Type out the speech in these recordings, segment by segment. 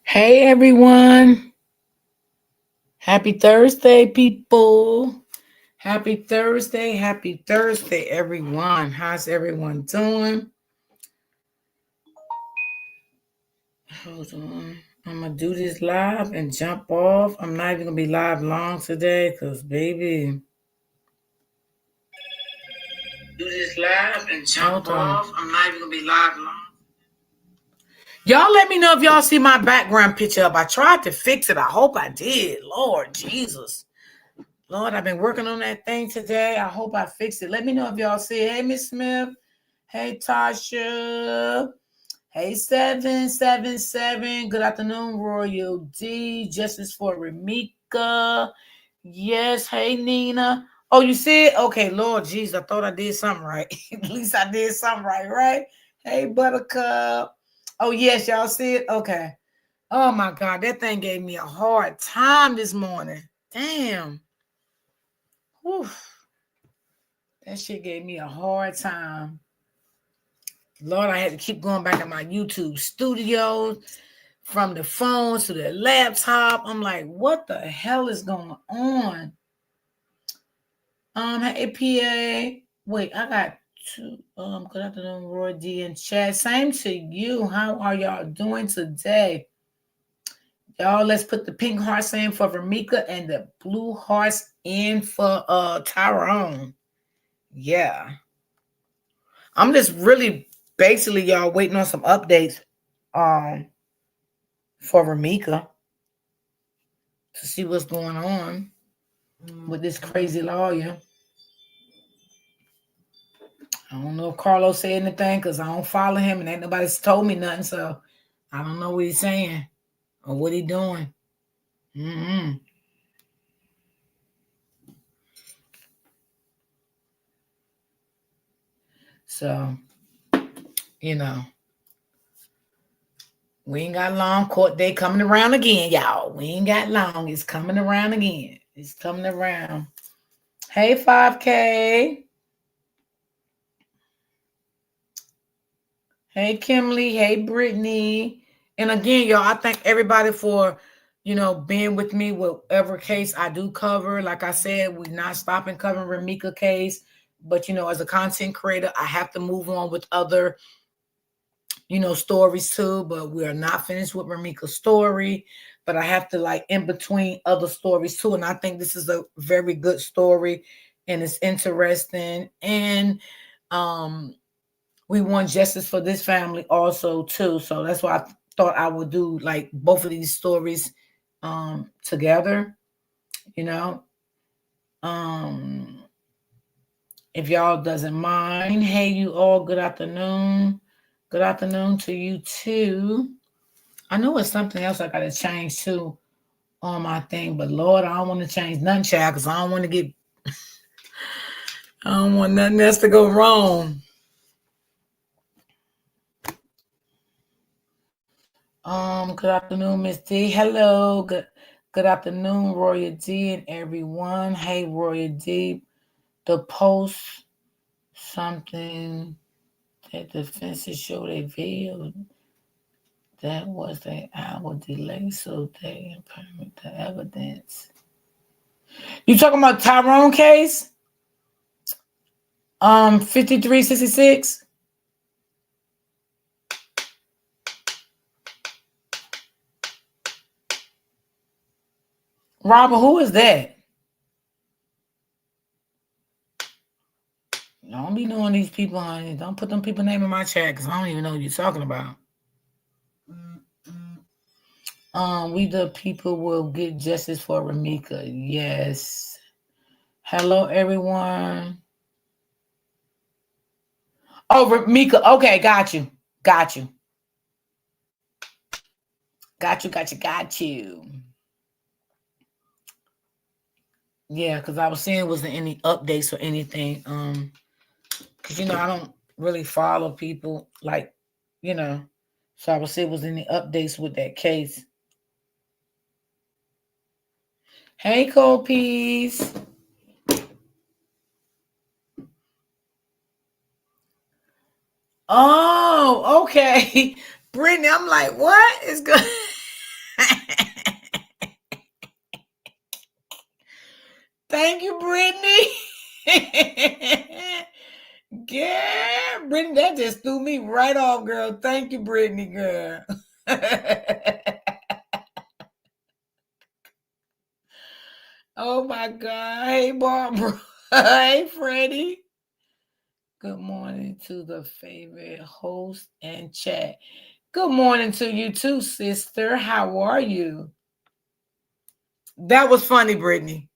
Hey everyone. Happy Thursday, people. Happy Thursday. Happy Thursday, everyone. How's everyone doing? Hold on. I'm going to do this live and jump off. I'm not even going to be live long today because, baby. Do this live and jump off. I'm not even going to be live long. Y'all let me know if y'all see my background picture up. I tried to fix it. I hope I did. Lord Jesus. Lord, I've been working on that thing today. I hope I fixed it. Let me know if y'all see it. Hey, Miss Smith. Hey, Tasha. Hey, 777. Good afternoon, Royal D. Justice for Romeca. Yes. Hey, Nina. Oh, you see it? Okay, Lord Jesus, I thought I did something right. At least I did something right, right? Hey, Buttercup. Oh, yes, y'all see it? Okay. Oh, my God. That thing gave me a hard time this morning. Damn. Whew. That shit gave me a hard time. Lord, I had to keep going back to my YouTube studios from the phone to the laptop. I'm like, what the hell is going on? Hey, PA. Wait, I got two. Good afternoon, Roy D and chat. Same to you. How are y'all doing today? Y'all, let's put the pink hearts in for Romeca and the blue hearts in for Tyrone. Yeah. I'm just really basically y'all waiting on some updates for Romeca to see what's going on with this crazy lawyer. I don't know if Carlos said anything because I don't follow him and ain't nobody's told me nothing, so I don't know what he's saying or what he's doing. Mm-hmm. So, you know, we ain't got long. Court day coming around again, y'all. We ain't got long. It's coming around again. It's coming around. Hey, 5K. Hey, Kimberly. Hey, Brittany. And again, y'all, I thank everybody for, being with me, whatever case I do cover. Like I said, we're not stopping covering Romeca case. But, as a content creator, I have to move on with other, stories too. But we are not finished with Romeca's story. But I have to, in between other stories too. And I think this is a very good story. And it's interesting. And, we want justice for this family also too. So that's why I thought I would do both of these stories together, you know. If y'all doesn't mind. Hey you all, good afternoon. Good afternoon to you too. I know it's something else I gotta change too on my thing, but Lord, I don't want to change nothing, child, because I don't want to get I don't want nothing else to go wrong. Good afternoon, Miss D. Hello. Good afternoon, Royal D and everyone. Hey, Royal D. The post something that the fences show they video that was an hour delay, so they impermanent the evidence. You talking about Tyrone case? 5366. Robert, who is that? Don't be knowing these people, honey. Don't put them people name in my chat because I don't even know what you're talking about. We the people will get justice for Romeca. Yes. Hello, everyone. Oh, Romeca. Okay, got you. Got you. Got you. Yeah, because I was saying was there any updates or anything. Because I don't really follow people so I would say was any updates with that case. Hey, Cold Peas. Oh, okay. Brittany, I'm like, what is good? Thank you, Brittany. Yeah, Brittany, that just threw me right off, girl. Thank you, Brittany, girl. Oh my God. Hey, Barbara. Hey, Freddie. Good morning to the favorite host and chat. Good morning to you too, sister. How are you? That was funny, Brittany.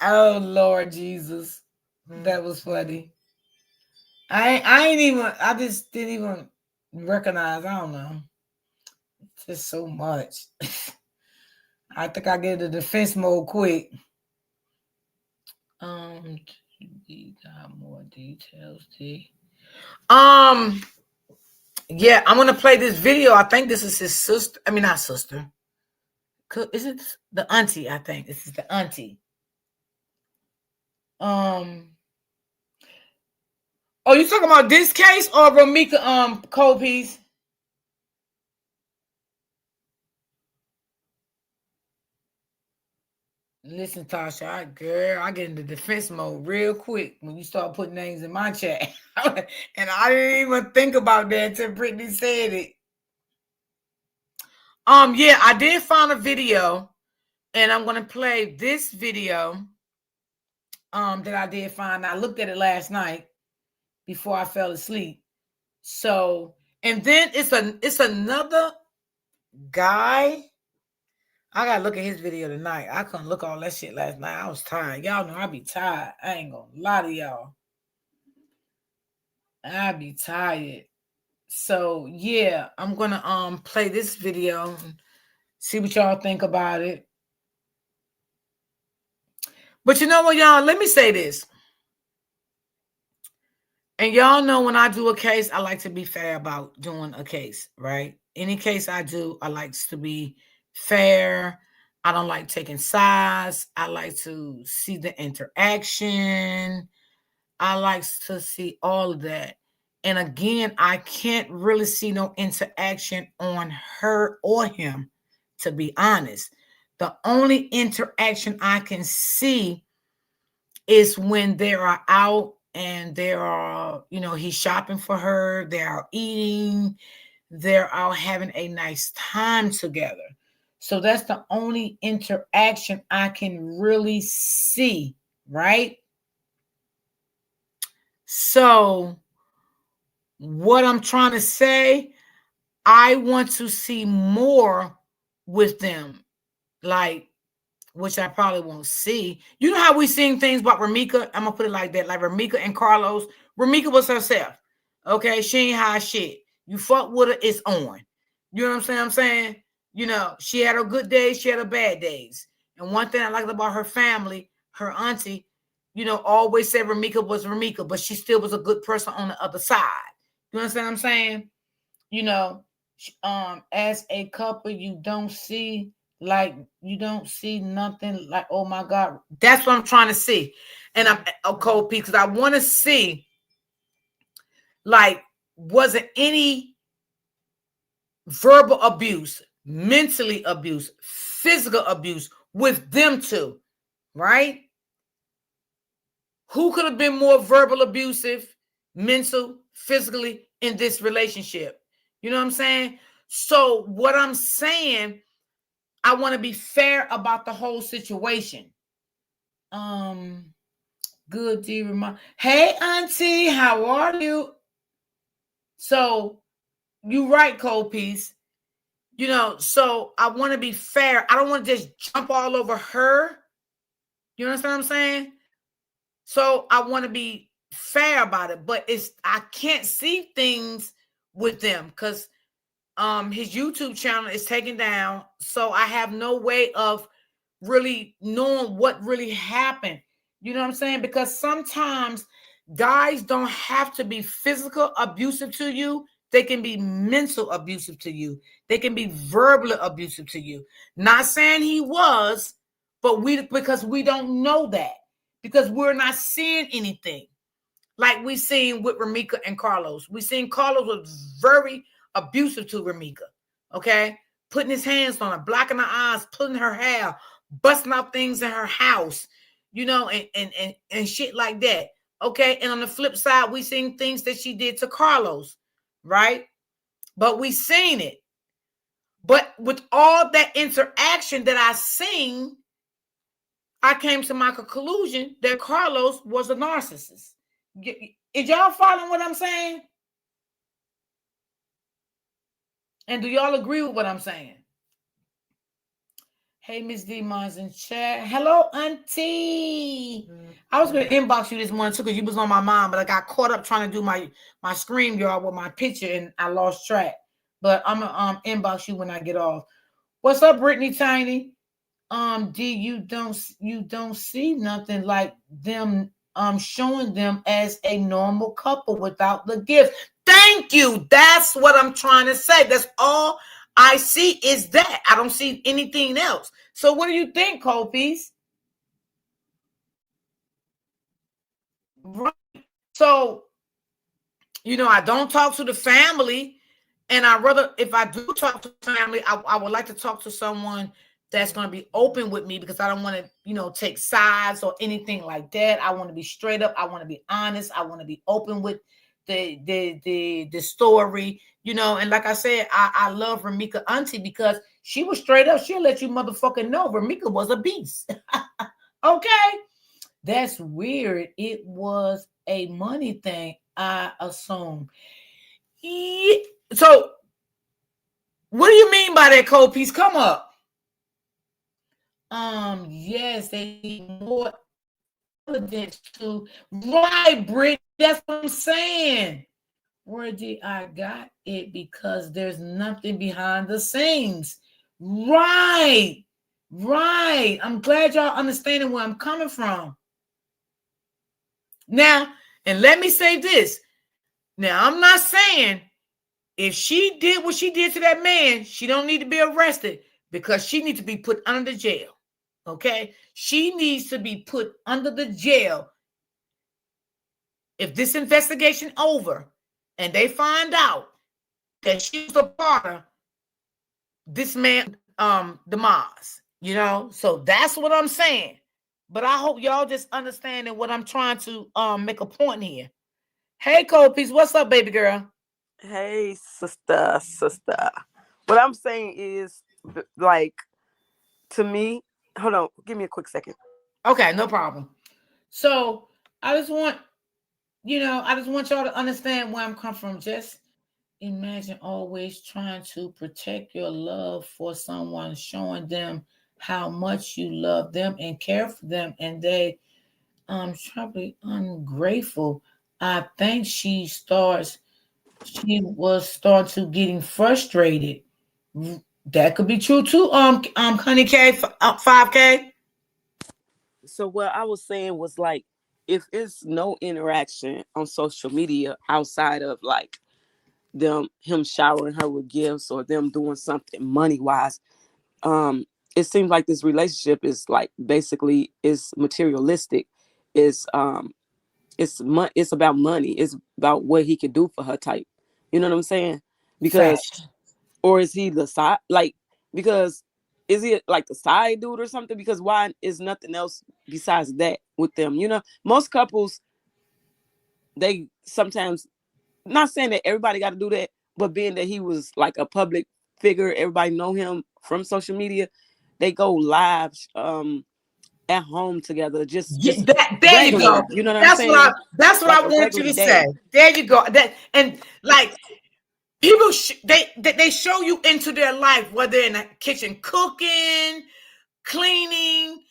Oh, Lord Jesus. That was funny. I just didn't even recognize. I don't know. Just so much. I think I get into defense mode quick. We got more details, D. Yeah, I'm gonna play this video. I think this is his sister. I mean, not sister. Is it the auntie? I think this is the auntie. Oh, you talking about this case or Romeca cold piece? Listen, Tasha, I get into defense mode real quick when you start putting names in my chat. And I didn't even think about that until Brittany said it. Yeah, I did find a video, and I'm gonna play this video that I did find. I looked at it last night before I fell asleep. So, and then it's another guy. I gotta look at his video tonight. I couldn't look all that shit last night. I was tired. Y'all know I be tired. I ain't gonna lie to y'all. I be tired. So yeah, I'm gonna play this video and see what y'all think about it. But you know what, y'all? Let me say this. And y'all know when I do a case, I like to be fair about doing a case, right? Any case I do, I like to be fair. I don't like taking sides. I like to see the interaction. I like to see all of that. And again, I can't really see no interaction on her or him, to be honest. The only interaction I can see is when they are out and they are, he's shopping for her, they are eating, they're out having a nice time together. So that's the only interaction I can really see, right? So what I'm trying to say, I want to see more with them, like, which I probably won't see. You know how we seen things about Romeca? I'm gonna put it like that, like Romeca and Carlos. Romeca was herself. Okay, she ain't high shit. You fuck with her, it's on. You know what I'm saying? She had her good days, she had her bad days. And one thing I liked about her family, her auntie, always said Romeca was Romeca, but she still was a good person on the other side. You understand what I'm saying? As a couple, you don't see nothing like, oh my God. That's what I'm trying to see. And I'm a cold piece because I want to see, like, was it any verbal abuse, mentally abuse, physical abuse with them two, right? Who could have been more verbal abusive, mental, physically in this relationship? You know what I'm saying? So what I'm saying, I want to be fair about the whole situation. Good D remind. Hey, auntie, how are you? So you right, cold piece. So I want to be fair. I don't want to just jump all over her. You understand what I'm saying? So I want to be fair about it, but I can't see things with them because his YouTube channel is taken down. So I have no way of really knowing what really happened. You know what I'm saying? Because sometimes guys don't have to be physical abusive to you. They can be mental abusive to you. They can be verbally abusive to you. Not saying he was, but because we don't know that. Because we're not seeing anything. Like we seen with Romeca and Carlos. We seen Carlos was very abusive to Romeca. Okay? Putting his hands on her, blocking her eyes, pulling her hair, busting out things in her house. you know, and shit like that. Okay. And on the flip side, we seen things that she did to Carlos, right? But we seen it. But with all that interaction that I seen, I came to my conclusion that Carlos was a narcissist. Is y'all following what I'm saying? And do y'all agree with what I'm saying? Hey, Miss D Mons in chat. Hello, Auntie. I was gonna inbox you this morning too because you was on my mind, but I got caught up trying to do my screen yard with my picture and I lost track. But I'm gonna inbox you when I get off. What's up, Brittany Tiny? D, you don't see nothing like them showing them as a normal couple without the gift. Thank you. That's what I'm trying to say. That's all I see is that. I don't see anything else. So what do you think, Copies? Right. So, you know, I don't talk to the family. And I rather, if I do talk to family, I would like to talk to someone that's going to be open with me because I don't want to, you know, take sides or anything like that. I want to be straight up. I want to be honest. I want to be open with the story, you know. And like I said, I love Romeca auntie because she was straight up. She'll let you motherfucking know Romeca was a beast. Okay. That's weird. It was a money thing, I assume. Yeah. So, what do you mean by that, Cole Piece? Come up. Yes, they need more evidence to. Right, Britt. That's what I'm saying. Where did I got it? Because there's nothing behind the scenes. Right. Right. I'm glad y'all understanding where I'm coming from. Now, and let me say this. Now, I'm not saying if she did what she did to that man, she don't need to be arrested because she needs to be put under the jail. Okay? She needs to be put under the jail. If this investigation over and they find out that she was a part of this man demise, you know? So that's what I'm saying. But I hope y'all just understanding what I'm trying to make a point here. Hey, Cole Piece, what's up, baby girl? Hey, sister. What I'm saying is, like, to me, hold on, give me a quick second. Okay, no problem. So I just want, you know, I just want y'all to understand where I'm coming from. Just imagine always trying to protect your love for someone, showing them how much you love them and care for them, and they probably ungrateful. I think she was starting to getting frustrated. That could be true too. Honey K, 5K. So what I was saying was like, if it's no interaction on social media outside of like him showering her with gifts or them doing something money wise, it seems like this relationship is like basically is materialistic. It's it's about money. It's about what he can do for her type. You know what I'm saying? Because Fact. or is he the side like because is he like the side dude or something? Because why is nothing else besides that with them? You know, most couples they sometimes not saying that everybody got to do that, but being that he was like a public figure, everybody know him from social media. They go live at home together, Yeah, just there you go. regular. You know what I'm saying? That's what Like I a wanted you regular to say. day. There you go. That and like people they show you into their life, whether in the kitchen cooking, cleaning,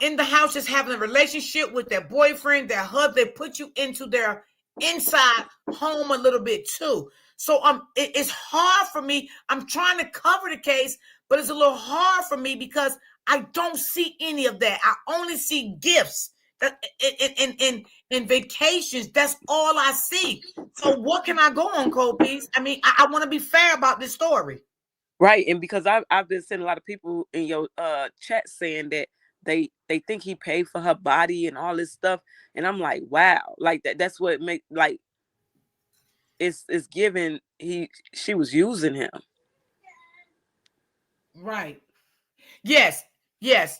in the house just having a relationship with their boyfriend, their husband. They put you into their inside home a little bit too. So it's hard for me. I'm trying to cover the case, but it's a little hard for me because I don't see any of that. I only see gifts that in vacations. That's all I see. So what can I go on, Cold Piece? I mean, I want to be fair about this story. Right. And because I've been seeing a lot of people in your chat saying that they think he paid for her body and all this stuff. And I'm like, wow, like that's what make like it's given she was using him. Right. Yes. Yes.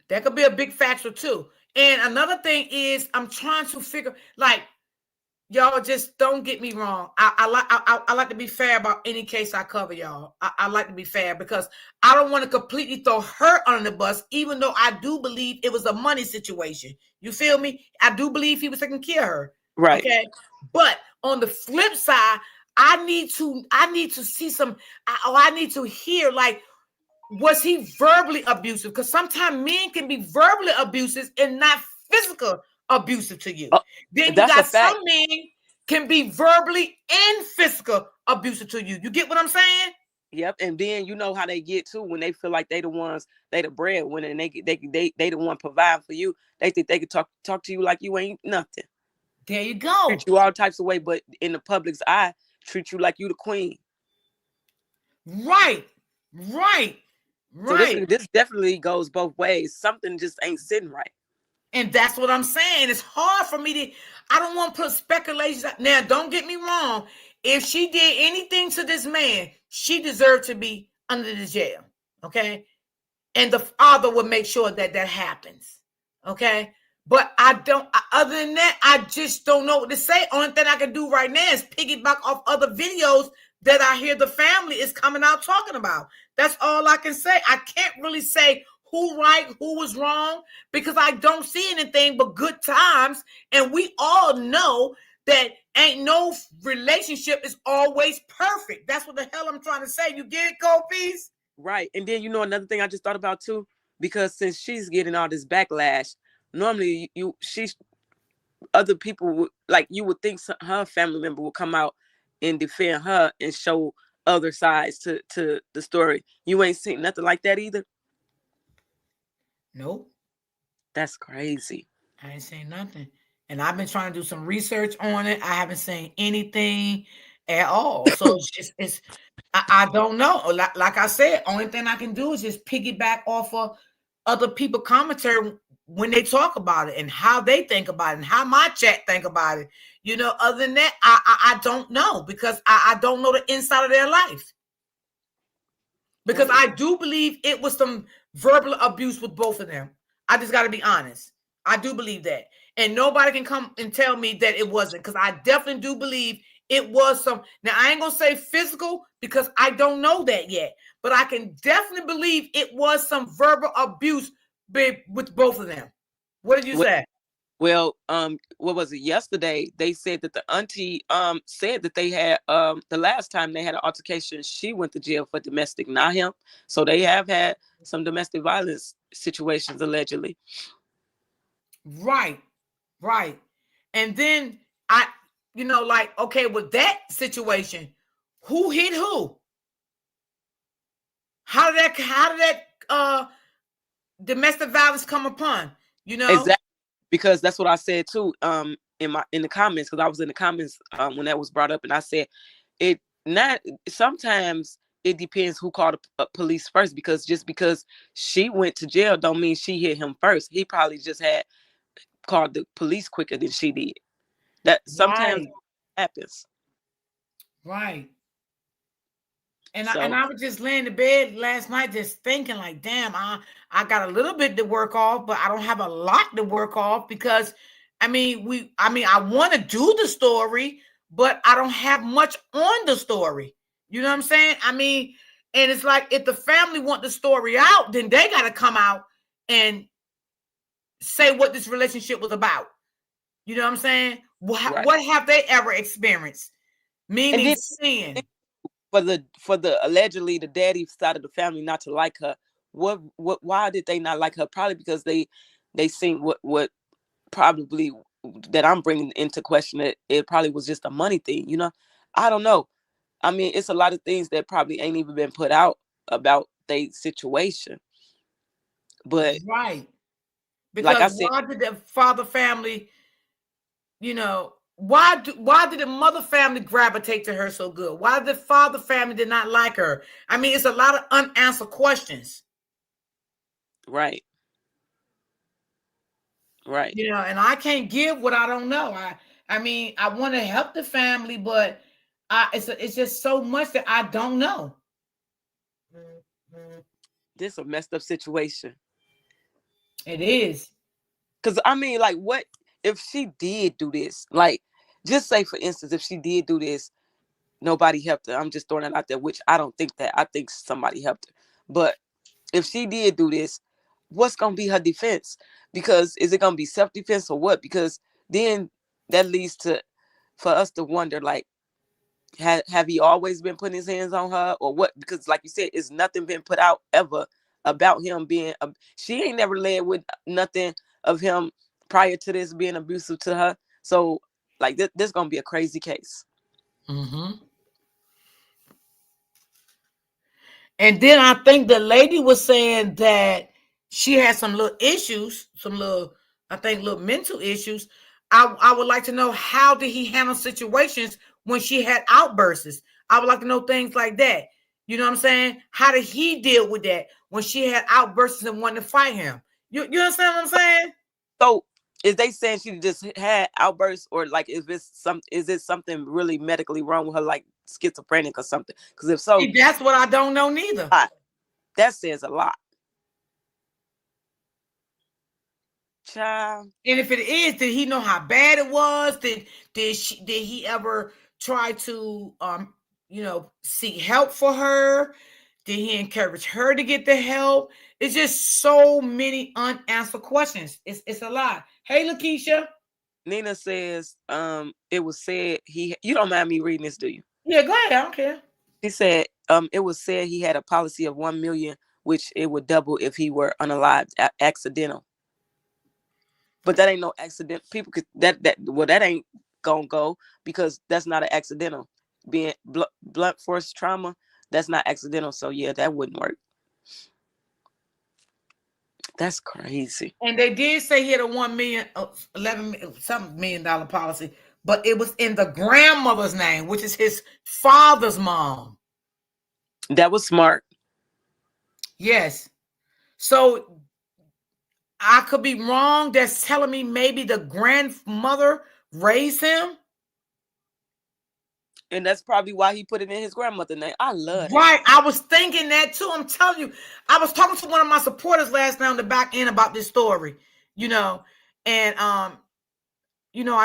That could be a big factor too. And another thing is, I'm trying to figure, like, y'all just don't get me wrong. I like to be fair about any case I cover, y'all. I like to be fair because I don't want to completely throw her under the bus, even though I do believe it was a money situation. You feel me? I do believe he was taking care of her. Right. Okay. But on the flip side, I need to see some, I need to hear, like, was he verbally abusive? Because sometimes men can be verbally abusive and not physical abusive to you. Then you That's a got fact. some men can be verbally and physical abusive to you. You get what I'm saying? Yep. And then you know how they get too when they feel like they the ones, they the breadwinner, and they the one providing for you. They think they can talk to you like you ain't nothing. There you Treat go. you all types of way, but in the public's eye, treat you like you the queen. Right. Right. So this Right. this definitely goes both ways. Something just ain't sitting right. And that's what I'm saying. It's hard for me to, I don't want to put speculations out. Now, don't get me wrong. If she did anything to this man, she deserved to be under the jail. Okay. And the father will make sure that that happens. Okay. But I don't, other than that, I just don't know what to say. Only thing I can do right now is piggyback off other videos that I hear the family is coming out talking about. That's all I can say. I can't really say who right, who was wrong, because I don't see anything but good times. And we all know that ain't no relationship is always perfect. That's what the hell I'm trying to say. You get it, Copies? Right. And then you know another thing I just thought about too, because since she's getting all this backlash, normally she's other people would, like, you would think her family member would come out and defend her and show other sides to the story. You ain't seen nothing like that either. Nope. That's crazy. I ain't seen nothing. And I've been trying to do some research on it. I haven't seen anything at all. So it's I don't know. Like I said, only thing I can do is just piggyback off of other people commentary when they talk about it and how they think about it and how my chat think about it. You know, other than that, I don't know because I don't know the inside of their life. Because I do believe it was some verbal abuse with both of them. I just got to be honest. I do believe that. And nobody can come and tell me that it wasn't, because I definitely do believe it was some. Now, I ain't going to say physical because I don't know that yet, but I can definitely believe it was some verbal abuse with both of them. What did you say? Well, what was it yesterday? They said that the auntie said that they had the last time they had an altercation, she went to jail for domestic, not him. So they have had some domestic violence situations allegedly. Right, right. And then I, like, okay, with that situation, who hit who? How did that domestic violence come upon? You know? Exactly, because that's what I said too. In the comments, because I was in the comments when that was brought up, and I said it not sometimes it depends who called the police first, because just because she went to jail don't mean she hit him first. He probably just had called the police quicker than she did. That sometimes Right, happens. right. And So I was just laying in bed last night, just thinking, like, damn, I got a little bit to work off, but I don't have a lot to work off because, I want to do the story, but I don't have much on the story. You know what I'm saying? And it's like, if the family want the story out, then they got to come out and say what this relationship was about. You know what I'm saying? right. What have they ever experienced? And Meaning then sin. for the allegedly the daddy side of the family not to like her, what why did they not like her? Probably because they seen what probably that I'm bringing into question, that it probably was just a money thing, you know. I don't know. I mean, it's a lot of things that probably ain't even been put out about the situation. But Right. like Because I said, why did the father family, why did the mother family gravitate to her so good? Why did the father family did not like her? It's a lot of unanswered questions. right, right. And I can't give what I don't know. I want to help the family, but it's just so much that I don't know. This a messed up situation. It is. Because I mean, like, what if she did do this? Like, just say for instance, if she did do this, nobody helped her. I'm just throwing that out there, which I don't think that. I think somebody helped her. But if she did do this, what's gonna be her defense? Because is it gonna be self-defense or what? Because then that leads to for us to wonder, like, have he always been putting his hands on her or what? Because like you said, it's nothing been put out ever about him being she ain't never led with nothing of him prior to this being abusive to her. So like this gonna be a crazy case. Mm-hmm. And then I think the lady was saying that she had some little issues, some little, I think, little mental issues. I would like to know, how did he handle situations when she had outbursts? I would like to know things like that. You know what I'm saying? How did he deal with that when she had outbursts and wanted to fight him? You understand what I'm saying? So is they saying she just had outbursts, or like is it something really medically wrong with her, like schizophrenic or something? Because if so, See, that's what I don't know neither. that says a lot. Child. And if it is, did he know how bad it was? Did he ever try to seek help for her? Did he encourage her to get the help? It's just so many unanswered questions. It's a lot. Hey, Lakeisha. Nina says, it was said you don't mind me reading this, do you? Yeah, go ahead. I don't care. She said, it was said he had a policy of 1 million, which it would double if he were unalived, accidental. But that ain't no accident. People could that ain't gonna go because that's not an accidental. Being blunt force trauma, that's not accidental. So yeah, that wouldn't work. That's crazy. And they did say he had a 1 million, 11 something $1 million policy, but it was in the grandmother's name, which is his father's mom. That was smart. Yes. So I could be wrong. That's telling me maybe the grandmother raised him. And that's probably why he put it in his grandmother's name. I love that. Right. I was thinking that too. I'm telling you, I was talking to one of my supporters last night on the back end about this story, and I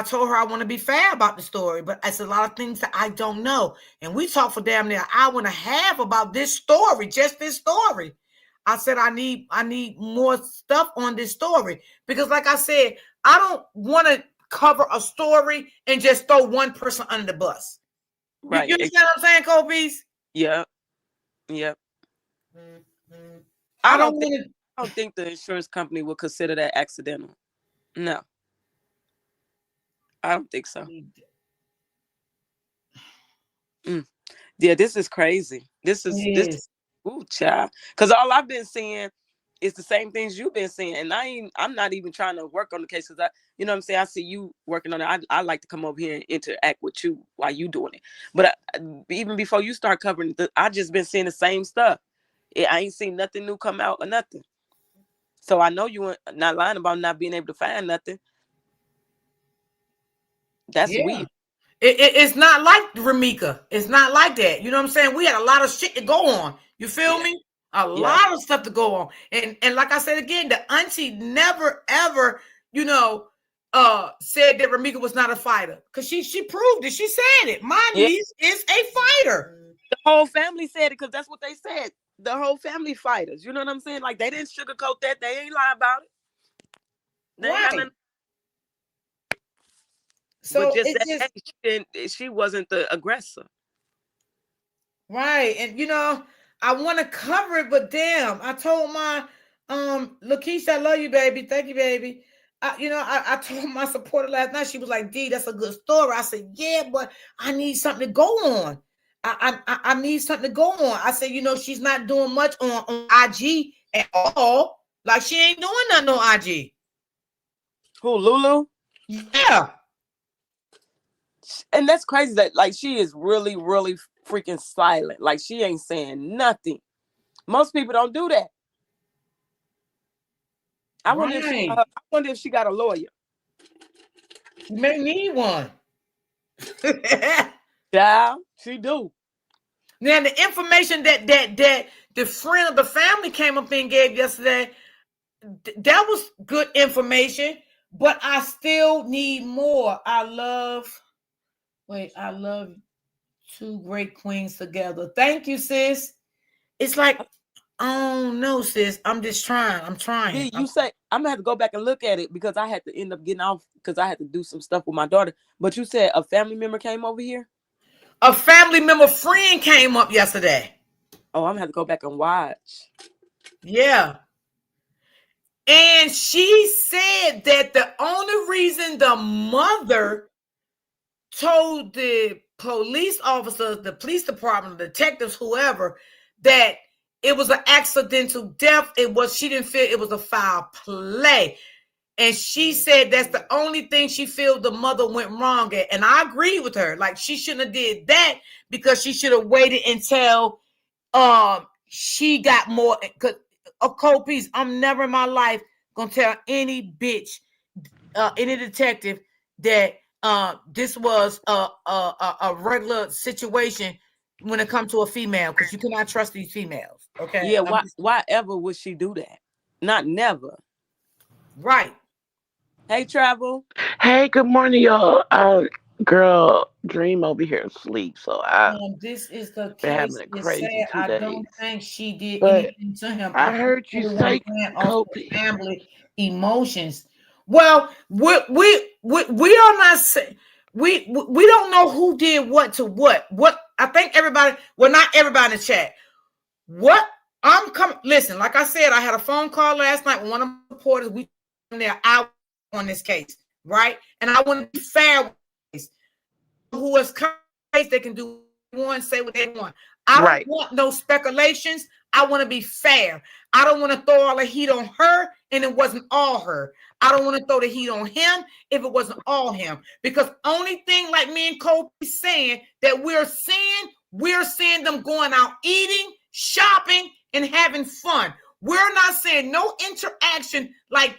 told her I want to be fair about the story, but it's a lot of things that I don't know. And we talked for damn near an hour and a half about this story, just this story. I said I need more stuff on this story because, like I said, I don't want to cover a story and just throw one person under the bus. Right. You understand what I'm saying, Kobe's? Yeah. Yep. I don't think the insurance company would consider that accidental. No. I don't think so. Yeah, this is crazy. This is ooh, child. Because all I've been seeing is the same things you've been seeing, and I'm not even trying to work on the case because you know what I'm saying. I see you working on it. I like to come over here and interact with you while you doing it. But even before you start covering, I just been seeing the same stuff. I ain't seen nothing new come out or nothing. So I know you not lying about not being able to find nothing. That's weird. It's not like Romeca. It's not like that. You know what I'm saying? We had a lot of shit to go on. You feel me? A lot of stuff to go on. And like I said again, the auntie never ever, said that Romeca was not a fighter. Because she proved it. She said it. My niece is a fighter. The whole family said it because that's what they said. The whole family fighters. You know what I'm saying? Like they didn't sugarcoat that. They ain't lying about it. Right. So but she wasn't the aggressor. Right. And I want to cover it, but damn, I told my Lakeisha, I love you, baby. Thank you, baby. I told my supporter last night. She was like, "D, that's a good story." I said, "Yeah, but I need something to go on. I need something to go on." I said, she's not doing much on IG at all. Like she ain't doing nothing on IG. Who, Lulu? Yeah. And that's crazy that like she is really, really freaking silent. Like she ain't saying nothing. Most people don't do that. I wonder if she got a lawyer. You may need one. Yeah, she do. Now the information that the friend of the family came up and gave yesterday, that was good information, but I still need more. I love two great queens together. Thank you, sis. It's like, oh no, sis. I'm just trying. I'm trying. Did you say I'm gonna have to go back and look at it because I had to end up getting off because I had to do some stuff with my daughter. But you said a family member came over here? A family member friend came up yesterday. Oh, I'm gonna have to go back and watch. Yeah. And she said that the only reason the mother told the police officers, the police department, the detectives, whoever, that it was an accidental death. She didn't feel it was a foul play. And she said that's the only thing she feels the mother went wrong at. And I agree with her. Like, she shouldn't have did that because she should have waited until she got more. Cause a cold piece. I'm never in my life gonna tell any bitch, any detective that this was a regular situation when it comes to a female, because you cannot trust these females. Okay, Yeah, why ever would she do that? Not never. right. Hey, Travel. Hey, good morning, y'all. Girl, Dream over here asleep, so I've This is the been having case. a It's crazy sad. two I days. don't think she did But anything to him. I I think heard you everyone say, playing off the Kobe. family emotions. Well, we are not saying we don't know who did what to what. What I think everybody, well, not everybody in the chat. What I'm coming. Listen, like I said, I had a phone call last night with one of my reporters. We there out on this case, right? And I want to be fair with this. Who is case, they can do one, say what they want. I don't Right. want no speculations. I want to be fair. I don't want to throw all the heat on her and it wasn't all her. I don't want to throw the heat on him if it wasn't all him. Because only thing, like me and Kobe saying, that we're seeing them going out eating, shopping, and having fun. We're not saying no interaction like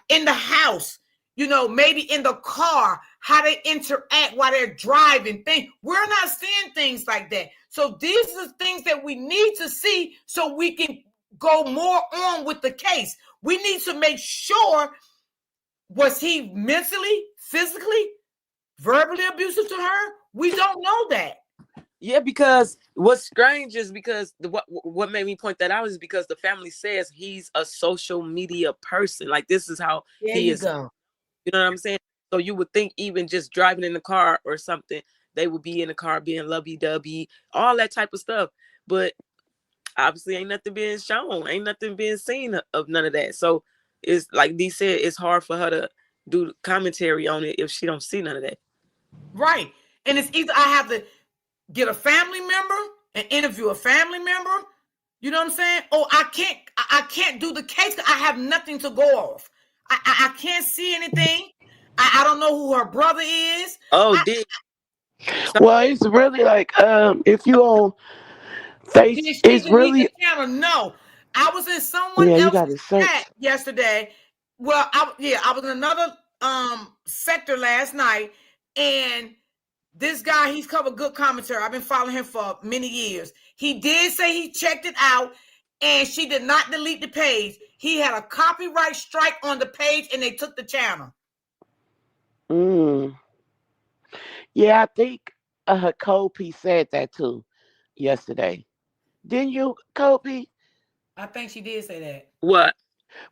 in the house, maybe in the car, how they interact while they're driving. We're not seeing things like that. So these are things that we need to see so we can go more on with the case. We need to make sure, was he mentally, physically, verbally abusive to her? We don't know that. Yeah, because what's strange is because what made me point that out is because the family says he's a social media person. Like, this is how There he you is. go. You know what I'm saying? So you would think even just driving in the car or something, they would be in the car being lovey-dovey, all that type of stuff. But obviously ain't nothing being shown, ain't nothing being seen of none of that. So it's like Dee said, it's hard for her to do commentary on it if she don't see none of that. Right. And it's either I have to get a family member and interview a family member. You know what I'm saying? Oh, I can't do the case because I have nothing to go off. I can't see anything. I don't know who her brother is. Oh, I, did so, Well, it's really like, if you on face, did she it's delete the really, channel? No. I was in someone yeah, you got else's to chat search. yesterday. Well, I was in another sector last night, and this guy, he's covered good commentary. I've been following him for many years. He did say he checked it out, and she did not delete the page. He had a copyright strike on the page, and they took the channel. Mm. Yeah, I think Kobe said that too yesterday. Didn't you, Kobe? I think she did say that. what?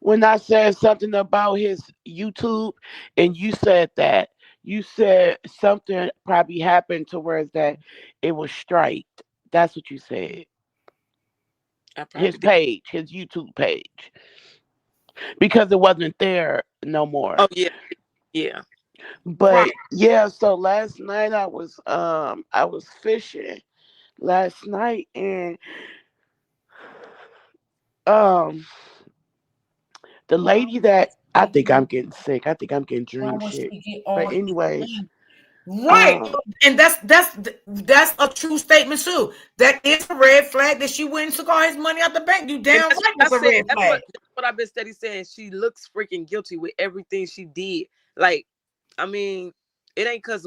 When I said something about his YouTube and you said that, you said something probably happened to where that it was striked. That's what you said. I His probably did. page, his YouTube page, because it wasn't there no Oh more. yeah, yeah. Right. But yeah, so last night I was fishing last night and um the Why lady would that I she think I'm get, getting sick. I think I'm getting why dream would shit. she get all But his anyways, money? Right. um And that's a true statement too. That is a red flag that she went and took all his money out the bank. You And damn that's right what I it's a said. red flag. That's what I've been steady saying. She looks freaking guilty with everything she did. Like, I mean, it ain't because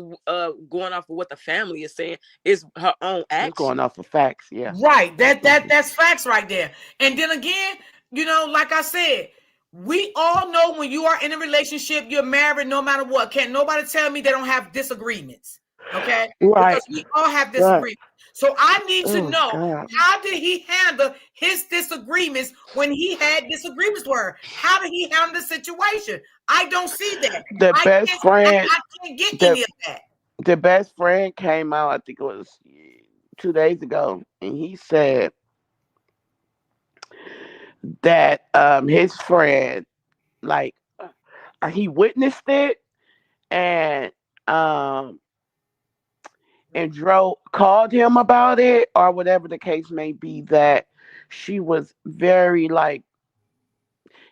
going off of what the family is saying. It's her own it's action. going off of facts, yeah. Right. That Hmm. that's facts right there. And then again, like I said, We all know when you are in a relationship, you're married, no matter what. Can't nobody tell me they don't have disagreements. Okay? Right. Because we all have Right. disagreements. So I need to Oh know, God. how did he handle his disagreements when he had disagreements with her? How did he handle the situation? I don't see that. The best friend, I can't get the any of that. the best friend came out. I think it was 2 days ago, and he said that his friend, like, he witnessed it, and um and Dro called him about it, or whatever the case may be, that she was very, like,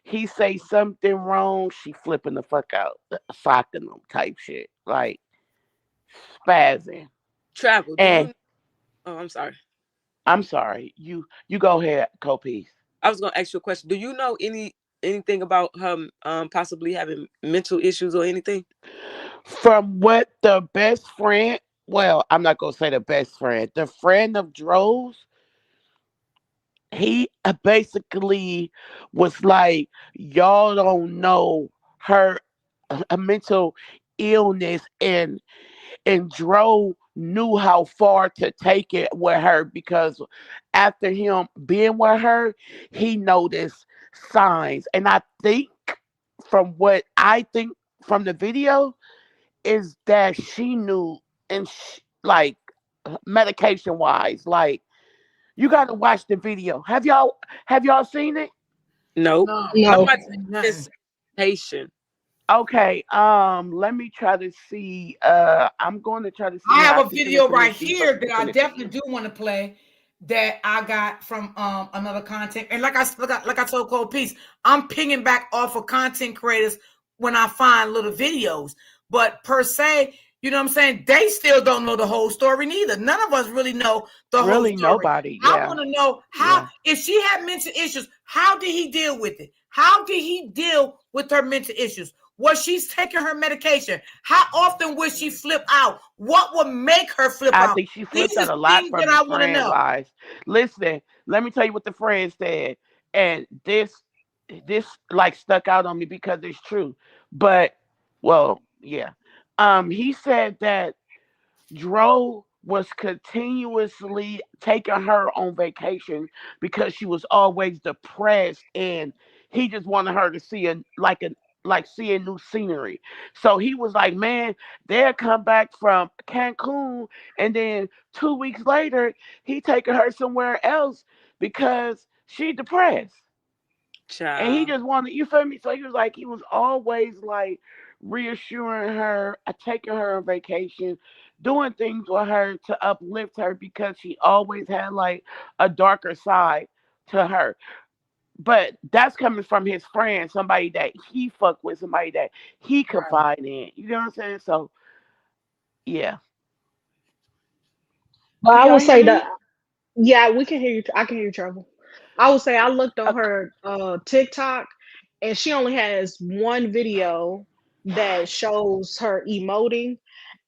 he say something wrong, she flipping the fuck out, socking him type shit, like spazzing. Travel. Do And you? Oh, I'm sorry. I'm sorry, you go ahead, Copiece. I was gonna ask you a question. Do you know anything about her possibly having mental issues or anything? From what the best friend, well, I'm not gonna say the best friend, the friend of Dro's, he basically was like, y'all don't know her a mental illness, and Dro knew how far to take it with her, because after him being with her, he noticed signs. And I think, from what I think from the video, is that she knew, and like, medication wise, like, you got to watch the video. Have y'all seen it? Nope. No, No. Somebody I ain't nothing. is patient. Okay, let me try to see. I'm going to try to see I how have I a can send it video to me right and see if I here can that I send it to definitely you. do want to play that I got from another content. And like I told Cole Peace, I'm pinging back off of content creators when I find little videos. But per se, you know what I'm saying? They still don't know the whole story neither. None of us really know the whole Really, story. nobody. I Yeah, want to know how, yeah. if she had mental issues, how did he deal with it? How did he deal with her mental issues? Was she taking her medication? How often would she flip out? What would make her flip I out? think she These flipped out are a lot things that from the I want to friend know. wise. Listen, let me tell you what the friend said, and this like stuck out on me because it's true. But, well, yeah. He said that Dro was continuously taking her on vacation because she was always depressed, and he just wanted her to see like seeing new scenery. So he was like, man, they'll come back from Cancun, and then 2 weeks later he taking her somewhere else because she depressed. And he Child. just wanted, you feel me? So he was like, he was always like reassuring her, taking her on vacation, doing things with her to uplift her, because she always had like a darker side to her. But that's coming from his friend, somebody that he fucked with, somebody that he Right. confided in. You know what I'm saying? So yeah. But Can I y'all would hear say that, me? yeah, we can hear you. I can hear you, Trouble. I would say I looked on her TikTok, and she only has one video that shows her emoting,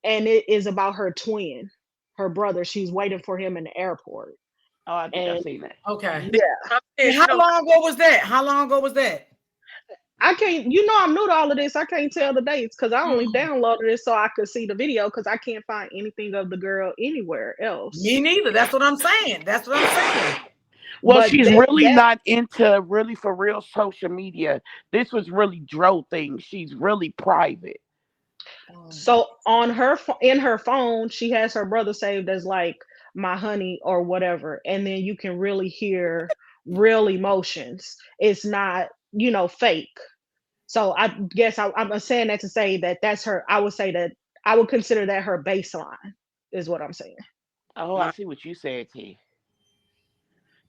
and it is about her twin, her brother. She's waiting for him in the airport. Oh, I think I And seen that. Okay. yeah, I'm And saying how you don't. long ago was that? How long ago was that? I can't, I'm new to all of this. I can't tell the dates because I only Mm, downloaded it so I could see the video because I can't find anything of the girl anywhere me else. neither. That's what I'm saying. That's what I'm saying. Well, But she's that really that not into really for real social media. This was really Dro thing. She's really private. so on her in her phone, she has her brother saved as like my honey or whatever, and then you can really hear real emotions. It's not, fake. So I guess I'm saying that to say that that's her. I would say that I would consider that her baseline is what I'm saying. Oh, I My, see what you said, T.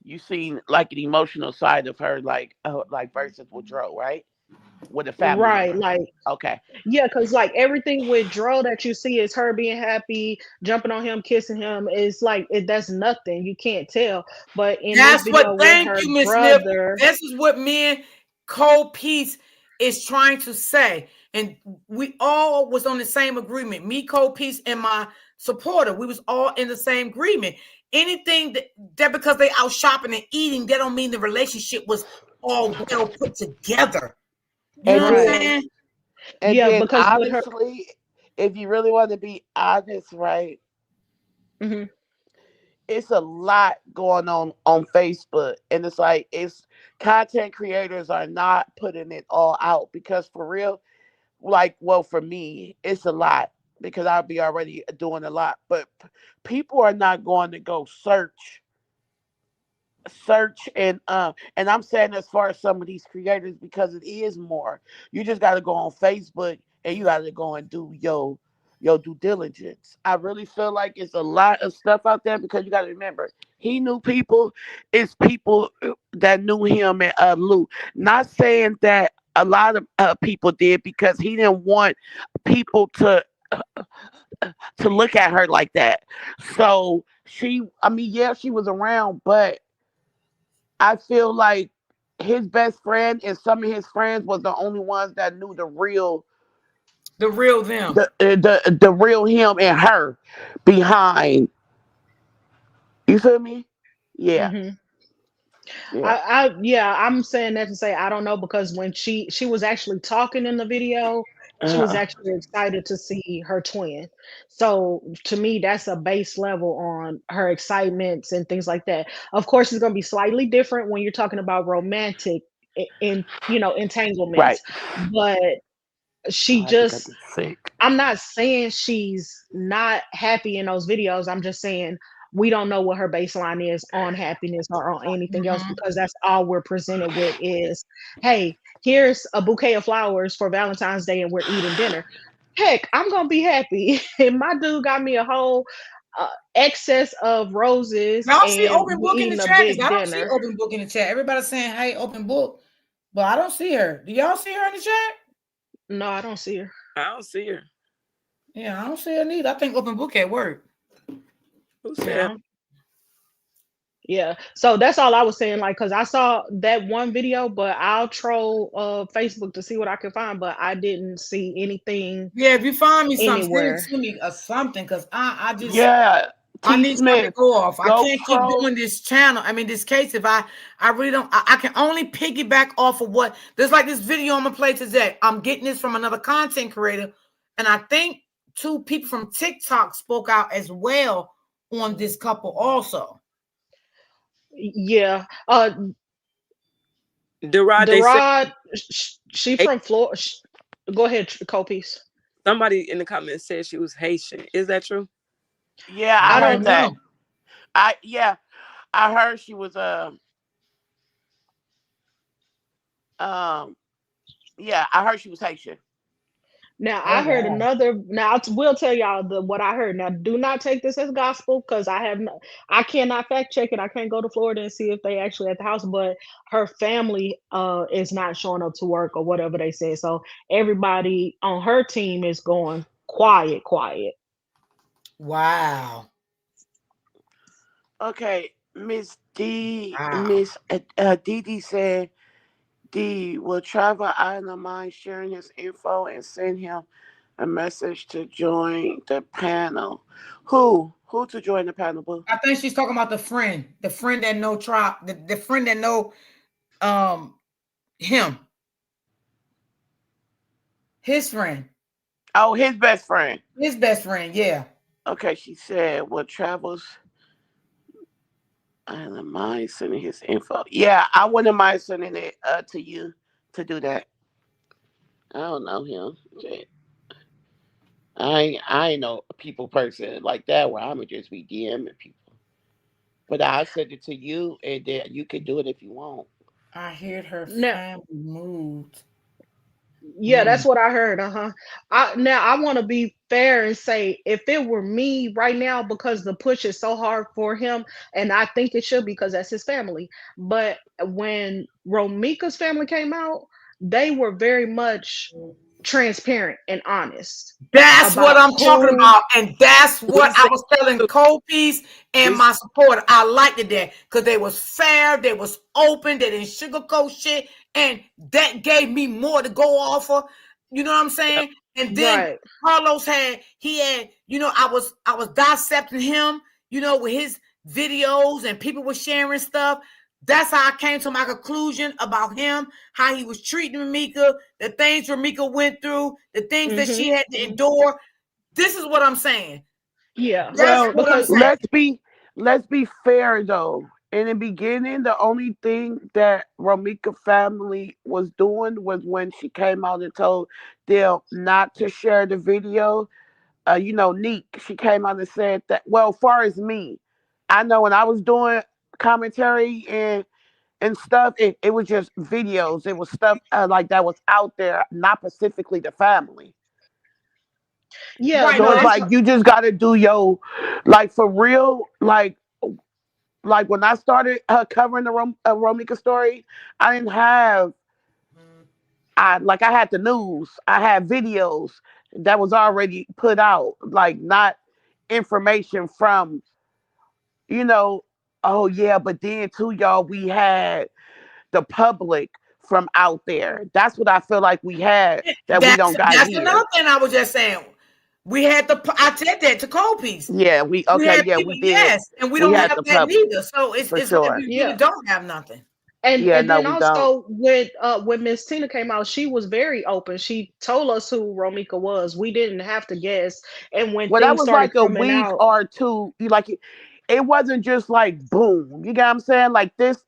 You seen like an emotional side of her, like versus with Dro, right? With a family Right, member. like, Okay. yeah, because like everything with Dro that you see is her being happy, jumping on him, kissing him. It's like that's nothing. You can't tell. But in this That's what, video with thank her you, Miss Nip. brother, This is what me and Cole Peace is trying to say. And we all was on the same agreement. Me, Cole Peace, and my supporter. We was all in the same agreement. Anything that because they out shopping and eating, that don't mean the relationship was all well put together. You know And what I'm then, Right. saying? and Yeah, then because with her. honestly, if you really want to be honest, right, Mhm. it's a lot going on Facebook, and it's like it's content creators are not putting it all out because for real, like, well, for me, it's a lot because I'll be already doing a lot, but people are not going to go search and I'm saying as far as some of these creators because it is more. You just got to go on Facebook and you got to go and do your due diligence. I really feel like it's a lot of stuff out there because you got to remember he knew people. It's people that knew him and Lou. Not saying that a lot of people did because he didn't want people to look at her like that. So I mean, yeah, she was around, but I feel like his best friend and some of his friends was the only ones that knew The real them. the real him and her behind. You feel me? Yeah, Mhm. yeah. Yeah, I'm saying that to say I don't know because when she was actually talking in the video, she was Uh, actually excited to see her twin. So to me, that's a base level on her excitements and things like that. Of course, it's going to be slightly different when you're talking about romantic in right. entanglements, but Oh, she I think I just get sick. I'm not saying she's not happy in those videos. I'm just saying we don't know what her baseline is on happiness or on anything else Mhm. because that's all we're presented with is, hey, here's a bouquet of flowers for Valentine's Day and we're eating dinner. Heck, I'm gonna be happy. And my dude got me a whole excess of roses Y'all see and open we book in the eating a chat? Because I big don't see dinner. open book in the chat. Everybody's saying, hey, open book. But I don't see her. Do y'all see her in the chat? No, I don't see her. I don't see her. Yeah, I don't see her neither. I think open book at work. Who said? No. Yeah, so that's all I was saying, like, cause I saw that one video, but I'll troll Facebook to see what I can find, but I didn't see anything Yeah, if you find me something, send it anywhere. to me or something. Because Yeah, I T need something to Smith, go off. I go can't keep troll. doing this channel. I mean, this case. If I really don't. I can only piggyback off of what. There's like this video I'm gonna play today. I'm getting this from another content creator, and I think two people from TikTok spoke out as well on this couple also. Yeah, Derod, they said Derod, she hey, from Florida. Go ahead, Copies. somebody in the comments said she was Haitian. Is that true? Yeah, I I I don't heard don't. that. know. Yeah, I heard she was um yeah, I heard she was Haitian. Now Oh I heard wow. another. Now will tell y'all what I heard. Now do not take this as gospel because I have no. I cannot fact check it. I can't go to Florida and see if they actually at the house. But her family is not showing up to work or whatever they say. So everybody on her team is going quiet, quiet. Wow. Okay, Wow. Miss Didi said D will travel island mind sharing his info and send him a message to join the panel. Who to join the panel, boo? I think she's talking about the friend that know tribe, the friend that know um him, his friend, Oh, his best friend. his best friend. Yeah. Okay, she said will travels island mind sending his info. Yeah, I wouldn't mind sending it to you to do that. I don't know him. Okay. I ain't no people person like that where I'ma just be DMing people. But I'll send it to you and then you can do it if you want. I heard her Now family moved. yeah, that's Mm. what I heard. Uh-huh. Now I want to be fair and say if it were me right now, because the push is so hard for him, and I think it should be because that's his family. But when Romeca's family came out, they were very much transparent and honest That's what about I'm talking who. about. And that's what We I said was telling too. Kopi's and We my said supporter. I liked it there because they was fair, they was open, they didn't sugarcoat shit. And that gave me more to go off of. You know what I'm yep. saying? And then Right. Carlos had, I was dissecting him, with his videos and people were sharing stuff. That's how I came to my conclusion about him, how he was treating Romeca, the things Romeca went through, the things that she had to endure. This is what I'm saying. Yeah, That's Well, what I'm because saying. let's be fair though. In the beginning, the only thing that Romeca family was doing was when she came out and told them not to share the video. Neek, she came out and said that. Well, far as me, I know when I was doing commentary and stuff, it was just videos. It was stuff like that was out there, not specifically the family. yeah, Right. So No, no, it's I'm that's like you just gotta do your, like, for real, like when I started covering the Romica story, I didn't have I had the news, I had videos that was already put out, like not information from you know. Oh yeah, but then too, y'all, we had the public from out there. That's what I feel like we had that we don't got that's here. another thing I was just saying. We had the I said that to Cold Piece. Yeah, we We okay. had Yeah, people, we did. yes, and we We don't had have the that public neither. So for it's sure. we really yeah. don't have nothing. Yeah, And no, then we don't. also when Miss Tina came out, she was very open. She told us who Romica was. We didn't have to guess. And when Well, that things was started like a coming week out, or two. It wasn't just like boom. You get what I'm saying? Like this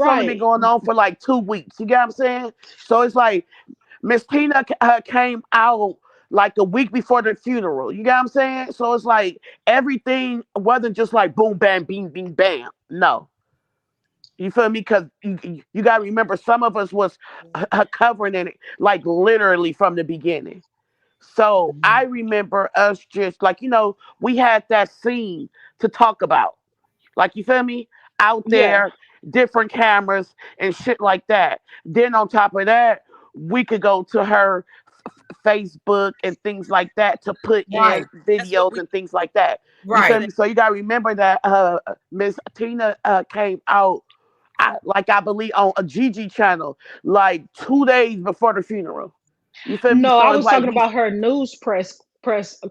only been right? going on for like 2 weeks. You get what I'm saying? So it's like Miss Tina came out like a week before the funeral. You get what I'm saying? So it's like everything wasn't just like boom, bam, bing, bing, bam. No, you feel me? Because you got to remember, some of us was covering it like literally from the beginning. So I remember us just like, we had that scene to talk about. Like, you feel me? Out Yeah, there, different cameras and shit like that. Then on top of that, we could go to her Facebook and things like that to put Right. in That's what videos we and things like that. You do feel Right. that. me? So you gotta remember that Miss Tina came out, I believe, on a Gigi channel like 2 days before the funeral. You feel me? no, So I it's was like talking we about her news press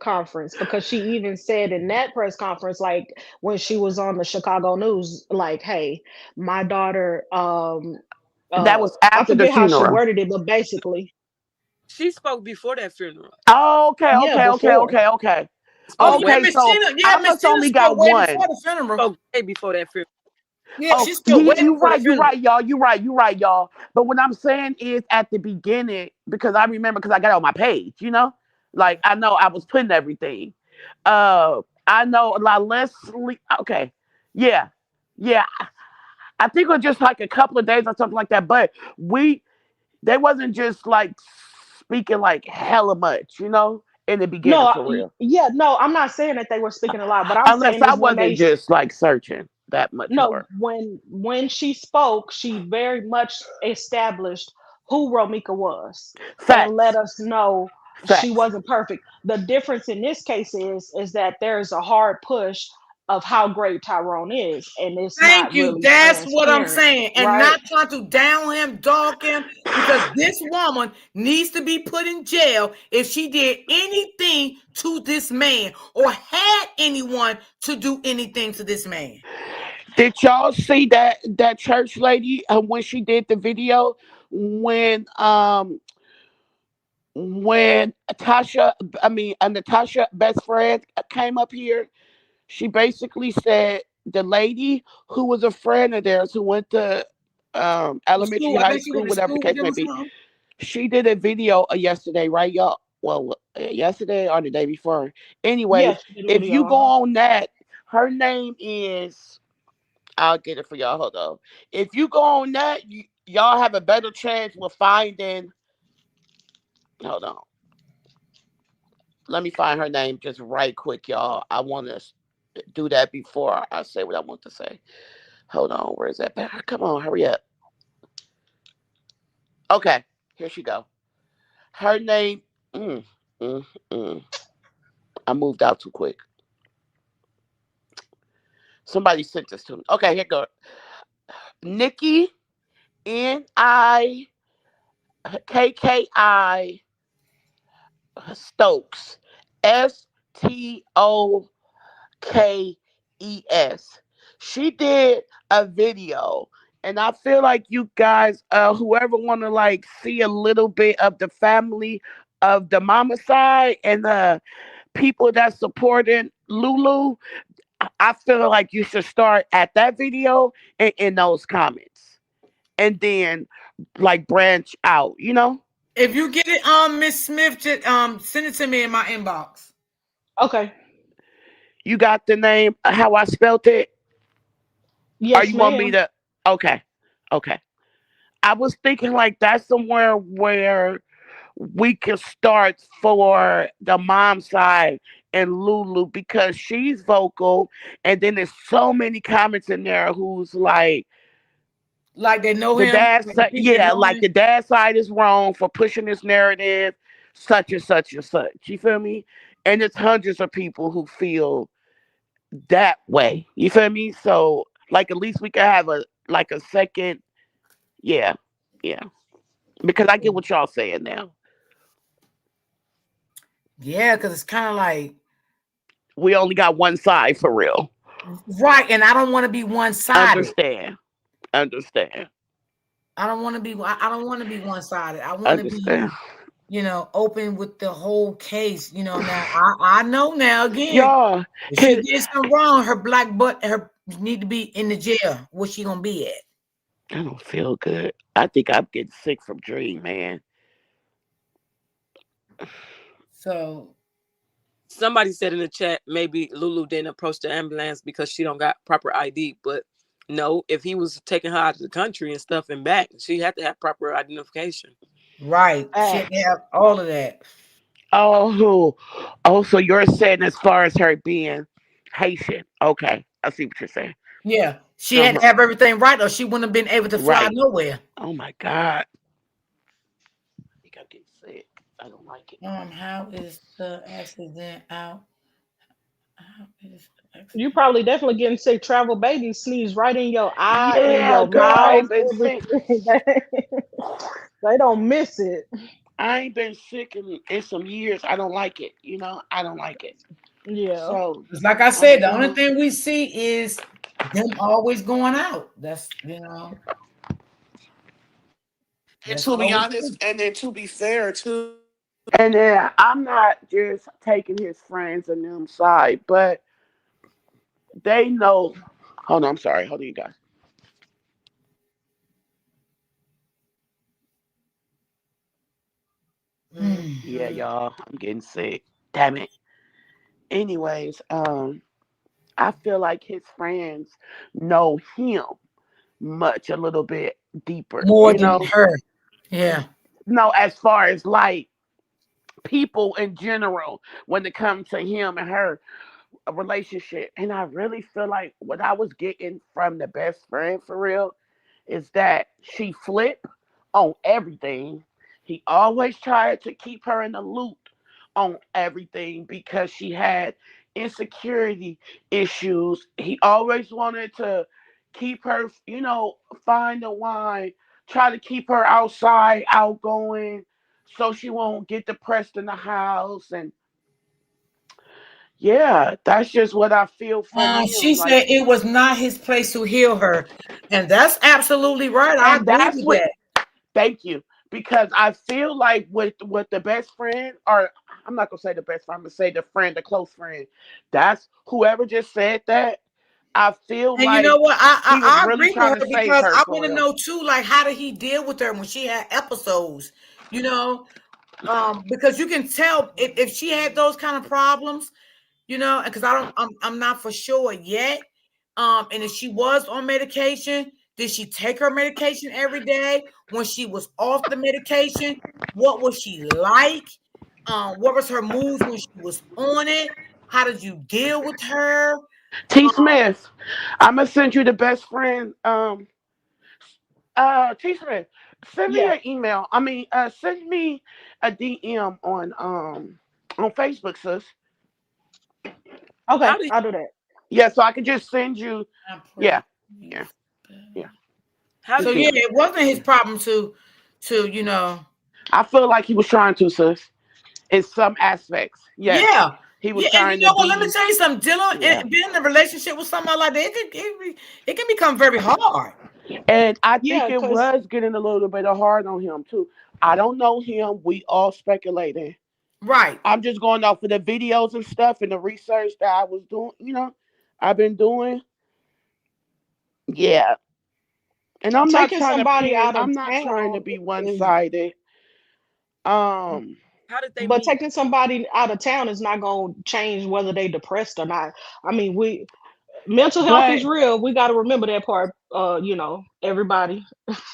conference because she even said in that press conference, like when she was on the Chicago News, like, "Hey, my daughter." that was I after the forget how she funeral. worded it, but basically, She spoke before that funeral. Oh, okay, yeah, okay, okay, before. okay, okay. Oh Spoke way yeah, Okay, Miss so Tina. Yeah, I Miss must Tina only got spoke way before one. the funeral. spoke way before that funeral. Yeah, Oh, she spoke way you before the right, you funeral. right, y'all. You right, y'all. But what I'm saying is at the beginning, because I remember, because I got it on my page. Like I know I was putting everything. I know a lot Leslie. Okay, yeah, yeah. I think it was just like a couple of days or something like that. But they wasn't just like speaking like hella much, in the beginning No, for real. yeah, no, I'm not saying that they were speaking a lot, but I'm Unless saying I is when wasn't they just like searching that much no, more. when she spoke, she very much established who Romika was and let Facts. us know she Facts. wasn't perfect. The difference in this case is that there's a hard push of how great Tyrone is, and it's Thank not you. really That's what I'm transparent, saying. And right? not trying to down him, dog him, because this woman needs to be put in jail if she did anything to this man or had anyone to do anything to this man. Did y'all see that church lady when she did the video when Tasha, I mean Natasha best friend came up here? She basically said the lady who was a friend of theirs who went to The elementary, school, I high think she went school, to whatever the school with case them may or be. something. She did a video yesterday, right, y'all? Well, yesterday or the day before. Yeah, Anyways, she did a if video. you go Uh-huh. on that, her name is. I'll get it for y'all. Hold on. If you go on that, y'all have a better chance with finding. Hold on. Let me find her name just right quick, y'all. I want to do that before I say what I want to say. Hold on. Where is that? Come on, hurry up. Okay, here she go. Her name. Mm, mm, mm. I moved out too quick. Somebody sent this to me. Okay, here go. Nikki Nikki Stokes. Stokes. She did a video And I feel like you guys, whoever want to like see a little bit of the family of the mama side and the people that supporting Lulu, I feel like you should start at that video and in those comments, and then like branch out. You know, If you get it, Miss Smith, just send it to me in my inbox. Okay. you got the name, how I spelt it, or Yes, you want me ma'am. to? Okay, okay. I was thinking like that's somewhere where we can start for the mom side and Lulu because she's vocal, and then there's so many comments in there who's like Like they know the him, dad like the side, people that yeah, know like him. the dad side is wrong for pushing this narrative, such and such and such. You feel me? And it's hundreds of people who feel that way. You feel me? So like at least we can have a like a second, yeah, yeah. Because I get what y'all saying now. Yeah, because it's kind of like We only got one side for real. right, and I don't want to be one sided. Understand. Understand. I don't want to be. I don't want to be one sided. I want to be, Understand. open with the whole case. Now I know now again. Y'all, If she his, did something wrong, her black butt, her need to be in the jail. Where she gonna be at? I don't feel good. I think I'm getting sick from Dream, man. So Somebody said in the chat maybe Lulu didn't approach the ambulance because she don't got proper ID. But no, if he was taking her out of the country and stuff and back, she had to have proper identification. right, she had to Facts. have all of that. Oh, oh, so you're saying as far as her being Haitian. Okay. I see what you're saying. Yeah, she had Uh-huh. to have everything right, or she wouldn't have been able to fly Right. nowhere. Oh my God. I think I'm getting sick. I don't like it. How is the accident out? How is the You accident? probably definitely getting sick. Travel baby sneeze right in your eye, in Yeah, your girl, I mouth, ain't been sick. everything. They don't miss it. I ain't been sick in some years. I don't like it. You know, I don't like it. Yeah. So It's like I I said, don't the only know. thing we see is them always going out. And That's to be all we honest, see. and then to be fair too. And then I'm not just taking his friends and them side, but they know. Hold on, I'm sorry. Hold on, you guys. Yeah, Hmm. y'all, I'm getting sick. Damn it. Anyways, I feel like his friends know him much a little bit deeper. More You than know, her. Yeah. no, as far as like people in general, when it comes to him and her a relationship. And I really feel like what I was getting from the best friend for real is that she flipped on everything. He always tried to keep her in the loop on everything because she had insecurity issues. He always wanted to keep her, find the wine, try to keep her outside, outgoing, so she won't get depressed in the house. And yeah, that's just what I feel from She him. Like, said it was not his place to heal her. And that's absolutely right. I and agree that's with what. that. Thank you, because I feel like with the best friend, or I'm not gonna say the best friend. I'm gonna say the friend, the close friend. That's whoever just said that. I feel And you know like what? I, he was I, I really agree with trying to her save because her I for want to real. know too, like, how did he deal with her when she had episodes? You know, because you can tell if she had those kind of problems, because I'm not for sure yet. And if she was on medication, did she take her medication every day? When she was off the medication, what was she like? What was her moods when she was on it? How did you deal with her? T. Smith, I'm gonna send you the best friend. T. Smith, send me Yeah. an email. I mean, send me a DM on Facebook, sis. Okay, How did I'll do that. Yeah, so I can just send you. I Yeah, pray you yeah, yeah. how So did Just yeah, email. he it wasn't his problem to. I feel like he was trying to, sis. In some aspects, yes, Yeah. he was Yeah, and you trying to know what? Let me be. tell you something. Dealing Yeah, and being in a relationship with somebody like that, it can become very hard. And I think Yeah, it because was getting a little bit hard on him too. I don't know him. We all speculating. Right. I'm just going off of the videos and stuff and the research that I was doing, I've been doing. Yeah. And I'm not taking trying to somebody pin, out of I'm not trying to town be one is, sided. Um, How did they but meet? taking somebody out of town is not going to change whether they depressed or not. I mean, we mental health is but real. We got to remember that part. Everybody,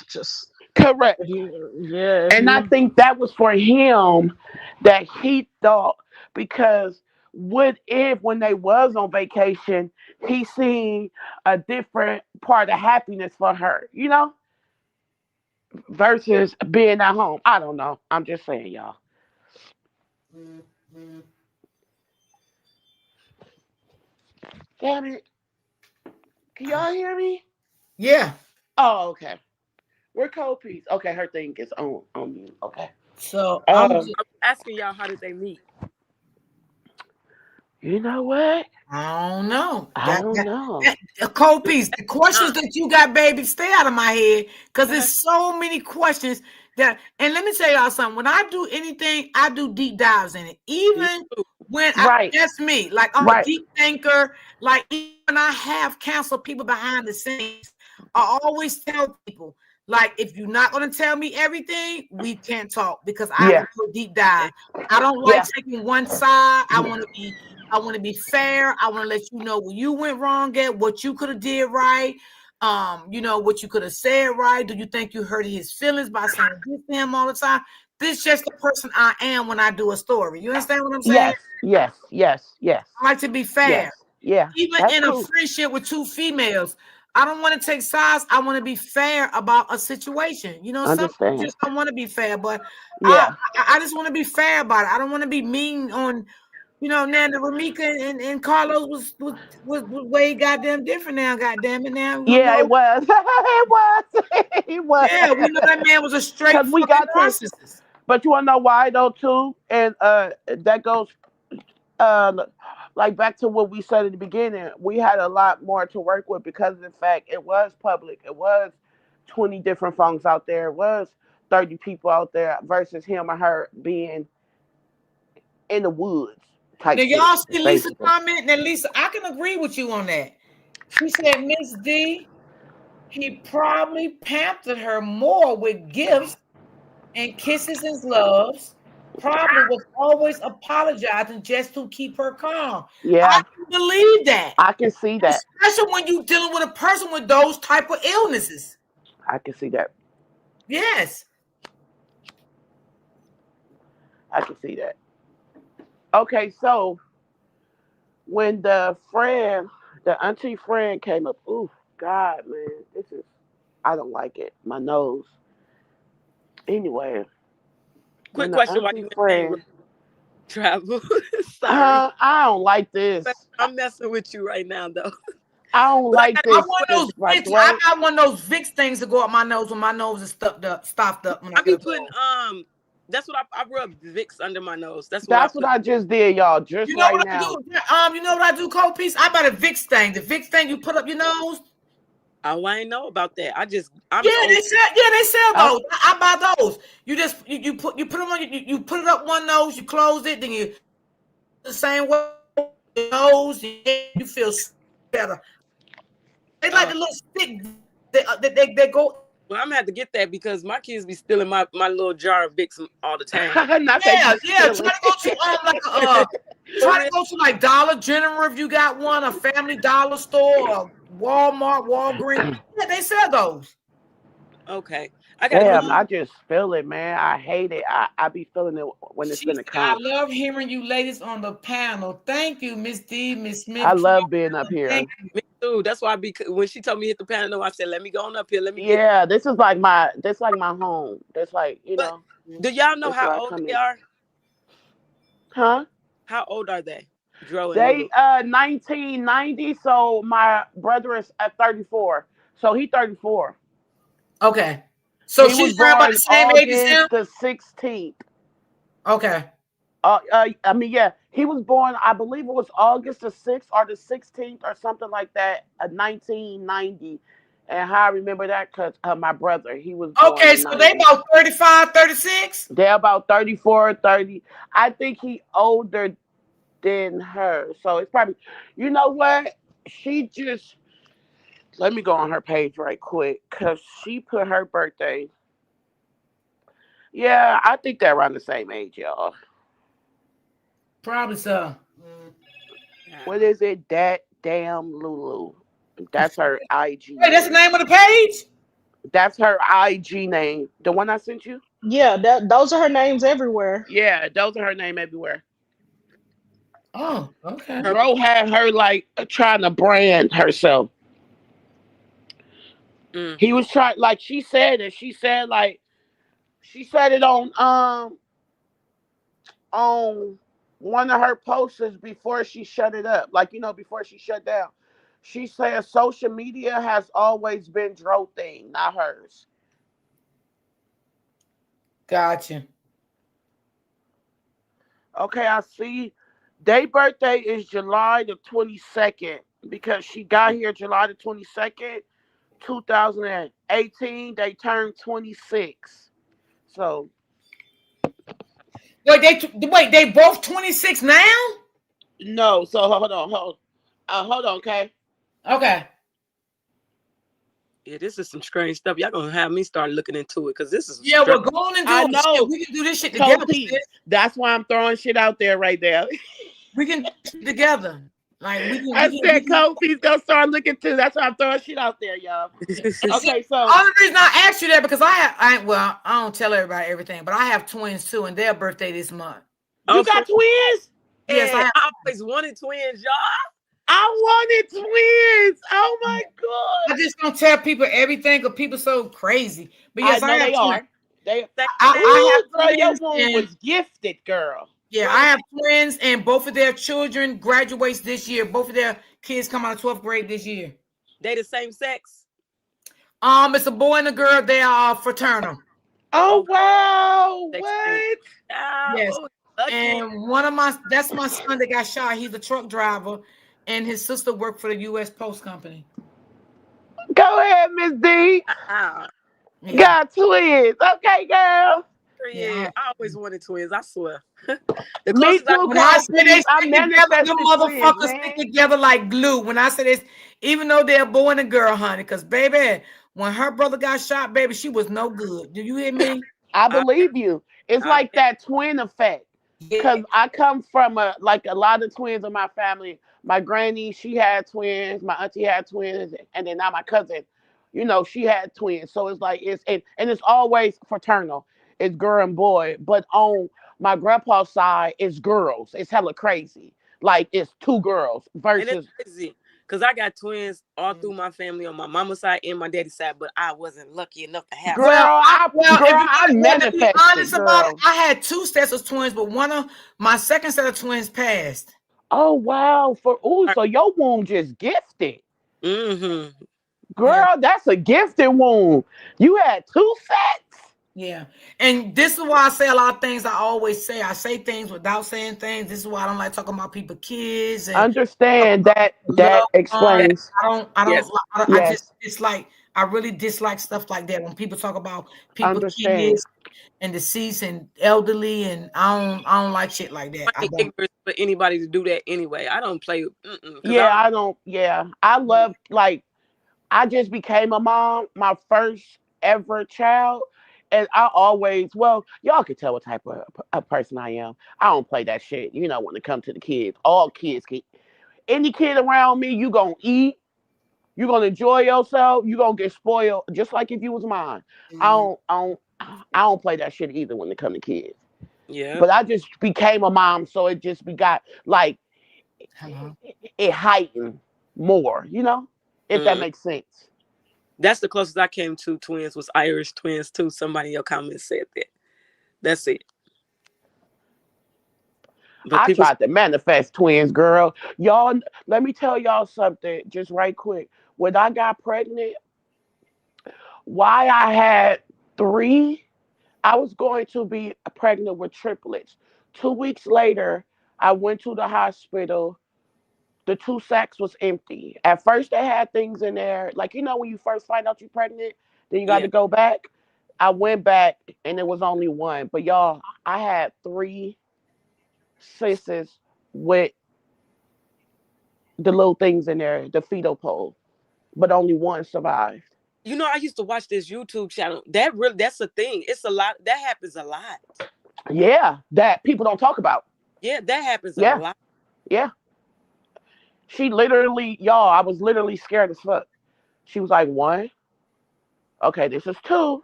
just correct. if And I you think that was for him that he thought because what if when they was on vacation, he seen a different part of happiness for her, versus being at home. I don't know. I'm just saying, y'all. Mhm. Damn it. Can y'all hear me? Yeah. Oh, okay. We're cold piece. Okay, her thing is on mute. Okay. So Um, I'm asking y'all, how did they meet? you know what? I don't know. I don't know. A cold piece. The questions Uh, that you got, baby, stay out of my head because there's so many questions that. And let me tell y'all something. When I do anything, I do deep dives in it. me Even too. when Right. that's me. Like I'm a Right. deep thinker. Like even when I have counsel people behind the scenes, I always tell people. Like, if you're not going to tell me everything, we can't talk because I will Yeah. do a deep dive. I don't like Yeah. taking one side. I want to be fair. I want to let you know where you went wrong at, what you could have did right. What you could have said right. Do you think you hurt his feelings by saying this to him all the time? This is just the person I am when I do a story. You understand what I'm saying? Yes. Yes. Yes. Yes. I like to be fair. Yes. Yeah. Even That's in a cool. friendship with two females, I don't want to take sides. I want to be fair about a situation. Some people Understand. just don't want to be fair, but I, Yeah. I just want to be fair about it. I don't want to be mean on now the Romeca and Carlos was way goddamn different now, goddamn it. Now we Yeah, it know, was. It was. It was. yeah, we know that man was a straight Because we fucking got to, narcissist. but you want to know why though too, and that goes uh like back to what we said at the beginning. We had a lot more to work with because of the fact it was public. It was 20 different phones out there. It was 30 people out there versus him or her being in the woods Now type shit, y'all see Lisa basically. comment. Now Lisa, I can agree with you on that. She said, Miss D, he probably pampered her more with gifts and kisses and loves. Probably was always apologizing just to keep her calm. I Yeah, can believe that. I can see that. Especially when you're dealing with a person with those type of illnesses. I can see that. Yes. I can see that. Okay, so when the auntie friend came up, ooh, God, man, this is, I don't like it. My nose. Anyway, when Quick the question: while auntie you ain't friend, travel? Sorry, I don't like this. but I'm messing with you right now, though. I don't But I like got I this this. want This those question. right Vicks. I throat. got one of those Vicks things to go up my nose when my nose is stopped up when I I get be a putting cold. That's what I rub Vicks under my nose. That's what I That's what put. I just did, y'all. Just You know right what I now. do? You know what I do, cold piece? I buy the Vicks thing. The Vicks thing you put up your nose. Oh, I ain't know about that. I'm Yeah, old. they sell Oh, those. I buy those. You put them on you put it up one nose, you close it, then you the same way your nose, you feel better. They like Uh, the little stick they go. well, I'm gonna have to get that because my kids be stealing my little jar of Vicks all the time. not they Yeah, be yeah. Try stealing. to go to For try to real? go to like Dollar General if you got one, a Family Dollar store, or Walmart, Walgreens. Yeah, they sell those. Okay, I gotta go Damn, get. I just feel it, man. I hate it. I be feeling it when it's She finna said, I come. love hearing you ladies on the panel. Thank you, Miss D, Miss I Smith. love being up Thank here. you. Me too. That's why when she told me hit the panel, I said, "Let me go on up here. Let me get." Yeah, this like my home. This like, But do y'all know this how where I old come they in. are? Huh? How old are they, Dro and They Lulu? 1990, so my brother is at 34. So he 34. Okay. So He was she's around about born the same age as him? August the 16th. Okay. I mean, yeah, he was born, I believe it was August the 6th or the 16th or something like that, 1990. And how I remember that because my brother, he was born Okay, in so they 90. about 35, 36. They're about 34, 30. I think he older than her. So it's probably, you know what? She just, let me go on her page right quick because she put her birthday. Yeah, I think they're around the same age, y'all. Probably so. Yeah. What is it? That damn Lulu. That's her IG Wait, that's the name. name of the page? That's her IG name. The one I sent you? Yeah, those are her names everywhere. Yeah, those are her name everywhere. Oh, okay. Her, Dro had her like trying to brand herself. He mm-hmm. was trying, like she said it. She said like she said it on one of her posters before she shut it up. Like before she shut down. She said social media has always been Dro thing, not hers. Gotcha. Okay, I see. Their birthday is July the 22nd because she got here July the 22nd, 2018. They turned 26. So, They both 26 now? no. So, hold on, okay? Okay. Yeah, this is some strange stuff. Y'all gonna have me start looking into it because this is Yeah, strange. well, go on and I do it. Shit, know. we can do this shit together, Kofi. sis. That's why I'm throwing shit out there right there. We can do this shit together. Like we can, I we can, we said can. Kofi's gonna start looking too. That's why I'm throwing shit out there, y'all. See, Okay, so, only reason I asked you that because well, I don't tell everybody everything, but I have twins too, and their birthday this month. you Oh, for got twins? Yes, I real? have. I always wanted twins, y'all. I wanted twins. Oh my God. I just don't tell people everything because people so crazy. But I yes, I know have they twins. are. They Same I thing. have Ooh, girl, your twins, womb and was gifted, girl. yeah, Well, I have twins, and both of their children graduates this year. Both of their kids come out of 12th grade this year. they the same sex. It's a boy and a girl. They are fraternal. Oh Oh, wow. they change. What? Ah, Yes. oh, lucky. And that's my son that got shot. He's a truck driver, and his sister worked for the U.S. Post Company. Go ahead, Miss D. Ah, Yeah. Got twins. Okay, girl. yeah. Yeah. I always wanted twins. I swear. The Me closest I too, When I say they Kofi. I stick together, them manifested twins, motherfuckers stick man. together like glue. When I say this, even though they're a boy and a girl, honey, because baby, when her brother got shot, baby, she was no good. Do you hear me? I I, believe you. It's I like that twin effect. Yeah. Cause I come from a lot of twins in my family. My granny, she had twins. My auntie had twins, and then now my cousin, she had twins. So it's like and it's always fraternal. It's girl and boy. But on my grandpa's side, it's girls. It's hella crazy. Like it's two girls and it's versus crazy because I got twins all through my family on my mama's side and my daddy's side, but I wasn't lucky enough to have. Well, if you I want to be honest manifested, about it, girl. I had two sets of twins, but one of my second set of twins passed. Oh wow! So your womb just gifted. Mm-hmm. Yeah. Girl, that's a gifted womb. You had two sets. Yeah. And this is why I say a lot of things I always say. I say things without saying things. This is why I don't like talking about people kids and Understand that loved ones. Yes, explains. yes. I just Yes, dislike. I really dislike stuff like that when people talk about people understand. kids and deceased and elderly, and I don't like shit like that. I Plain don't. ignorance for anybody to do that anyway. I don't play because I Yeah, don't. I don't. Yeah, I love like I just became a mom, my first ever child, and I always y'all can tell what type of a person I am. I don't play that shit. When it comes to the kids, all kids can. Any kid around me, you gonna eat. You're gonna enjoy yourself. You're gonna get spoiled, just like if you was mine. I Mm, don't, I don't, I don't play that shit either when it comes to kids. Yeah. But I just became a mom, so it just got like hello. it heightened more. If that Mm. makes sense. That's the closest I came to twins was Irish twins too. Somebody in your comments said that. That's it. But I people, tried to manifest twins, girl. Y'all, let me tell y'all something, just right quick. When I got pregnant, why I had three, I was going to be pregnant with triplets. 2 weeks later, I went to the hospital. The 2 sacks was empty. At first, they had things in there, like when you first find out you're pregnant, then you got Yeah. to go back. I went back and it was only one. But y'all, I had three sisters with the little things in there, the fetal pole, but only one survived. I used to watch this YouTube channel. That's a thing. It's a lot. That happens a lot. Yeah, that people don't talk about. Yeah, that happens a Yeah, lot. yeah. She literally, y'all, I was literally scared as fuck. She was like, one. Okay, this is two.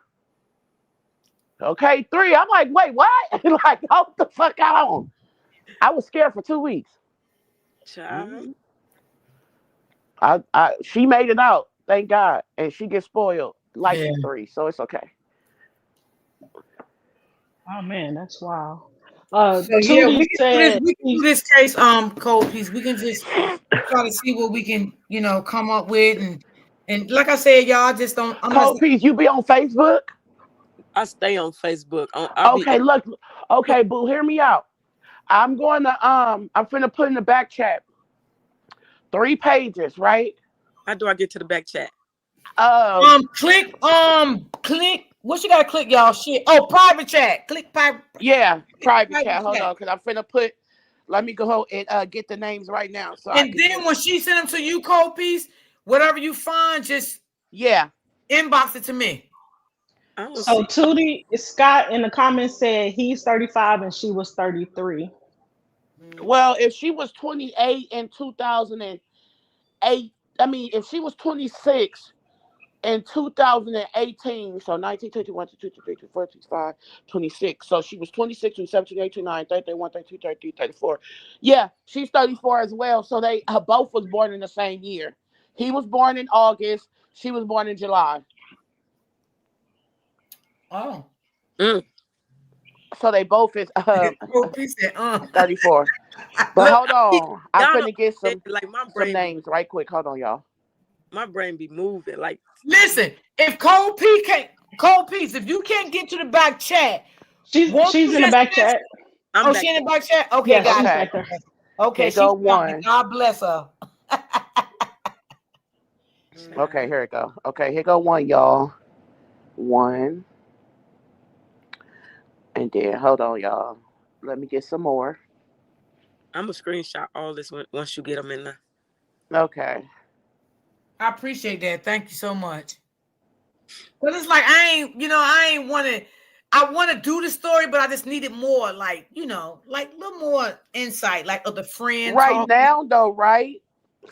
Okay, three. I'm like, wait, what? Like, hold the fuck on. I was scared for 2 weeks. Child. Mhm. She made it out, thank God, and she gets spoiled like Yeah. she's three, so it's okay. Oh man, that's wild. So yeah, Tootie we can do this. said We can do he's this case, cold piece. We can just try to see what we can, come up with, and like I said, y'all, I just don't. I'm not. Cold Piece, you be on Facebook? I stay on Facebook. I'll be. Okay, look. Okay, boo, hear me out. I'm finna put in the back chat 3 pages, right? How do I get to the back chat? Click. What you gotta click, y'all? Shit. Oh, private chat. Click private. Yeah, private Private chat. Hold chat. on, cause I'm finna put. Let me go and get the names right now, so I And can then just. when she send them to you, cold piece, whatever you find, just Yeah. inbox it to me. I don't so see. Tootie Scott in the comments said he's 35 and she was 33. Well, if she was 28 in 2008, I mean, if she was 26 in 2018, so 19, 21, 22, 23, 24, 25, 26. So she was 26, 27, 28, 29, 30, 31, 32, 33, 34. Yeah, she's 34 as well. So they both was born in the same year. He was born in August. She was born in July. Oh. Mm. So they both is Cold piece said, 34. But Look, hold on. I'm y'all don't finna get understand, some like some names right quick. Hold on, y'all. my brain be moving. Like Listen, if Cold Piece, if you can't get to the back chat, won't She's you in the just back chat. I'm oh, back she in there. the back chat? Okay, Yeah, got she's it. Okay. back there. Okay, Here go she found me. one. God bless her. Okay, Child. here it go. Okay, here go one, y'all. One. And then hold on, y'all. Let me get some more. I'm gonna screenshot all this once you get them in there. Okay. I appreciate that. Thank you so much. Cause it's like I want to do the story, but I just needed more, like a little more insight, like of the friend Right talking. now, though, right?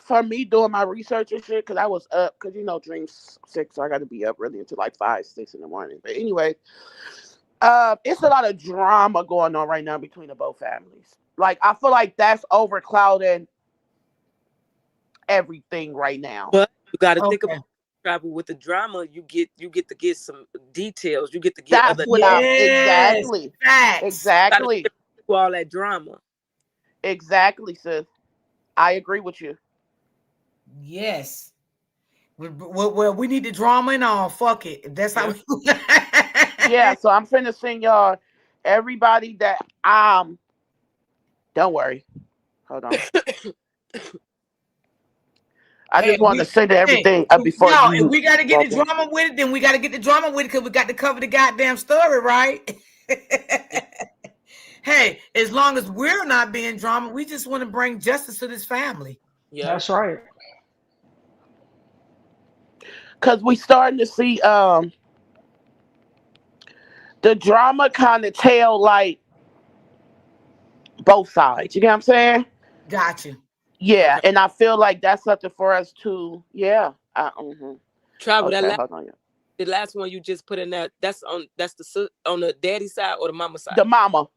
For me doing my research and shit, because I was up, because dreams 6, so I got to be up really until like 5, 6 in the morning. But anyway, it's a lot of drama going on right now between the both families. Like, I feel like that's overclouding everything right now. But you got to think about Okay. travel with the drama. You get to get some details. You get to get That's other. what I Yes. exactly, Facts. Got to exactly, do all that drama. exactly, sis. I agree with you. Yes. Well, we need the drama and all. Fuck it. That's how Yeah. we Yeah, so I'm finna send y'all everybody that don't worry. Hold on. I Hey, just wanted to send everything up before y'all, if you we gotta get the walk in. drama with it, then we gotta get the drama with it because we got to cover the goddamn story, right? Hey, as long as we're not being drama, we just want to bring justice to this family. Yeah. That's right. Cause we starting to see the drama kind of tell like both sides. You get what I'm saying? Got you. Yeah, Okay. and I feel like that's something for us to Travel that Okay, last hold on. Yeah. the last one you just put in there. That's on the daddy side or the mama side. The mama.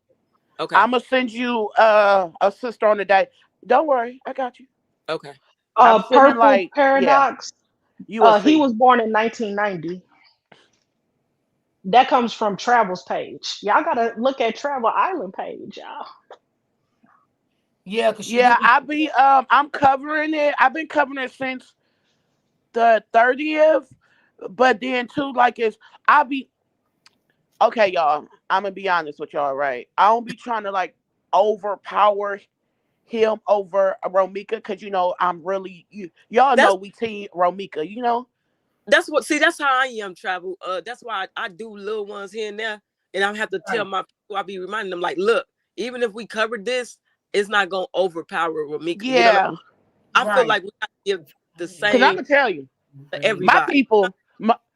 Okay. I'm gonna send you a sister on the day. Don't worry, I got you. Okay. I'm sending Purple like, yeah, Paradox. you will He see. was born in 1990. That comes from Travel's page. Y'all gotta look at Travel Island page, y'all. Yeah, because she Yeah, do be. I'm covering it. I've been covering it since the 30th. But then too, like I'll be okay, y'all. I'm gonna be honest with y'all, right? I don't be trying to like overpower him over Romeca, because I'm really y'all That's know we team Romeca, that's how I am, travel. That's why I do little ones here and there, and I have to tell Right. my people. I be reminding them like, look, even if we covered this, it's not gonna overpower Romeca. Yeah, I feel Right. like we gotta give the because I same can tell you, to my everybody. people,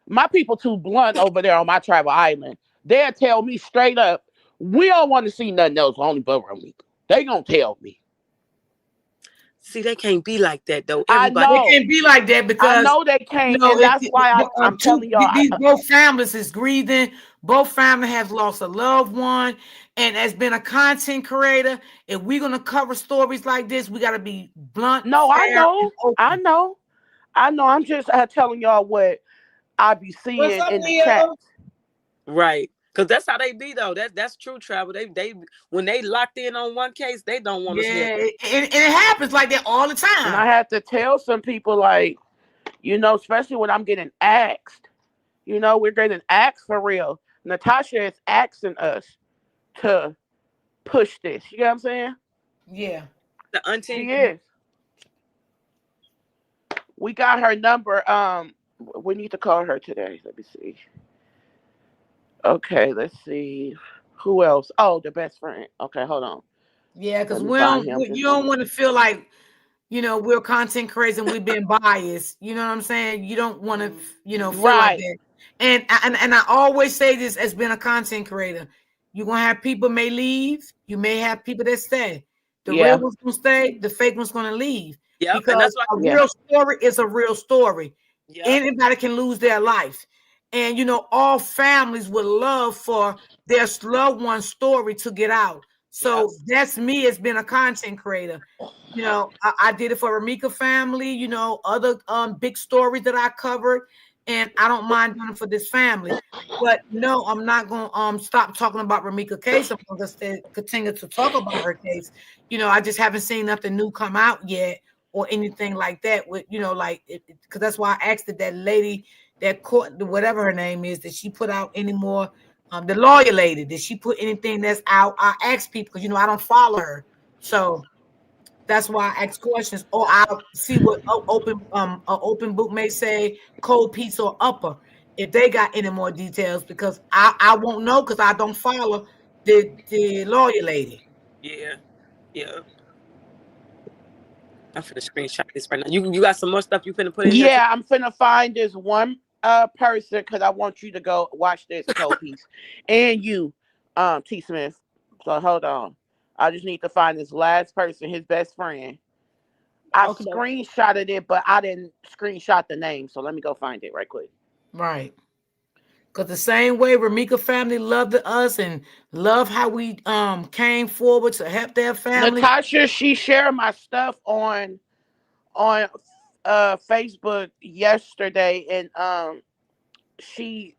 my people too blunt over there on my tribal island. They'll tell me straight up, we don't want to see nothing else only but Romeca. They gonna tell me. See, they can't be like that though. I Everybody, It know, can't be like that I because know they can't, and that's why I'm telling y'all. these both families is grieving. Both family has lost a loved one, and as been a content creator, if we're gonna cover stories like this, we gotta be blunt, No, I fair, and know, I open. know, I know. I'm just telling y'all what I be What's seeing up, in the chat. Leo? right? Because that's how they be though. That's true, travel. They when they locked in on one case, they don't want to hear. Yeah, and it happens like that all the And I time. have to tell some people, like, especially when I'm getting asked, we're getting asked for real. Natasha is asking us to push this. You know what I'm saying? Yeah. The auntie. She is. We got her number. We need to call her today. Let me see. Okay, let's see. Who else? Oh, the best friend. Okay, hold on. Yeah, Let because me find you him. don't want to feel like we're content creators and we've been biased. You know what I'm saying? You don't want to, feel like Right. that. And I always say this as being a content creator. You're gonna have people may leave, you may have people that stay. The real Yeah. one's gonna stay, the fake one's gonna leave. Yep, and Because that's why. a Yeah. real story is a real story. Yep, Anybody can lose their life. And all families would love for their loved one's story to get out. yep, So that's me as being a content creator. I did it for Romeca family, other big stories that I covered, and I don't mind doing it for this family. But no, I'm not gonna stop talking about Romeca case. I'm gonna continue to talk about her case. I just haven't seen nothing new come out yet or anything like that. With like because that's why I asked that lady that court, whatever her name is, that she put out any more. The lawyer lady, did she put anything that's out? I ask people because I don't follow her, so that's why I ask questions, or I'll see what an open book may say, cold piece or upper, if they got any more details, because I won't know because I don't follow the lawyer lady. yeah, yeah. I'm finna screenshot this right now. You got some more stuff you finna put in here too? Yeah, I'm finna find this one person because I want you to go watch this Cole piece. And you, T Smith. So hold on. I just need to find this last person, his best friend. I Okay, though. screenshotted it, but I didn't screenshot the name. So let me go find it right quick. Right. Because the same way Romeca family loved us and love how we came forward to help their family. Natasha, she shared my stuff on Facebook yesterday, and she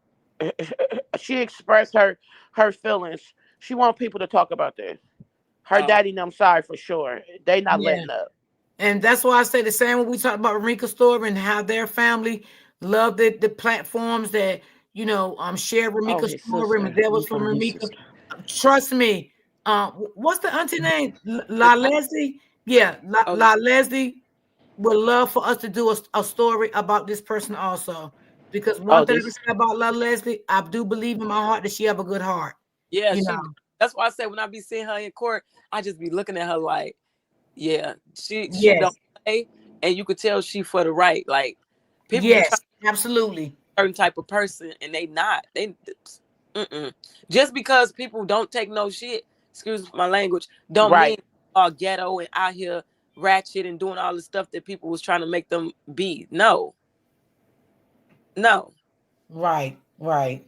she expressed her feelings. She want people to talk about this. Her Oh, daddy and them sorry for sure. They not Yeah. letting up. And that's why I say the same when we talk about Romeca's story and how their family loved the platforms that, share Oh, Romeca's his story. And sister. that Let me was from find his Romeca. sister. Trust me. What's the auntie name? La Leslie? Yeah, oh, La Leslie would love for us to do a story about this person also. Because one Oh, thing I can this. say about La Leslie, I do believe in my heart that she have a good heart. yeah. You She. know. That's why I say when I be seeing her in court, I just be looking at her like, yeah, she don't Yes. play, and you could tell she for the right. Like people be trying Yes. Absolutely. a certain type of person, and they not. Mm-mm. Just because people don't take no shit, excuse my language, don't mean Right. are ghetto and out here ratchet and doing all the stuff that people was trying to make them be. No, no. Right. Right.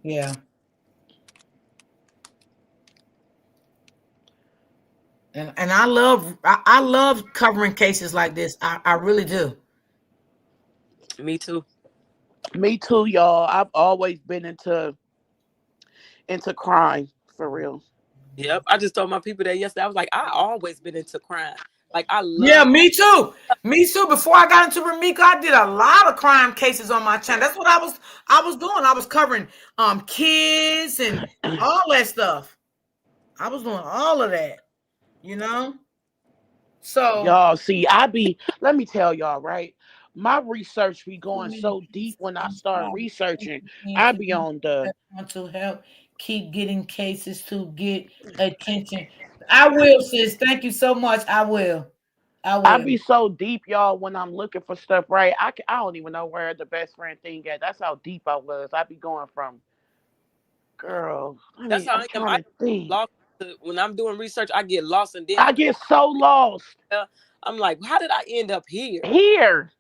Yeah. And I love covering cases like this. I really do. Me too. Me too, y'all. I've always been into crime for real. Yep. I just told my people that yesterday. I was like, I always been into crime. Like I Yeah, love. me too. Me too. Before I got into Romeca, I did a lot of crime cases on my channel. That's what I was doing. I was covering kids and all that stuff. I was doing all of that. you know. So Y'all see, let me tell y'all, right? My research be too going many so deep cases. when I I'm start sorry. researching. Need I for be you on the want to help keep getting cases to get attention. I will, sis. Thank you so much. I will. I I will. be so deep, y'all, when I'm looking for stuff, right? I don't even know where the best friend thing at. That's how deep I was. I be going from girl. That's how I'm I am. trying I to think. lost when I'm doing research. I get lost, and then I get so lost I'm like, how did I end up here? here.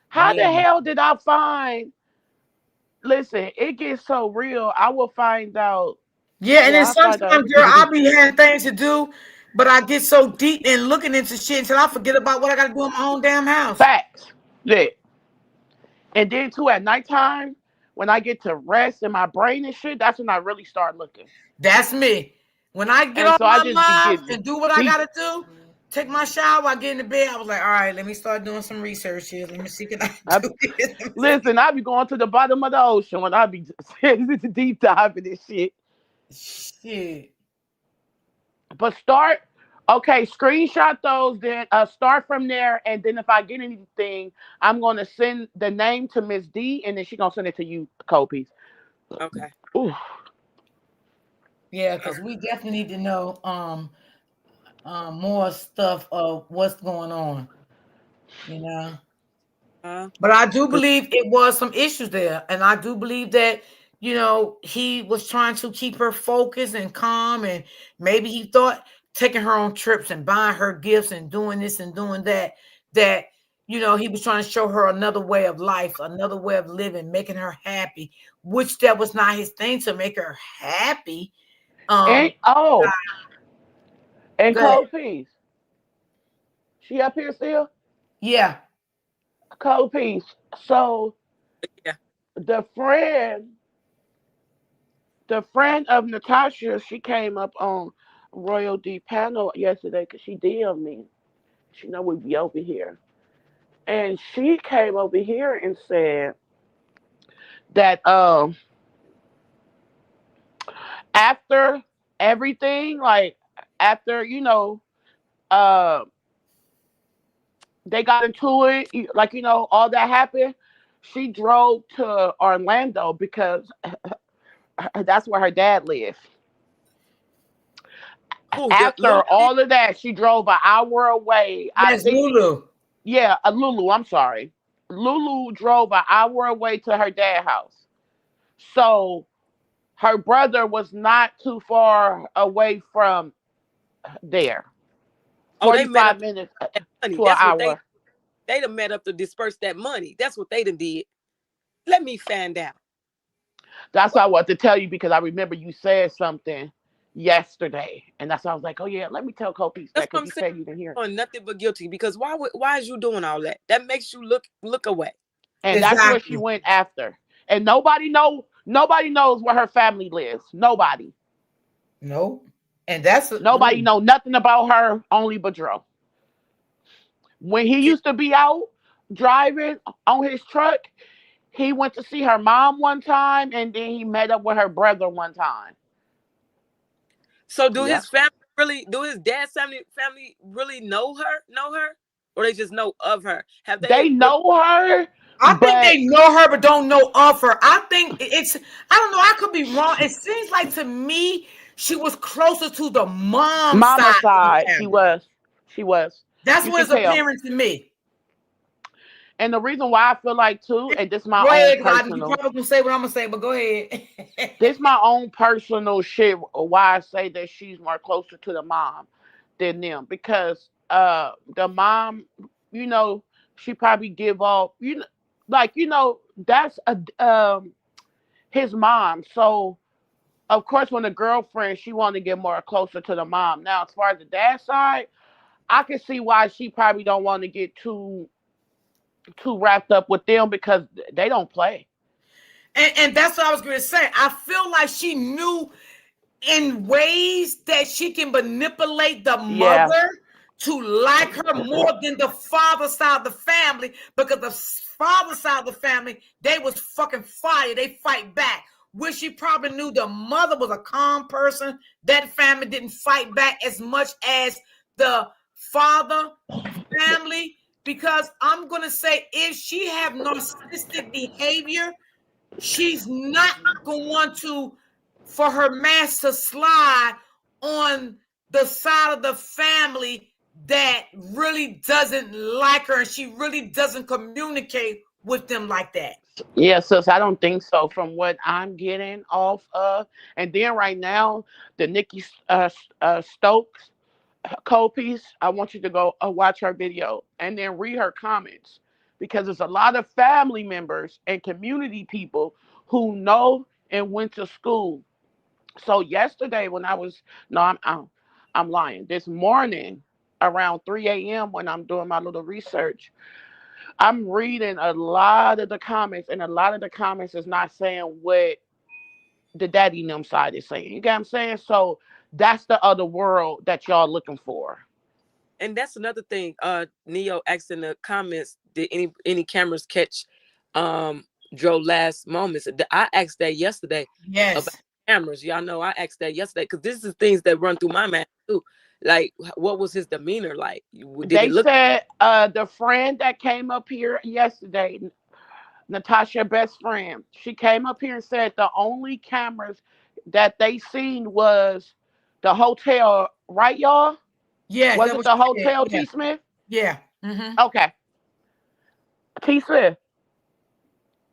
How the Yeah. hell did I find? Listen, it gets so real. I will find out. Yeah, and Well, then I find out sometimes, girl, everything. I'll be having things to do, but I get so deep in looking into shit until I forget about what I got to do in my own damn house. Facts. Yeah. And then too at nighttime, when I get to rest in my brain and shit, that's when I really start looking. That's me. When I get And off so I my just be live getting and do what I deep. got to do, take my shower, I get into bed. I was like, all right, let me start doing some research here. Let me see what I I, can do this. Let me see. listen, I be going to the bottom of the ocean when I be deep diving this shit. Shit. But start, okay, screenshot those, then start from there. And then if I get anything, I'm going to send the name to Miss D, and then she going to send it to you, Copies. Okay. Ooh. Yeah, Okay. because we definitely need to know more stuff of what's going on, you know. But I do 'Cause- believe it was some issues there. And I do believe that, he was trying to keep her focused and calm. And maybe he thought taking her on trips and buying her gifts and doing this and doing that, that, he was trying to show her another way of life, another way of living, making her happy, which that was not his thing to make her happy. And, Um, and good. Copies. She up here still? Yeah. Copies. So yeah. the friend, the friend of Natasha, she came up on Royal D panel yesterday because she DM'd me. She know we be over here. And she came over here and said that after everything, like after, uh they got into it, like, all that happened, she drove to Orlando because that's where her dad lives. Who? The After little kid? all of that, she drove an hour away. I Yes, think, Lulu. yeah, Lulu, I'm sorry. Lulu drove an hour away to her dad's house. So her brother was not too far away from there. Oh, they met up 45 to minutes that money. to an That's what hour. they done met up to disperse that money. That's what they done did. Let me find out. That's what I wanted to tell you because I remember you said something yesterday. And that's why I was like, oh, yeah, let me tell Copies That's that what because I'm you saying. said you didn't hear. On nothing but guilty. Because why is you doing all that? That makes you look away. And that's where she Exactly. went after. And nobody knows where her family lives. Nobody. Nope. And that's Nobody know nothing about her, only Badro. When he used to be out driving on his truck, he went to see her mom one time and then he met up with her brother one time. So do Yeah. his family really? Do his dad's family really know her, or they just know of her? Have They they really? know her, I think but they know her but don't know of her. I think it's I don't know, I could be wrong. It seems like to me she was closer to the mom mama side of the side, she family. was. She was. That's You what can it's tell. appearing to me. And the reason why I feel like too, and this is my Go own ahead, God. You personal, probably gonna say what I'm gonna say, but go ahead. this my own personal shit why I say that she's more closer to the mom than them. Because the mom, you know, she probably give off, like, that's his mom. So of course when the girlfriend she wanted to get more closer to the mom. Now as far as the dad side, I can see why she probably don't want to get too wrapped up with them because they don't play. And that's what I was gonna say. I feel like she knew in ways that she can manipulate the Yeah. mother to like her more than the father side of the family, because the father side of the family, they was fucking fire. They fight back. Which she probably knew the mother was a calm person. That family didn't fight back as much as the father family, because I'm going to say if she have narcissistic behavior, she's not going to want to for her mask to slide on the side of the family that really doesn't like her, and she really doesn't communicate with them like that. Yeah, sis, I don't think so from what I'm getting off of. And then right now, the Nikki Stokes Cole piece, I want you to go watch her video and then read her comments, because there's a lot of family members and community people who know and went to school. So yesterday when I was, no, I'm lying. This morning around 3 a.m. when I'm doing my little research, I'm reading a lot of the comments, and a lot of the comments is not saying what the daddy and them side is saying. You get what I'm saying? So that's the other world that y'all looking for. And that's another thing. Neo asked in the comments, did any cameras catch Joe last moments? I asked that yesterday about Yes. cameras. Y'all know I asked that yesterday because this is things that run through my mind too. Like, what was his demeanor like? Did They it look? said the friend that came up here yesterday, Natasha, best friend, she came up here and said the only cameras that they seen was the hotel, right, y'all? Yes, Was that it was the she said. hotel, Yeah. T. Smith? Yeah. Mm-hmm. Okay. T. Smith.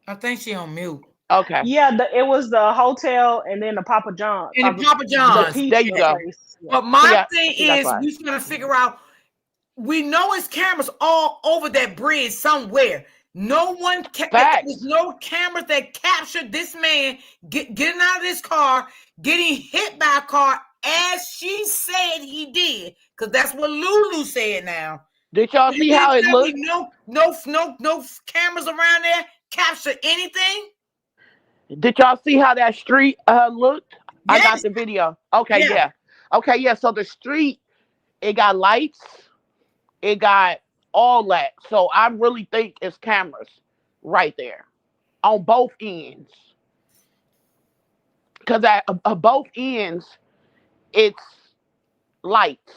I think she on mute. Okay. Yeah, it was the hotel and then the Papa John, And the Papa the John's. There you pizza go. place. Yeah. But my Yeah. thing See, that's is, right. we trying to figure out. We know it's cameras all over that bridge somewhere. No one, there's Facts. no cameras that captured this man getting out of this car, getting hit by a car as she said he did, because that's what Lulu said. Now, Did y'all you see mean how to it tell me looked? no cameras around there capture anything? Did y'all see how that street looked? I got Yes, the video. Okay, yeah. yeah. Okay, yeah. So the street, it got lights, it got all that. So I really think it's cameras right there on both ends. Because at both ends, it's lights.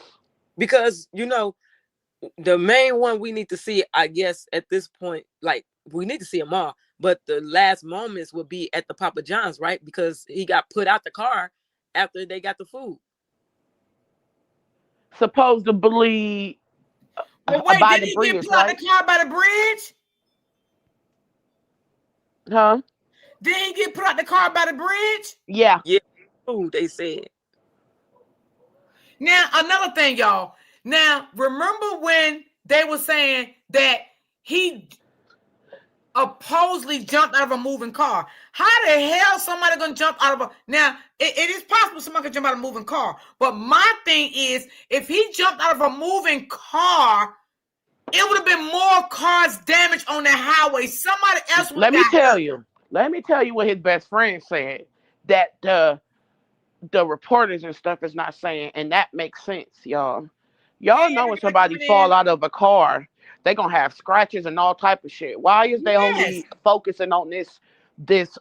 Because the main one we need to see, I guess, at this point, like we need to see them all. But the last moments would be at the Papa John's, right? Because he got put out the car after they got the food. Supposedly But wait, by did the he get bridge, put out the right? car by the bridge? Huh? Did he get put out the car by the bridge? Yeah. Yeah, food, they said. Now, another thing, y'all. Now, remember when they were saying that he supposedly jumped out of a moving car? How the hell somebody gonna jump out of a... Now, it is possible somebody can jump out of a moving car, but my thing is, if he jumped out of a moving car, it would have been more cars damaged on the highway. Somebody else would have Let me got tell hurt. you. Let me tell you what his best friend said. That the reporters and stuff is not saying, and that makes sense, y'all. Y'all Hey, know when everybody somebody coming in. fall out of a car, they gonna have scratches and all type of shit. Why is they Yes. only focusing on this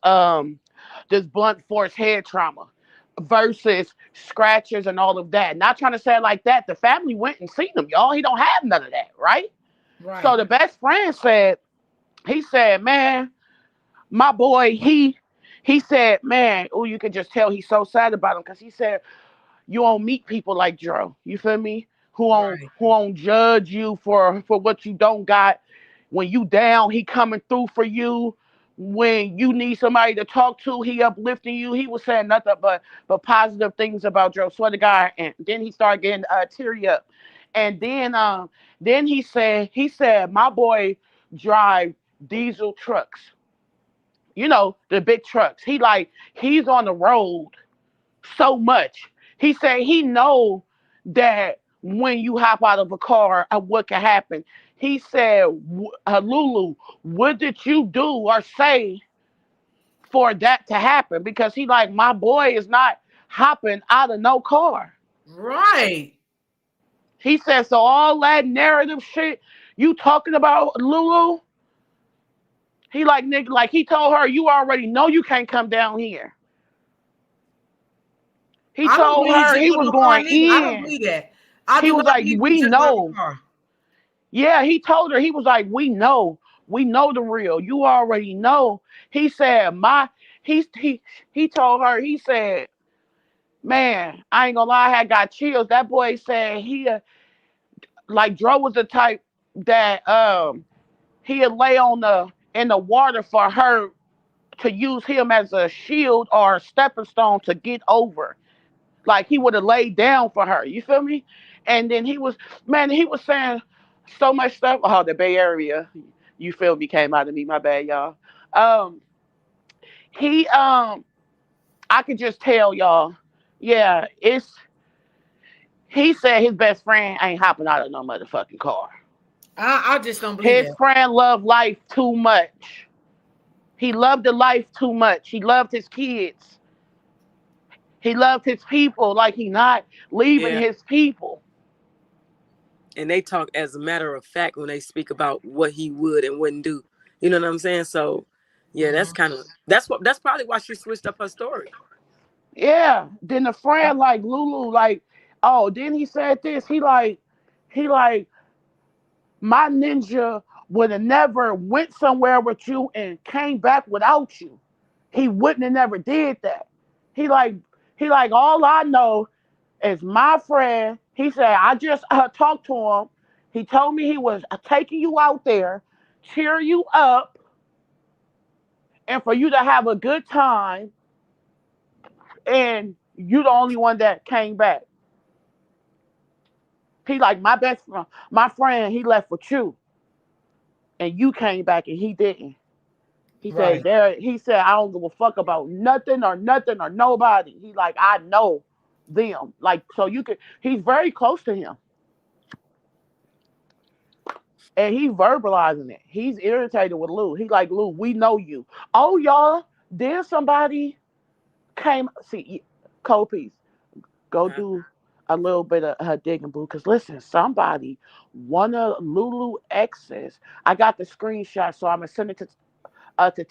blunt force head trauma versus scratches and all of that? Not trying to say it like that. The family went and seen him, y'all. He don't have none of that, right? So Right. the best friend said, he said, man, my boy, he said, man, oh, you can just tell he's so sad about him, because he said you won't meet people like Dro. You feel me? Right. Who won't judge you for what you don't got. When you down, he coming through for you. When you need somebody to talk to, he uplifting you. He was saying nothing but positive things about Dro. Swear to God. And then he started getting teary up. And then he said my boy drive diesel trucks. You know, the big trucks. He's on the road so much. He said he know that when you hop out of a car, what can happen. He said, Lulu, what did you do or say for that to happen? Because he like, my boy is not hopping out of no car. Right. He said, so all that narrative shit you talking about, Lulu, he like, nigga, like he told her, you already know you can't come down here. He I don't told believe he her jumped he out was no car going neither. I don't in. believe that. I He do was not like, believe you we just bought the know. car. Yeah, he told her, he was like, we know the real. You already know. He said, he told her, he said, man, I ain't gonna lie, I had got chills. That boy said like Dro was the type that he'd lay on the in the water for her to use him as a shield or a stepping stone to get over. Like he would have laid down for her. You feel me? And then he was saying so much stuff. Oh, the Bay Area. You feel me? Came out of me. My bad, y'all. Um, he I could just tell y'all. Yeah, it's he said his best friend ain't hopping out of no motherfucking car. I just don't believe His that. friend loved life too much. He loved the life too much. He loved his kids. He loved his people. Like he not leaving Yeah. his people. And they talk as a matter of fact when they speak about what he would and wouldn't do. You know what I'm saying? So yeah, Mhm. that's probably why she switched up her story. Yeah. Then the friend like Lulu, like, oh, then he said this. He like, my ninja would have never went somewhere with you and came back without you. He wouldn't have never did that. He like, he like, all I know is my friend. He said, I just talked to him. He told me he was taking you out there, cheer you up, and for you to have a good time. And you the only one that came back. He like my best friend, my friend. He left with you, and you came back, and he didn't. He said Right. there. He said I don't give a fuck about nothing or nobody. He like I know them. Like so you could. He's very close to him, and he verbalizing it. He's irritated with Lou. He like Lou. We know you. Oh y'all. Then somebody came. See, cold piece. Go Uh-huh. do a little bit of her digging, boo. Cause listen, somebody, one of Lulu exes, I got the screenshot, so I'm gonna send it to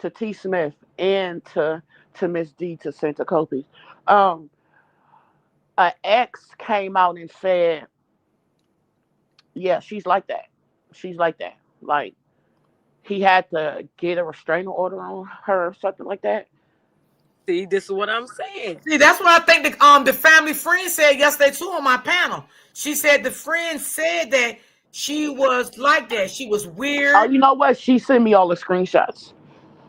T Smith and to Miss D to send to Kobe. Um, an ex came out and said, yeah, she's like that. She's like that. Like he had to get a restraining order on her or something like that. See, this is what I'm saying. See, that's what I think the family friend said yesterday too on my panel. She said the friend said that she was like that. She was Oh, weird. you know what? She sent me all the screenshots.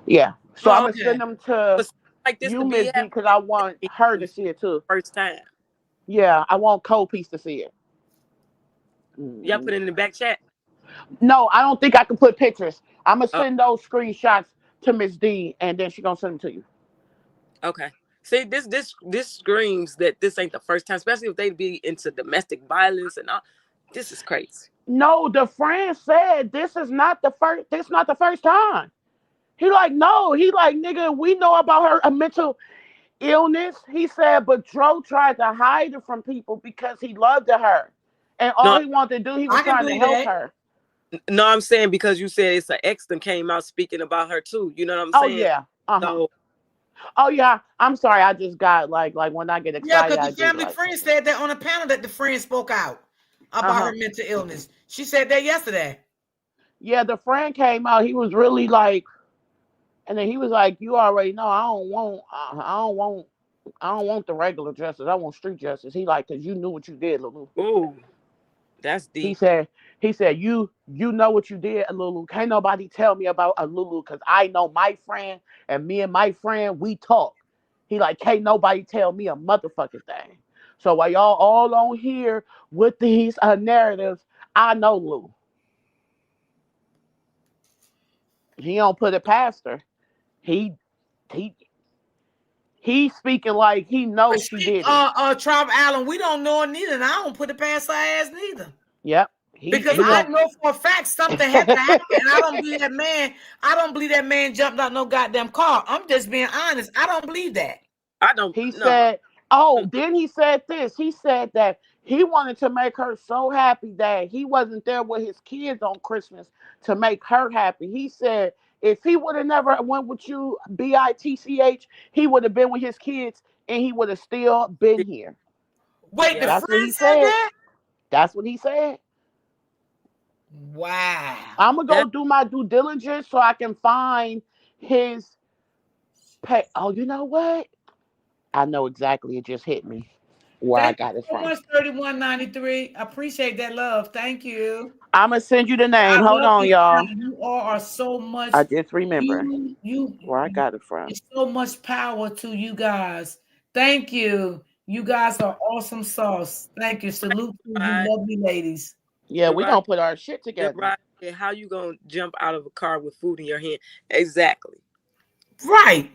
Yeah. So I'm Oh, gonna send okay. them to But like this you, to be Miss D, because I happening want her to see it too. first time. Yeah, I want Cold Piece to see it. Y'all Mhm. put it in the back chat. No, I don't think I can put pictures. I'm gonna Oh, send those screenshots to Miss D, and then she gonna send them to you. okay. See, this screams that this ain't the first time, especially if they be into domestic violence and all. This is crazy. No, the friend said this is not the first. This not the first time. He like no. He like nigga. We know about her a mental illness. He said, but Dro tried to hide it from people because he loved her, and all No, he wanted to do, he was I can trying to believe help that. her. no, I'm saying because you said it's an ex that came out speaking about her too. You know what I'm Oh saying? yeah. Uh huh. So Oh yeah, I'm sorry. I just got like when I get Yeah, excited, because I the do family like. friend said that on a panel that the friend spoke out Uh about her huh. mental illness. She said that yesterday. Yeah, the friend came out. He was really like, and then he was like, "You already know. I don't want the regular justice. I want street justice." He like, "Cause you knew what you did, Lulu." ooh, that's He deep. said, you know what you did, Lulu. Can't nobody tell me about a Lulu, cause I know my friend and me and my friend we talk. He like, can't nobody tell me a motherfucking thing. So while y'all all on here with these narratives, I know Lou. He don't put it past her. He he he's speaking like he But knows she she, did it. Trav Allen, we don't know her neither, and I don't put it past her ass neither. Yep. Because He I don't. know for a fact something had to happen. And I don't believe that man. I don't believe that man jumped out no goddamn car. I'm just being honest. I don't believe that. I don't He know. said, oh, then he said this. He said that he wanted to make her so happy that he wasn't there with his kids on Christmas to make her happy. He said, if he would have never went with you, BITCH, he would have been with his kids and he would have still been here. Wait, the Yep. That's what friend he said said. that? That's what he said. Wow. I'm gonna go That do my due diligence so I can find his pay. Oh, you know what? I know exactly. It just hit me where I Thank you got it so from. much, 3193. I appreciate that love. Thank you. I'm gonna send you the I name. Hold love on, your y'all. style. You all are so much. I just remember You. where I got it from. It's so much power to you guys. Thank you. You guys are awesome sauce. Thank you. Salute to you, ride, lovely ladies. Yeah, the we ride, gonna put our shit the together. ride. And how you gonna jump out of a car with food in your hand? Exactly. Right.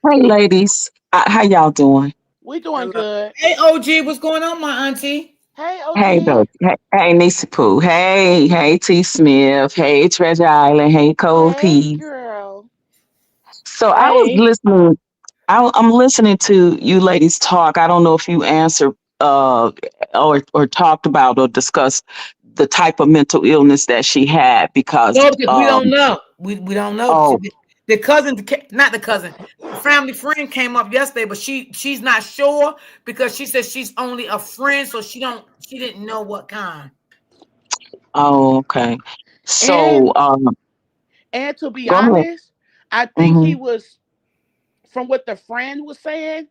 Hey, ladies. How y'all doing? We doing Hello. good. Hey, OG, what's going on, my auntie? Hey, Hey, OG. Doug. Hey, Nisa Pooh. Hey, T Smith. Hey, Treasure Island. Hey, Cold Hey, Peas. girl. So I was Hey. listening. I'm listening to you ladies talk. I don't know if you answered or talked about or discussed the type of mental illness that she had because No, because we don't know. We don't know. oh The cousin, not the cousin, the family friend came up yesterday, but she's not sure because she says she's only a friend, so she didn't know what kind. okay. So And to be go ahead. honest, I think Hmm. he was, from what the friend was saying,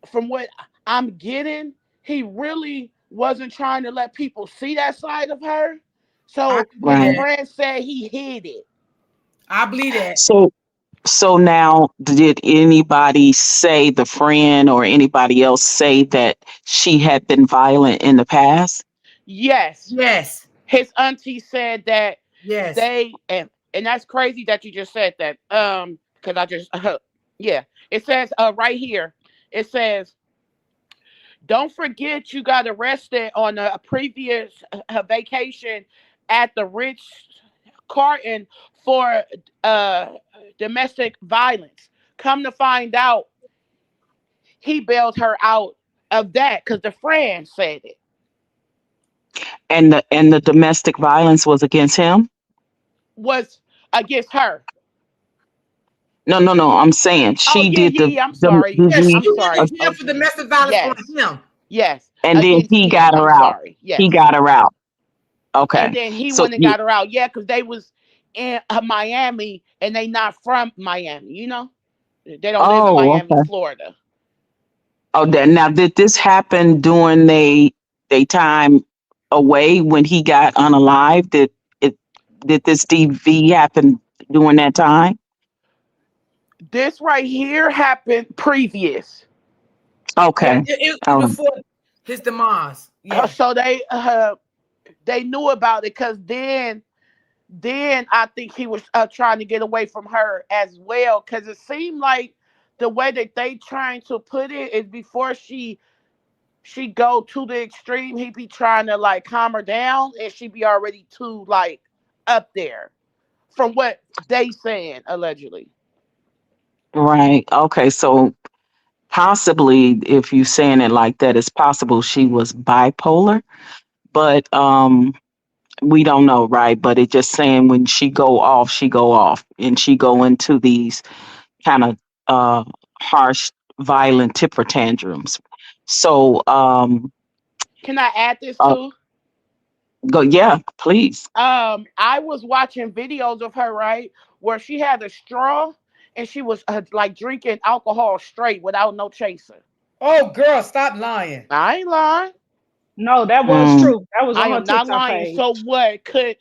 from what I'm getting, he really wasn't trying to let people see that side of her. I So can believe his Right. that. friend said he hid it. I believe that. So now, did anybody say, the friend or anybody else say that she had been violent in the past? Yes, Yes, his auntie said that yes. they and that's crazy that you just said that. Because I just yeah, it says right here. It says, don't forget you got arrested on a previous vacation at the Ritz Carton for uh, domestic violence. Come to find out, he bailed her out of that because the friend said it And the domestic violence was against him? was against her. No, no, no. I'm saying Oh she yeah, did yeah, yeah. I'm sorry. Yeah, she I'm went to sorry. jail for OG. domestic violence on Yes, him. yes, and then against he him. got I'm her out. sorry. He Yes, got her out. and Okay. then he So went and got her out. Yeah, because they was in Miami and they not from Miami. They don't live in oh, Miami, okay. Florida. Oh, now did this happen during they time away when he got unalive? It did this DV happen during that time? This right here happened previous. Yeah, Okay. it was All right. before his demise. Yeah. So they knew about it because then I think he was trying to get away from her as well because it seemed like the way that they trying to put it is before she go to the extreme, he be trying to like calm her down and she be already too like up there from what they saying allegedly. Right. Okay. So possibly, if you saying it like that, it's possible she was bipolar, but we don't know, right? But it just saying when she go off, and she go into these kind of uh harsh, violent temper tantrums. So Can I add this uh, too? go, yeah, please. I was watching videos of her, right, where she had a straw and she was like drinking alcohol straight without no chaser. Oh, girl, stop lying. I ain't lying. No, that was Mm, true. That was I on her am not TikTok lying. page. So what could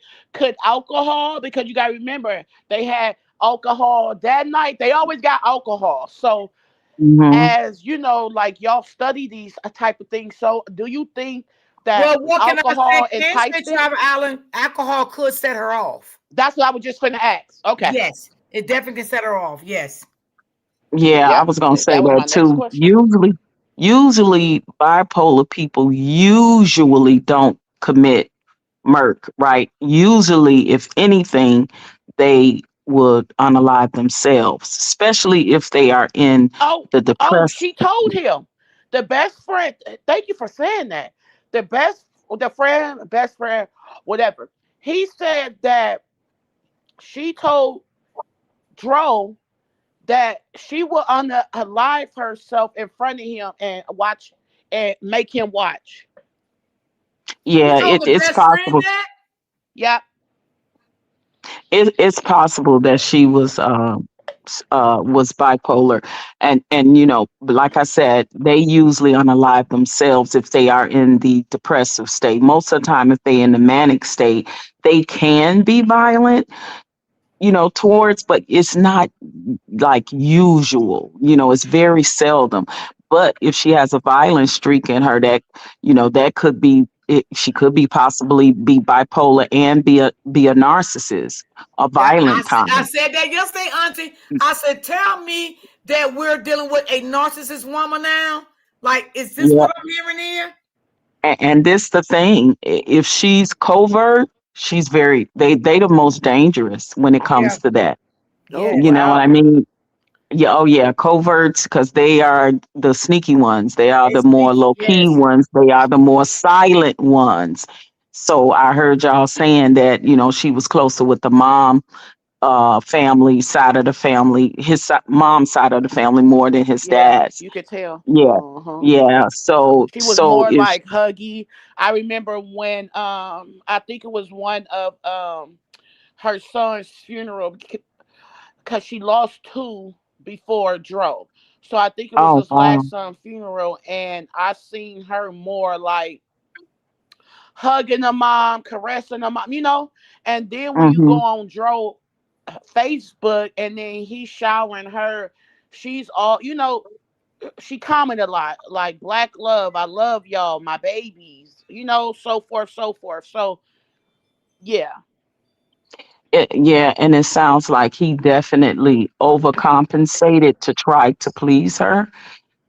alcohol, because you gotta remember they had alcohol that night. They always got alcohol. So hmm as you know, like y'all study these type of things. So do you think that Well, what can I say? alcohol Can say, enticed it? Travel Allen, alcohol could set her off. That's what I was just gonna ask. Okay. Yes, it definitely can set her off. Yes. Yeah, I Yep. was gonna say That was that my next too. question. Usually bipolar people usually don't commit murk, right? Usually, if anything, they would unalive themselves, especially if they are in Oh, the oh, depressed. she told him. The best friend, thank you for saying that. Best friend, whatever. He said that she told Dro that she will unalive herself in front of him and watch and make him watch. He Yeah, told the it's best friend possible. that. Yep. It's possible that she was bipolar, and like I said, they usually unalive themselves if they are in the depressive state. Most of the time, if they in the manic state, they can be violent, towards, but it's not like usual. It's very seldom. But if she has a violent streak in her, that could be it, she could be possibly be bipolar and be a narcissist, a That violent I kind. said that yesterday, Auntie. I said, tell me that we're dealing with a narcissist woman now. Like, is this Yeah, what I'm hearing here? and this the thing. If she's covert, she's very they the most dangerous when it Yeah. comes to that. oh You Yes. know what I wow. mean? Yeah, oh yeah, coverts, because they are the sneaky ones. They are They the more sneaky. low key Yes. ones. They are the more silent ones. So I heard y'all saying that she was closer with the mom family side of the family, his mom's side of the family more than his Yeah, dad's. you could tell. Yeah, Uh-huh. yeah. So She was so more if like huggy. I remember when I think it was one of her son's funeral because she lost two before Dro. So I think it was oh his wow, last son funeral, and I seen her more like hugging the mom, caressing the mom, And then when you go mm-hmm. on Dro Facebook, and then he's showering her, she's all, she commented a lot like black love, I love y'all, my babies, so forth, so forth. So yeah. Yeah, and it sounds like he definitely overcompensated to try to please her,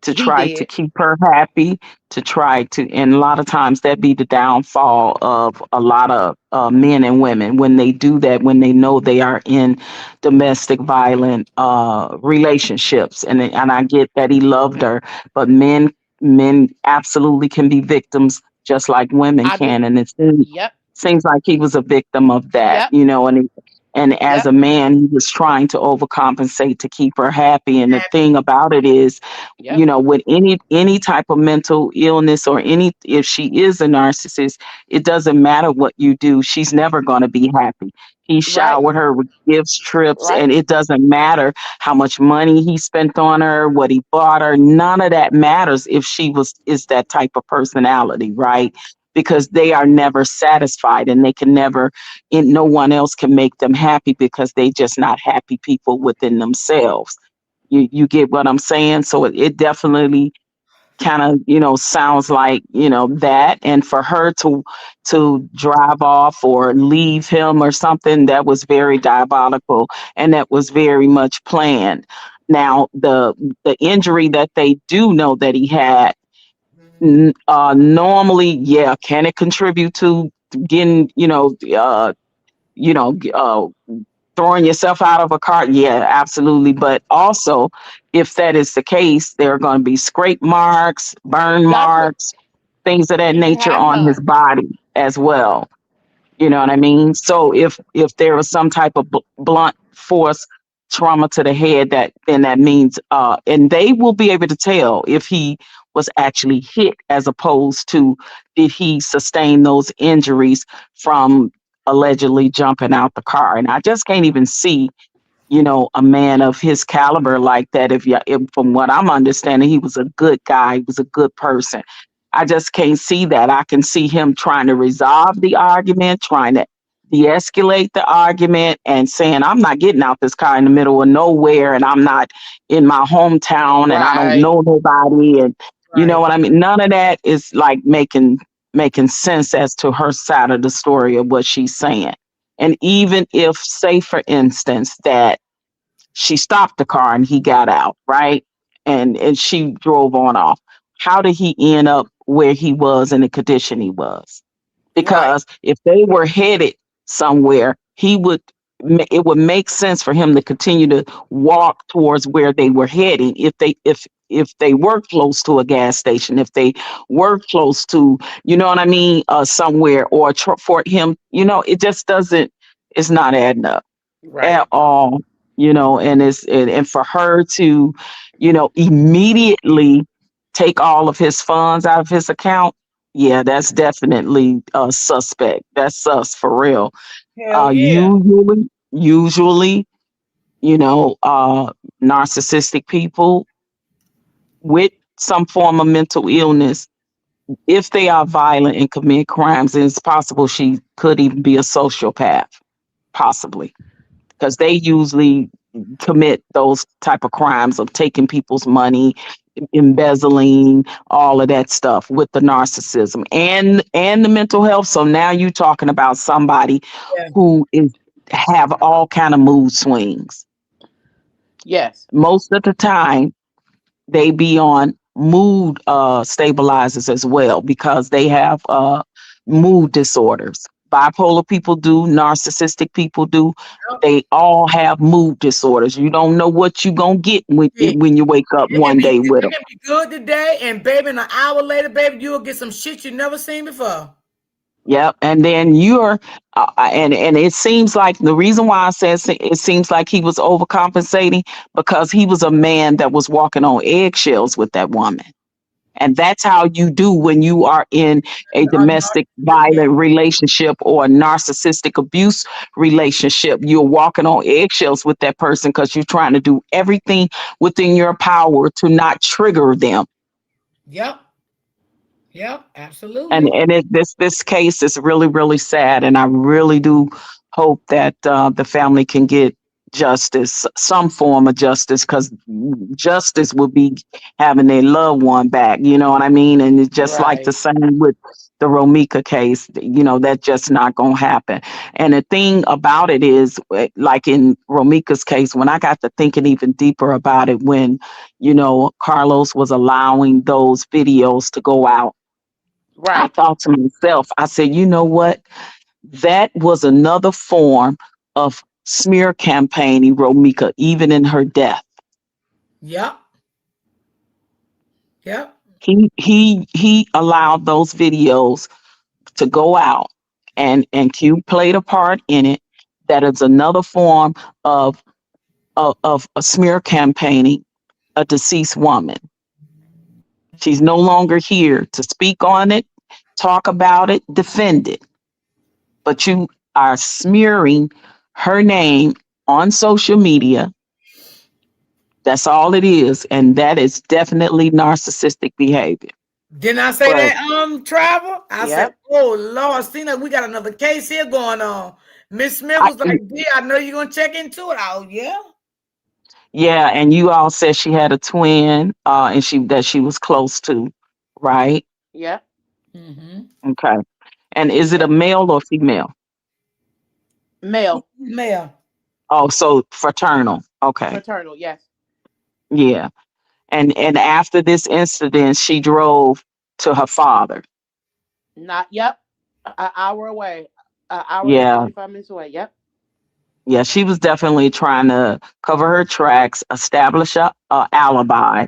to He try to did. keep her happy, to try to, and a lot of times that be the downfall of a lot of men and women when they do that, when they know they are in domestic violent relationships. And I get that he loved her, but men absolutely can be victims just like women I do. can. And it Yep. seems like he was a victim of that, Yep. and as Yep. a man, he was trying to overcompensate to keep her happy. And the Happy. thing about it is, Yep. with any type of mental illness, or if she is a narcissist, it doesn't matter what you do, she's never going to be happy. He Right. showered her with gifts, trips, Right. and it doesn't matter how much money he spent on her, what he bought her. None of that matters if she is that type of personality, right? Because they are never satisfied, and they can never, and no one else can make them happy, because they just not happy people within themselves. You get what I'm saying? So it definitely kind of sounds like that. And for her to drive off or leave him or something, that was very diabolical, and that was very much planned. Now the injury that they do know that he had, normally, yeah, can it contribute to getting you know uh throwing yourself out of a car? Yeah, absolutely. But also, if that is the case, there are going to be scrape marks, burn That's what marks, things of that he didn't nature have on his none. body as well. You know what I mean? So if there was some type of blunt force trauma to the head, then that means, and they will be able to tell if he was actually hit, as opposed to did he sustain those injuries from allegedly jumping out the car. And I just can't even see, a man of his caliber like that. If from what I'm understanding, he was a good guy, he was a good person. I just can't see that. I can see him trying to resolve the argument, trying to de-escalate the argument, and saying, I'm not getting out this car in the middle of nowhere, and I'm not in my hometown, and I don't Right. know nobody, and you know Right. what I mean? None of that is like making sense as to her side of the story of what she's saying. And even if, say for instance, that she stopped the car and he got out, right? And she drove on off. How did he end up where he was in the condition he was? Right. Because if they were headed somewhere, it would make sense for him to continue to walk towards where they were heading. If they were close to a gas station, if they were close to, what I mean, somewhere, or for him, it just doesn't. It's not adding up Right. at all. And for her to, immediately. take all of his funds out of his account, yeah, that's definitely a suspect. That's sus for real. Hell yeah. Usually, you know, narcissistic people with some form of mental illness, if they are violent and commit crimes, it's possible she could even be a sociopath, possibly, because they usually commit those type of crimes of taking people's money, embezzling, all of that stuff with the narcissism and the mental health. So now you're talking about somebody Yeah. who is have all kind of mood swings. Yes. Most of the time they be on mood stabilizers as well because they have mood disorders. Bipolar people do, narcissistic people do. They all have mood disorders. You don't know what you gonna get Yep. when you wake up one day with It them. can be good today, and baby, in an hour later, baby, you'll get some shit you never seen before. Yep, and then you're, and it seems like the reason why I said it seems like he was overcompensating because he was a man that was walking on eggshells with that woman. And that's how you do when you are in a A domestic narcissist, yeah. violent relationship or a narcissistic abuse relationship. You're walking on eggshells with that person because you're trying to do everything within your power to not trigger them. Yep. Yep. And Absolutely. this case is really sad, and I really do hope that the family can get justice, some form of justice, because justice will be having their loved one back. You know what I mean? And it's just like the Right. same with the Romeca case. You know, that's just not gonna happen. And the thing about it is, like in Romeca's case, when I got to thinking even deeper about it, when Carlos was allowing those videos to go out, I Right. thought to myself, I said, you know what? That was another form of smear campaigning Romeca, even in her death. Yep. Yep. He allowed those videos to go out, and Q played a part in it. That is another form of of a smear campaigning a deceased woman. She's no longer here to speak on it, talk about it, defend it, but you are smearing her name on social media. That's all it is. And that is definitely narcissistic behavior. Didn't I say But that, Travel? I said, Yep. oh Lord, Cena, we got another case here going on. Miss Smith I, was like, yeah, I know you're gonna check into it. Oh, yeah. yeah, and you all said she had a twin, and she was close to, right? Yep. Mm-hmm. Okay. And is it a Yep. male or female? Male. Male. Oh, so fraternal. Okay. Fraternal. Yes. Yeah. And after this incident, she drove to her father. Not. Yep. An hour away. An hour and Yeah. 45 minutes away. Yep. Yeah, she was definitely trying to cover her tracks, establish a alibi.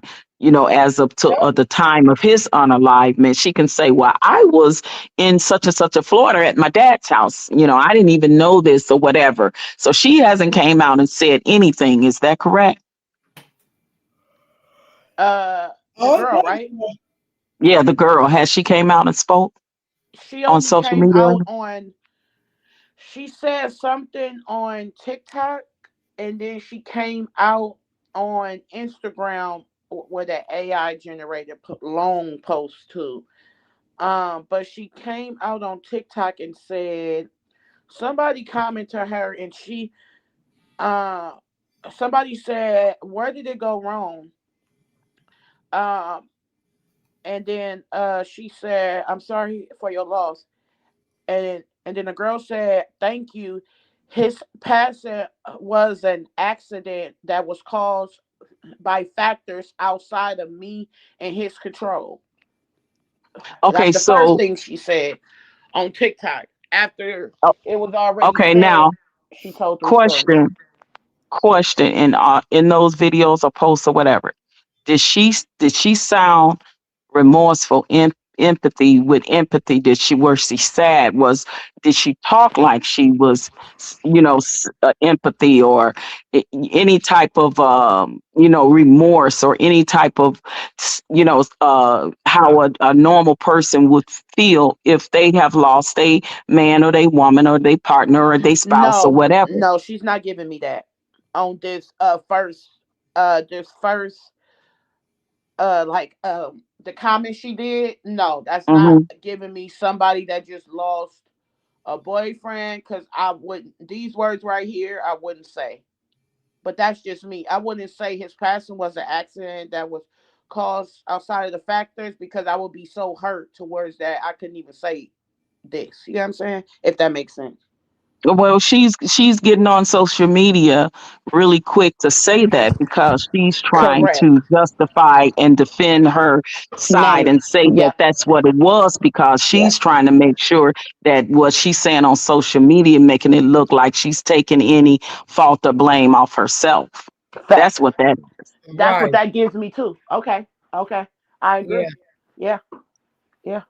As of to Yep. the time of his unalivement, she can say, "Well, I was in such and such a Florida at my dad's house. I didn't even know this or whatever." So she hasn't came out and said anything. Is that correct? The Oh, girl, right? Yeah, the girl has she came out and spoke She on only social came media? out on. She said something on TikTok, and then she came out on Instagram where that AI generated long posts too. But she came out on TikTok and said somebody commented her, and uh somebody said, "Where did it go wrong?" Um, and then she said, "I'm sorry for your loss." And then the girl said, "Thank you. His passing was an accident that was caused by factors outside of me and his control." Okay, That's the first so thing she said on TikTok. After o- it was already okay, said, now she told them stories. question in those videos or posts or whatever, did she sound remorseful empathy with empathy did she, were she sad, was, did she talk like she was, empathy, or any type of remorse, or any type of how a normal person would feel if they have lost a man or they woman or they partner or they spouse or No, whatever. no, she's not giving me that on this first like the comment she did. No, that's not Hmm. giving me somebody that just lost a boyfriend, because I wouldn't, these words right here I wouldn't say. But that's just me. I wouldn't say his passing was an accident that was caused outside of the factors, because I would be so hurt towards that I couldn't even say this. You know what I'm saying? If that makes sense. Well, she's getting on social media really quick to say that because she's trying Correct. to justify and defend her side Name. and say that Yep. that's what it was, because Yep. she's trying to make sure that what she's saying on social media making it look like she's taking any fault or blame off herself. That's Facts. what that. That's what Right. that gives me too. Okay. Okay. I Yeah. agree. Yeah. Yeah.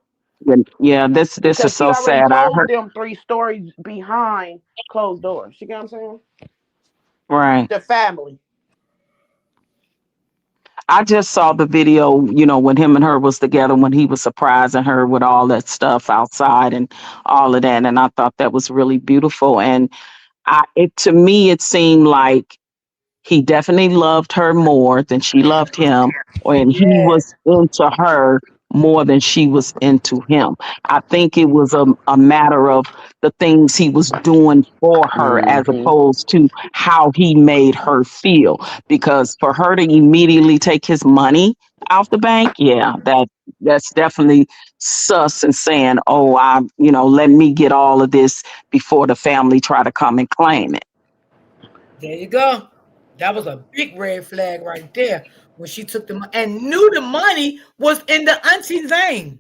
Yeah, this is Because she so already sad. I told heard. them three stories behind closed doors. You get what I'm saying? Right. The family. I just saw the video, when him and her was together, when he was surprising her with all that stuff outside and all of that. And I thought that was really beautiful. And to me, it seemed like he definitely loved her more than she loved him, and he Yes. was into her more than she was into him. I think it was a matter of the things he was doing for her as Hmm. opposed to how he made her feel. Because for her to immediately take his money out the bank, yeah, that's definitely sus, and saying, oh, let me get all of this before the family try to come and claim it. There you go. That was a big red flag right there when she took the money and knew the money was in the auntie's name.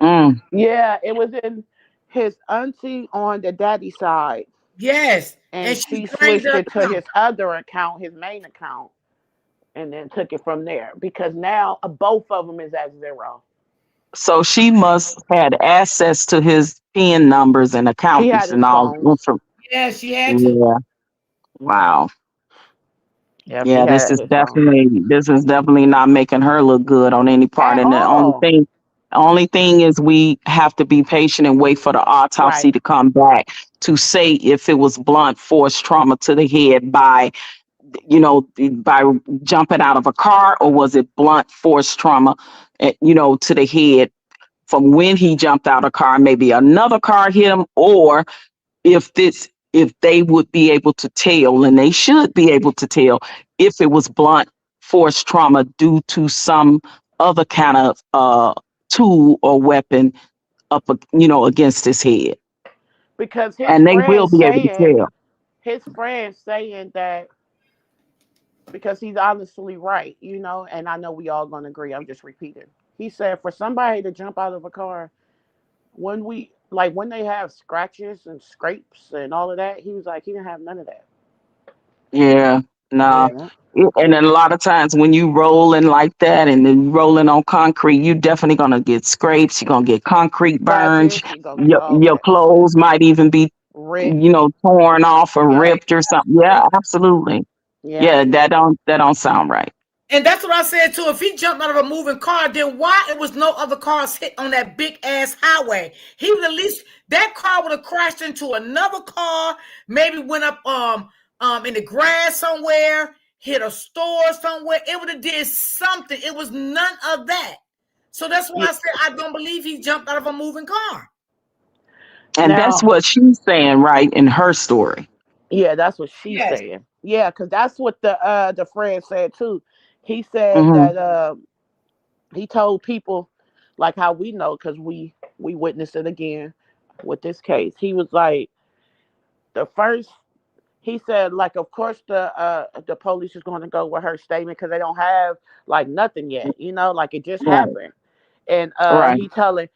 Mm. Yeah, it was in his auntie on the daddy side, Yes. And and she she drained switched her it to account. his other account, his main account, and then took it from there. Because now both of them is at zero. So she must had access to his PIN numbers and She had accountants his and all. phones. Yeah, she had to. Yeah. Wow. Yeah, she Yeah, had his phone. this is definitely not making her look good on any part. At And all. the only thing is we have to be patient and wait for the autopsy Right. to come back to say if it was blunt force trauma to the head by jumping out of a car, or was it blunt force trauma, to the head from when he jumped out of a car, maybe another car hit him, or if they would be able to tell, and they should be able to tell, if it was blunt force trauma due to some other kind of tool or weapon against his head. Because And they will be able to tell. his friends saying that, because he's honestly right, and I know we all gonna agree. I'm just repeating. He said for somebody to jump out of a car, when they have scratches and scrapes and all of that, he was like he didn't have none of that. Yeah, nah. Yeah. Yeah. And then a lot of times when you rolling like that and then rolling on concrete, you definitely gonna get scrapes. You're gonna get concrete burns. Scratches, he gonna get all Your that. clothes might even be, Ripped. torn off or Yep. ripped or something. Yeah, absolutely. Yeah. Yeah, that don't sound right. And that's what I said too. If he jumped out of a moving car, then why it was no other cars hit on that big ass highway? He would at least that car would have crashed into another car, maybe went up in the grass somewhere, hit a store somewhere. It would have did something. It was none of that. So that's why Yeah. I said I don't believe he jumped out of a moving car. And that's Now, what she's saying, right, in her story. yeah, that's what she's Yes. saying. Yeah, because that's what the friend said too. He said Hmm. that he told people, like how we know, because we witnessed it again with this case. He was like, the first, he said, like, of course the police is going to go with her statement because they don't have like nothing yet, like it just Right, happened. And right, he telling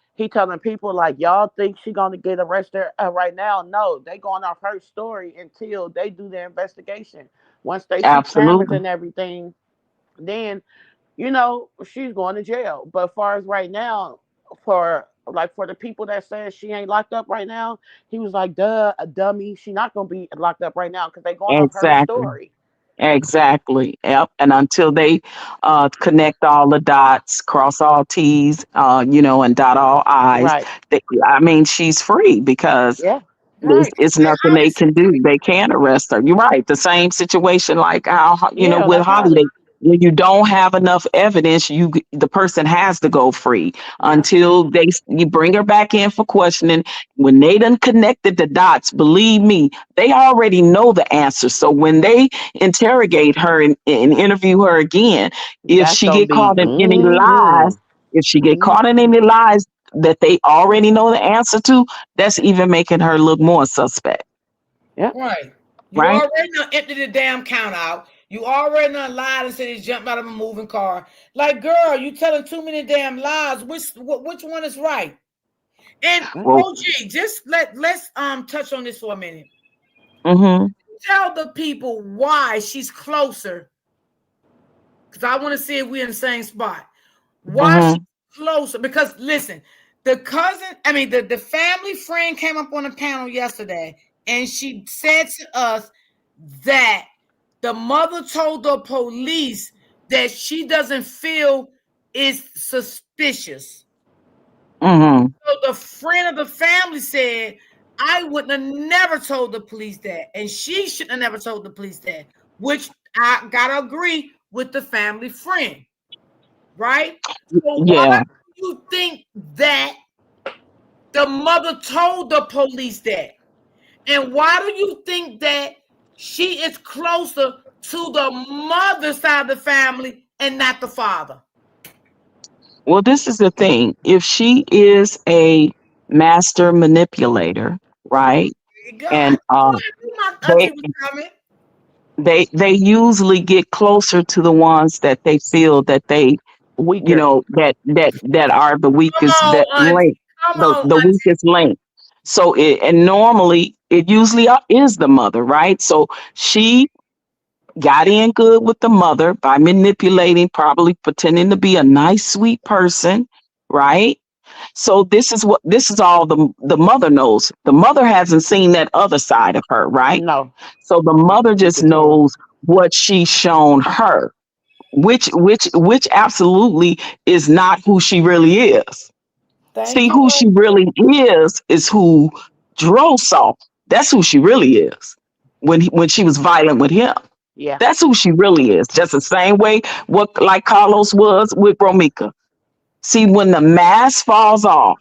people like, y'all think she gonna get arrested right now? No, they going off her story until they do their investigation. Once they see cameras absolutely. and everything, then she's going to jail. But as far as right now, for the people that said she ain't locked up right now, he was like, duh, a dummy. She not gonna be locked up right now because they going off her Exactly. story. Exactly. Yep. And until they connect all the dots, cross all T's, and dot all I's, Right. I mean, she's free because Yeah. Right. it's Like nothing they Holly can said. do. They can't arrest her. You're right. The same situation like how, Yeah, with like Holly, Holly. when you don't have enough evidence, the person has to go free Yeah. until you bring her back in for questioning. When they done connected the dots, believe me, they already know the answer. So when they interrogate her and interview her again, if That's she gonna get be caught in any lies, if she get caught in any lies that they already know the answer to, that's even making her look more suspect, Yep. Right. You right? already done emptied the damn count out. You already done lied and said he jumped out of a moving car. Like, girl, you telling too many damn lies. Which one is right? And Well, OG, just let's touch on this for a minute. mm-hmm, Tell the people why she's closer. Because I want to see if we're in the same spot. Why she's mm-hmm, closer? Because listen, the family friend came up on the panel yesterday and she said to us that the mother told the police that she doesn't feel is suspicious. mm-hmm. So the friend of the family said, I wouldn't have never told the police that. And she shouldn't have never told the police that, which I gotta agree with the family friend, right? So why Yeah. do you think that the mother told the police that? And why do you think that she is closer to the mother side of the family and not the father? Well, this is the thing. If she is a master manipulator, right? There you go. And I knew my they auntie was coming. they usually get closer to the ones that they feel that they Weaker. that are the Come weakest on, that auntie. link, Come the on, the auntie. weakest link. So and normally it usually is the mother, right? So she got in good with the mother by manipulating, probably pretending to be a nice, sweet person, right? So this is all the mother knows. The mother hasn't seen that other side of her, right? No. So the mother Keep just it to him. knows what she's shown her, which absolutely is not who she really is. See, Thank you, who she auntie. really is who Dro saw. That's who she really is when she was violent with him. Yeah. That's who she really is. Just the same way what like Carlos was with Romeca. See, when the mask falls off,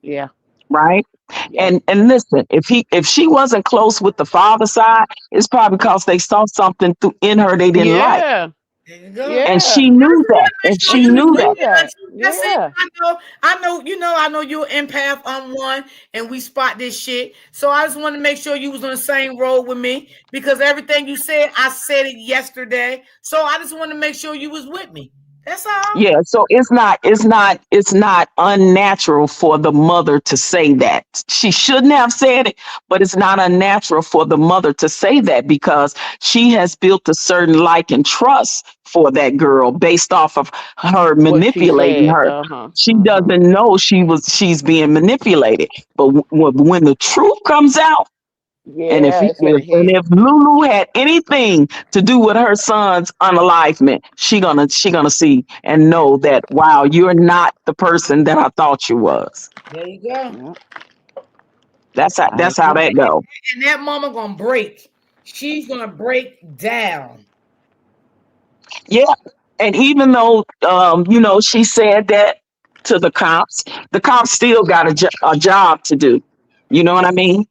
Yeah. right? Yeah. And listen, if she wasn't close with the father side, it's probably because they saw something in her they didn't like. Yeah. There you go. And Yeah. she I knew just want that. to make And sure And she you she was knew with knew that. me, that. auntie. That's it. Yeah. I know you're empath. I'm one, and we spot this shit. So I just want to make sure you was on the same road with me because everything you said, I said it yesterday. So I just want to make sure you was with me. That's all. Yeah, so it's not unnatural for the mother to say that. She shouldn't have said it, but it's not unnatural for the mother to say that because she has built a certain like and trust for that girl based off of her What she manipulating said. her. Uh-huh. She Uh-huh. doesn't know she's being manipulated. But when the truth comes out, and Yeah, it's gonna and hit. if Lulu had anything to do with her son's unalivement, she gonna see and know that wow, you're not the person that I thought you was. There you go. Yeah, I That's how agree. that go. And that mama gonna break. She's gonna break down. Yeah, and even though she said that to the cops still got a job to do. You know what I mean?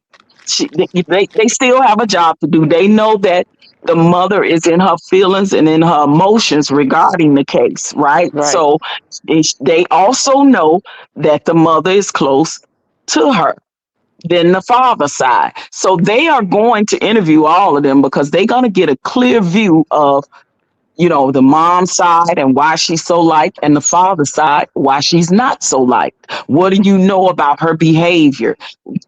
They still have a job to do. They know that the mother is in her feelings and in her emotions regarding the case, right? Right. So they also know that the mother is close to her than the father side. So they are going to interview all of them because they're going to get a clear view of the mom side and why she's so liked, and the father side, why she's not so liked. What do you know about her behavior?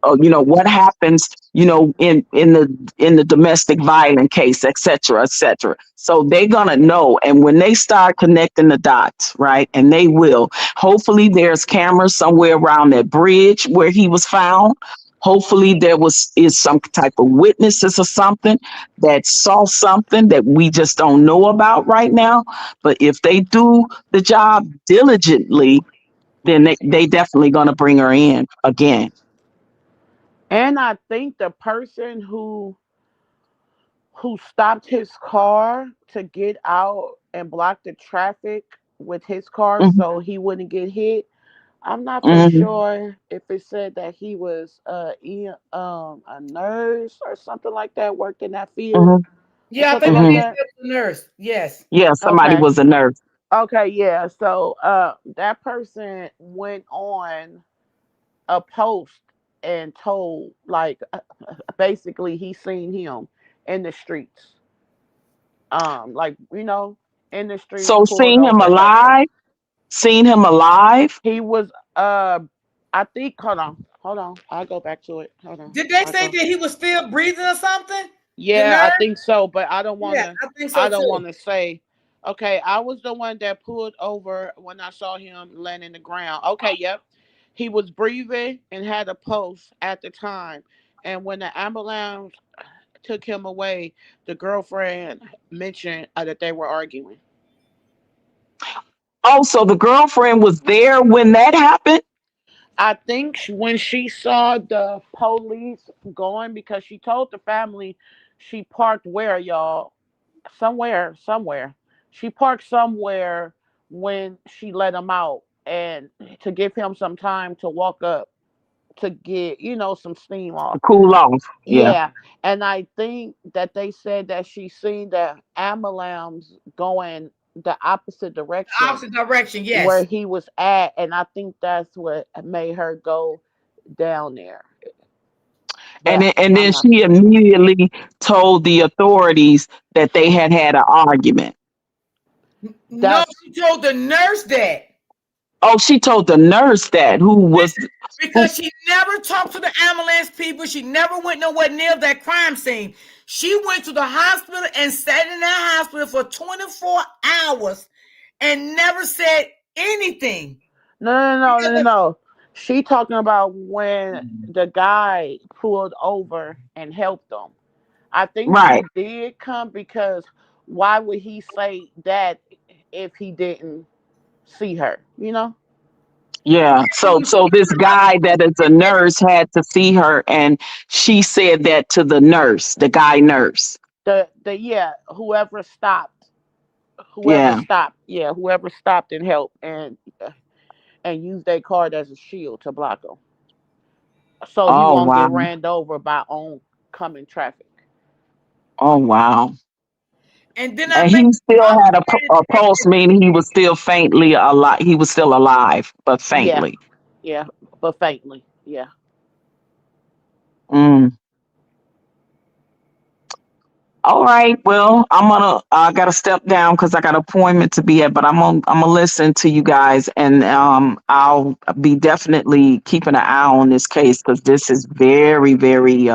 What happens, in the domestic violence case, et cetera, et cetera. So they're gonna know, and when they start connecting the dots, right, and they will. Hopefully, there's cameras somewhere around that bridge where he was found. Hopefully, there is some type of witnesses or something that saw something that we just don't know about right now. But if they do the job diligently, then they definitely gonna bring her in again. And I think the person who stopped his car to get out and block the traffic with his car Hmm. so he wouldn't get hit. I'm not for Hmm. sure if it said that he was a nurse or something like that, worked in that field Hmm. or Yeah, I something think like Hmm. it that. is the nurse. Yes. Yeah, somebody Okay. was a nurse. Okay, yeah. So that person went on a post and told like basically he seen him in the streets. Like, in the streets, So pulled seeing him over, helped him. alive, seeing him alive. He was I think, hold on. I'll go back to it. Hold on. Did they I say go. that he was still breathing or something? The Yeah, I nurse? think so, but I don't want Yeah, to. I think so I don't too. want to say. Okay, I was the one that pulled over when I saw him laying in the ground. Okay, yep, he was breathing and had a pulse at the time. And when the ambulance took him away, the girlfriend mentioned that they were arguing. Oh, so the girlfriend was there when that happened. I think when she saw the police going, because she told the family she parked where, y'all? Somewhere. She parked somewhere when she let him out, and to give him some time to walk up to get, some steam To off. cool off. Yeah. Yeah. And I think that they said that she seen the ambulance going the opposite The direction opposite direction, where yes. he was at, and I think that's what made her go down there. And But then I'm not for she sure. immediately told the authorities that they had an argument. No, That's she told the nurse that. Oh, she told the nurse that who Because she never talked to the ambulance people. She never went nowhere near that crime scene. She went to the hospital and sat in that hospital for 24 hours and never said anything. Because no. She talking about when the guy pulled over and helped them. I think right. she did come because why would he say that if he didn't see her? Yeah. she So was so this guy that is a nurse had to see her, and she said that to the nurse, the guy nurse. The yeah, Yeah. whoever stopped and helped and used their card as a shield to block him, so he Oh won't wow. get ran over by oncoming traffic. Oh wow. and then I And made he still other had a pulse, friends. meaning he was still faintly alive. He was still alive, but Yeah, faintly. yeah, but faintly. Yeah. Mm. All right. Well, I gotta step down because I got an appointment to be at, but I'm gonna listen to you guys, and I'll be definitely keeping an eye on this case because this is very, very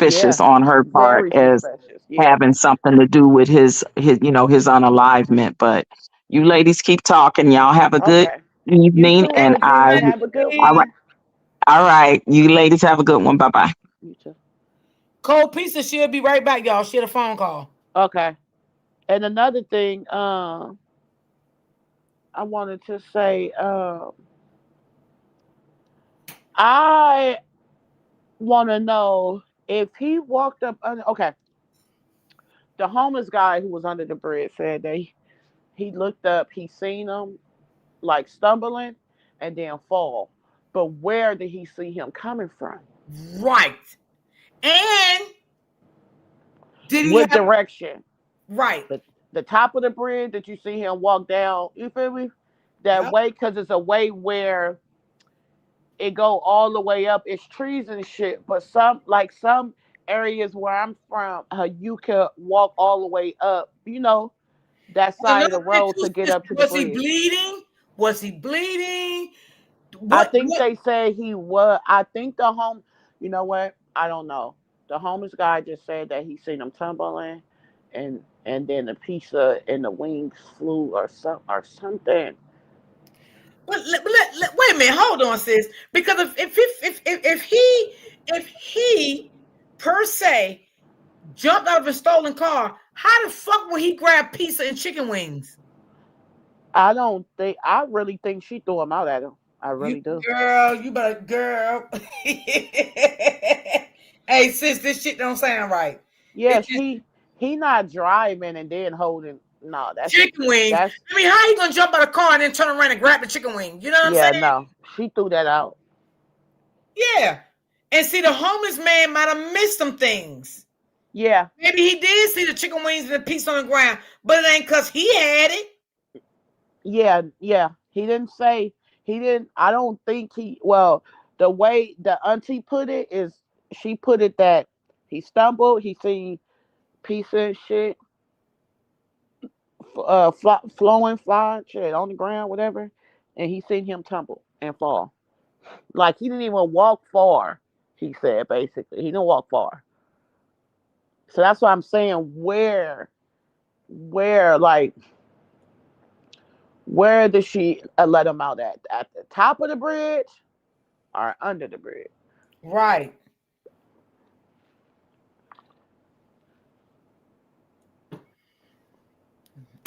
Yeah, suspicious on her part very as suspicious. Yeah. having something to do with his unalivement. But you ladies keep talking. Y'all have a good Okay. You evening, too, and Adrian. Have a good all right, one. all right. You ladies have a good one. Bye bye. You too. Cold pizza, she'll be right back, y'all. She had a phone call. Okay. And another thing, I wanted to say, I want to know if he walked up under. Okay, the homeless guy who was under the bridge said that he looked up, he seen him like stumbling and then fall. But where did he see him coming from? Right. And did he What have direction? right? The top of the bridge that you see him walk down. You feel me? That Yep. way, because it's a way where it go all the way up. It's trees and shit, but some areas where I'm from, you can walk all the way up. That And side of another the thing road too, to get sis, up to the was he bridge. bleeding? Was he bleeding? I What think what they said he was. I think the home. You know what? I don't know. The homeless guy just said that he seen him tumbling, and then the pizza and the wings flew or something. But wait a minute, hold on, sis. Because if he per se jumped out of a stolen car, how the fuck would he grab pizza and chicken wings? I don't think. I really think she threw him out at him. I You really do. girl, you better girl. Hey sis, this shit don't sound right. Yeah, It's just he not driving and then holding. No, chicken wings. that's I mean, how you gonna jump out of the car and then turn around and grab the chicken wing? You know what I'm yeah. saying? No, she threw that out. Yeah. And see, the homeless man might have missed some things. Yeah, Maybe he did see the chicken wings and the pizza on the ground, but it ain't because he had it. yeah, yeah. He didn't say he didn't. I don't think he. Well, the way the auntie put it is, she put it that he stumbled. He seen pizza and shit, flying shit on the ground, whatever, and he seen him tumble and fall. Like he didn't even walk far. He said basically he didn't walk far. So that's why I'm saying where like where did she let him out at the top of the bridge or under the bridge? Right.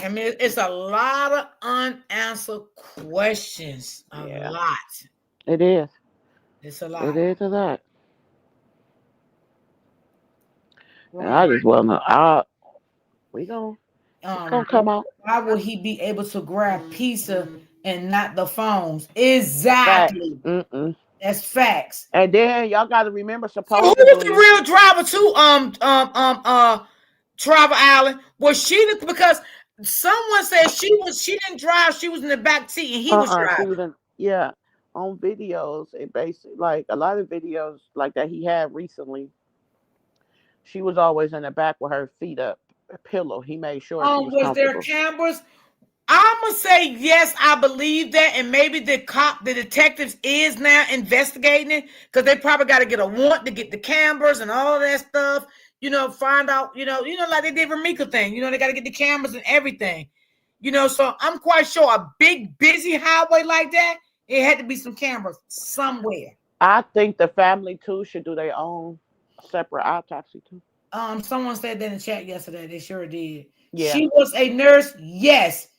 I mean, it's a lot of unanswered questions. A Yeah, lot. it is. It's a It lot. is a lot. And Right. I just want to. We gon' it's Um, gonna come out. why would he be able to grab pizza and not the phones? Facts. Exactly. Mm-mm. That's facts. And then y'all got to remember, So who was the supposedly, real driver to Travel Island? Was she because someone said she didn't drive, she was in the back seat and he was she driving. was in, yeah, on videos. It basically like a lot of videos like that he had recently. She was always in the back with her feet up, a pillow. He made sure she was Was there comfortable. cameras? I'm gonna say yes, I believe that, and maybe the detectives is now investigating it because they probably got to get a warrant to get the cameras and all of that stuff. Find out. Like they did Romeca thing. They got to get the cameras and everything. So I'm quite sure a big busy highway like that, it had to be some cameras somewhere. I think the family too should do their own separate autopsy too. Someone said that in the chat yesterday. They sure did. Yeah, She was a nurse. Yes.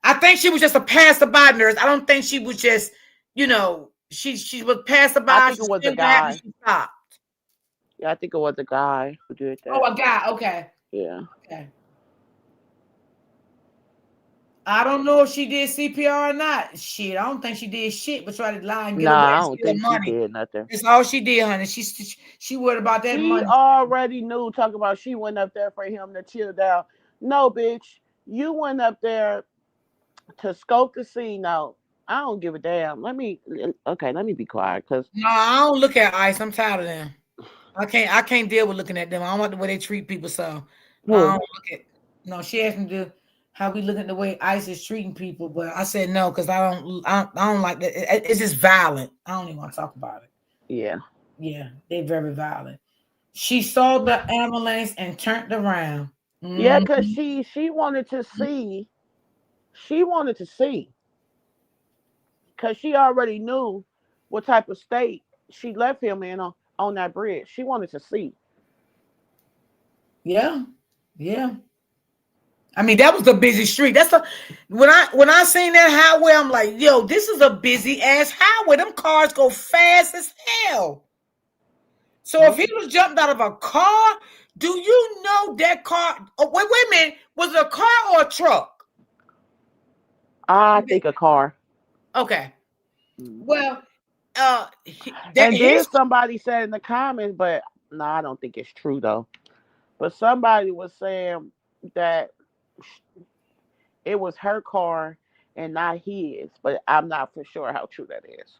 I think she was just a passerby nurse. I don't think she was just, she was I passerby. think She it was a seen what happened. guy. She stopped. Yeah, I think it was a guy who did Oh, that. a guy. Okay. Yeah. Okay. I don't know if she did CPR or not. Shit, I don't think she did shit but try to lie and get away Nah, I and don't steal think she money. did nothing. That's all she did, honey. She worried about that She money. already knew. Talking about she went up there for him to chill down. No, bitch, you went up there to scope the scene out. I don't give a damn. Let me be quiet because No, I don't look at ICE. I'm tired of them. I can't deal with looking at them. I don't like the way they treat people. So I don't who? look at. No, she asked me to how we look at the way ICE is treating people, but I said no because I don't like that. It's just violent. I don't even want to talk about it. Yeah. Yeah, they're very violent. She saw the ambulance and turned around. Yeah, cause Mhm. she wanted to see. She wanted to see because she already knew what type of state she left him in on that bridge. She wanted to see. Yeah, yeah. I mean, that was a busy street. When I seen that highway, I'm like, yo, this is a busy ass highway. Them cars go fast as hell. So if Yep. he was jumped out of a car, do you know that car? Oh, wait a minute. Was it a car or a truck? I think a car. Okay. Mm. Well, And then his somebody said in the comments, but no, I don't think it's true though. But somebody was saying that it was her car and not his, but I'm not for sure how true that is.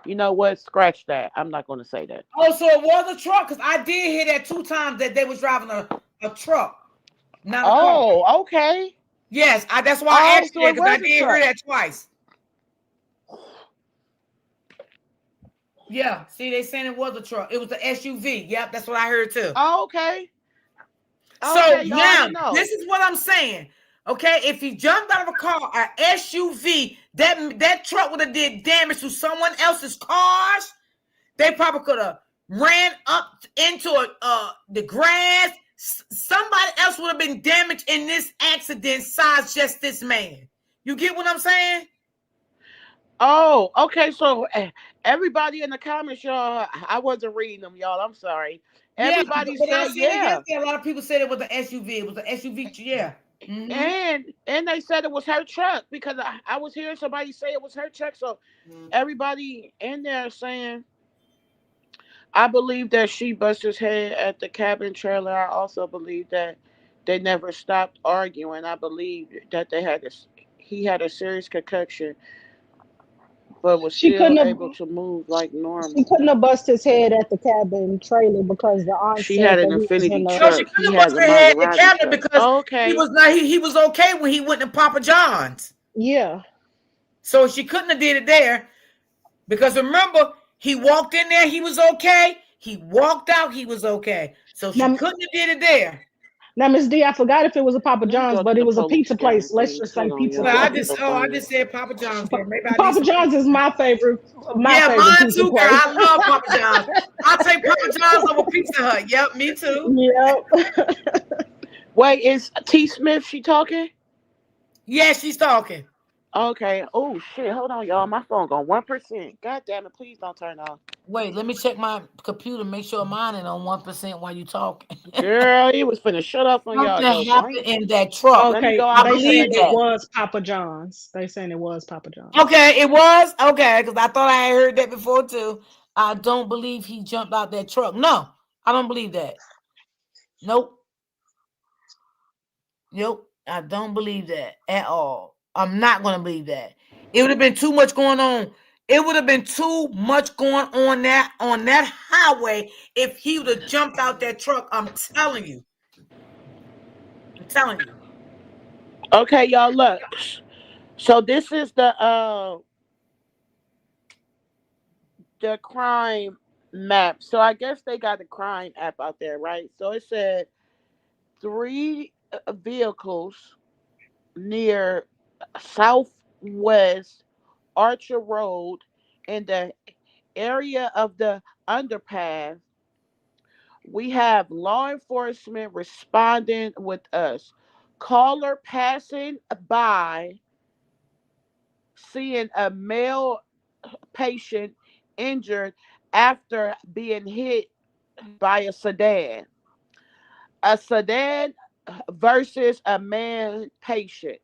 You know what? Scratch that. I'm not going to say that. so it was a truck because I did hear that 2 times that they was driving a truck, not a car. Oh, okay. Yes, that's why I Oh, asked so you that it because I was a did hear truck. that twice. Yeah, see, they saying it was a truck. It was the SUV. Yep, that's what I heard too. Oh, okay. So Okay, y'all, I now, didn't know. this is what I'm saying. Okay, if he jumped out of a car, an SUV, that truck would have did damage to someone else's cars. They probably could have ran up into the grass. Somebody else would have been damaged in this accident, besides just this man. You get what I'm saying? Oh, okay. So everybody in the comments, y'all, I wasn't reading them, y'all. I'm sorry. Yeah, Everybody but I said seen it yeah, yesterday. A lot of people said it was an SUV. It was an SUV. Yeah. Mm-hmm. and they said it was her truck because I was hearing somebody say it was her truck. So everybody in there saying, I believe that she bust his head at the cabin trailer. I also believe that they never stopped arguing. I believe that he had a serious concussion, but was She still couldn't have. able to move like She normal. couldn't have bust his head at the cabin trailer because the aunt She said had an that he was Infinity in the. No, she truck. He couldn't bust has a her head in the Maserati cabinet truck. because he Okay. was not. He was okay when he went to Papa John's. Yeah. So she couldn't have did it there because remember he walked in there. He was okay. He walked out. He was okay. So she Now, couldn't have did it there. now, Miss D, I forgot if it was a Papa Let me John's, go to but it the was a police pizza scanner place. Let's things. just say Hold on, pizza y'all. Well, I'm I so just place. I funny. just said Papa John's girl. Maybe I need Papa some. John's is my favorite. My Yeah, favorite mine pizza too, girl. place. I love Papa John's. I'll take Papa John's over Pizza Hut. Yep, me too. Yep. Wait, is T Smith she talking? Yeah, she's talking. Okay. Oh shit. Hold on, y'all. My phone going 1%. God damn it. Please don't turn off. Wait, let me check my computer. Make sure mine ain't on 1% while you talking. Girl, he was finna shut off on y'all Something though, boy. happened in that truck. Let me Okay, go I out they and come believe saying back it that. in. was Papa John's. They saying it was Papa John's. Okay, it was okay because I thought I had heard that before too. I don't believe he jumped out that truck. No, I don't believe that. Nope, nope. I don't believe that at all. I'm not gonna believe that. It would have been too much going on. It would have been too much going on that highway if he would have jumped out that truck. I'm telling you. I'm telling you. Okay, y'all, look. So this is the crime map. So I guess they got a crime app out there, right? So it said three vehicles near Southwest Archer Road in the area of the underpass. We have law enforcement responding with us. Caller passing by, seeing a male patient injured after being hit by a sedan. A sedan versus a man patient.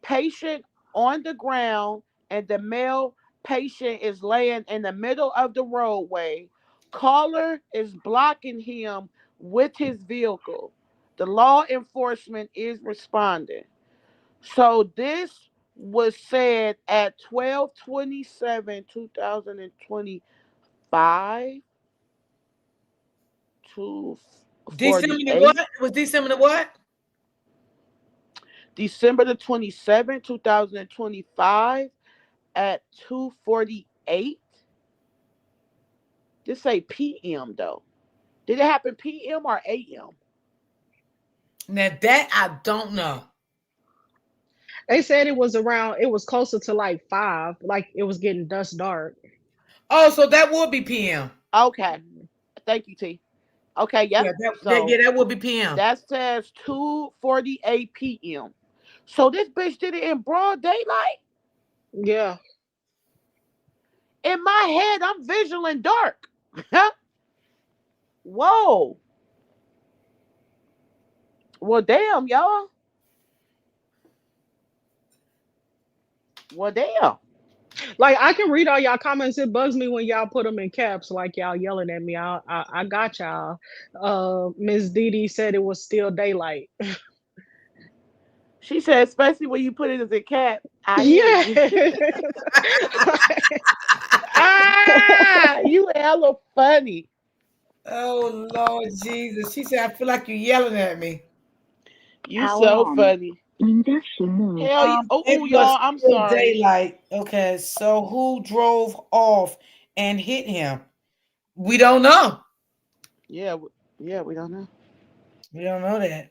Patient on the ground, and the male patient is laying in the middle of the roadway. Caller is blocking him with his vehicle. The law enforcement is responding. So this was said at 12/27, 2025 to December the 48. what? It was December the what? December the 27th, 2025 at 2:48. This say PM though. Did it happen PM or AM? Now that I don't know. They said it was around. It was closer to like 5. Like it was getting dusk dark. Oh, so that would be PM. Okay. Thank you, T. Okay, Yeah, yep. yeah, So that would be PM. that says 2:48 PM. So this bitch did it in broad daylight? Yeah. In my head, I'm visual and dark. Whoa. Well, damn, y'all. Well, damn. Like I can read all y'all comments. It bugs me when y'all put them in caps, like y'all yelling at me. I got y'all. Miss Didi said it was still daylight. She said, especially when you put it as a cat. I hear Yeah. you. Ah, you hella funny. Oh Lord Jesus. She said, I feel like you're yelling at me. You so funny. Hell, It oh, was y'all, I'm still sorry. daylight. Okay, so who drove off and hit him. We don't know. Yeah, yeah, we don't know. We don't know that.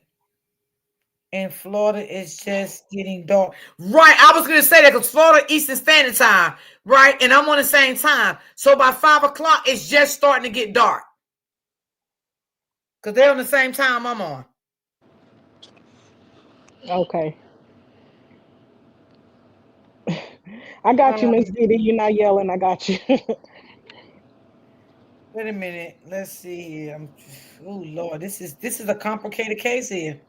In Florida, it's just getting dark. Right. I was going to say that because Florida Eastern Standard Time, right? And I'm on the same time. So by 5 o'clock, it's just starting to get dark. Because they're on the same time I'm on. Okay. I got you, Miss Um, Diddy. You're not yelling. I got you. wait a minute. Let's see here. Oh Lord, this is a complicated case here.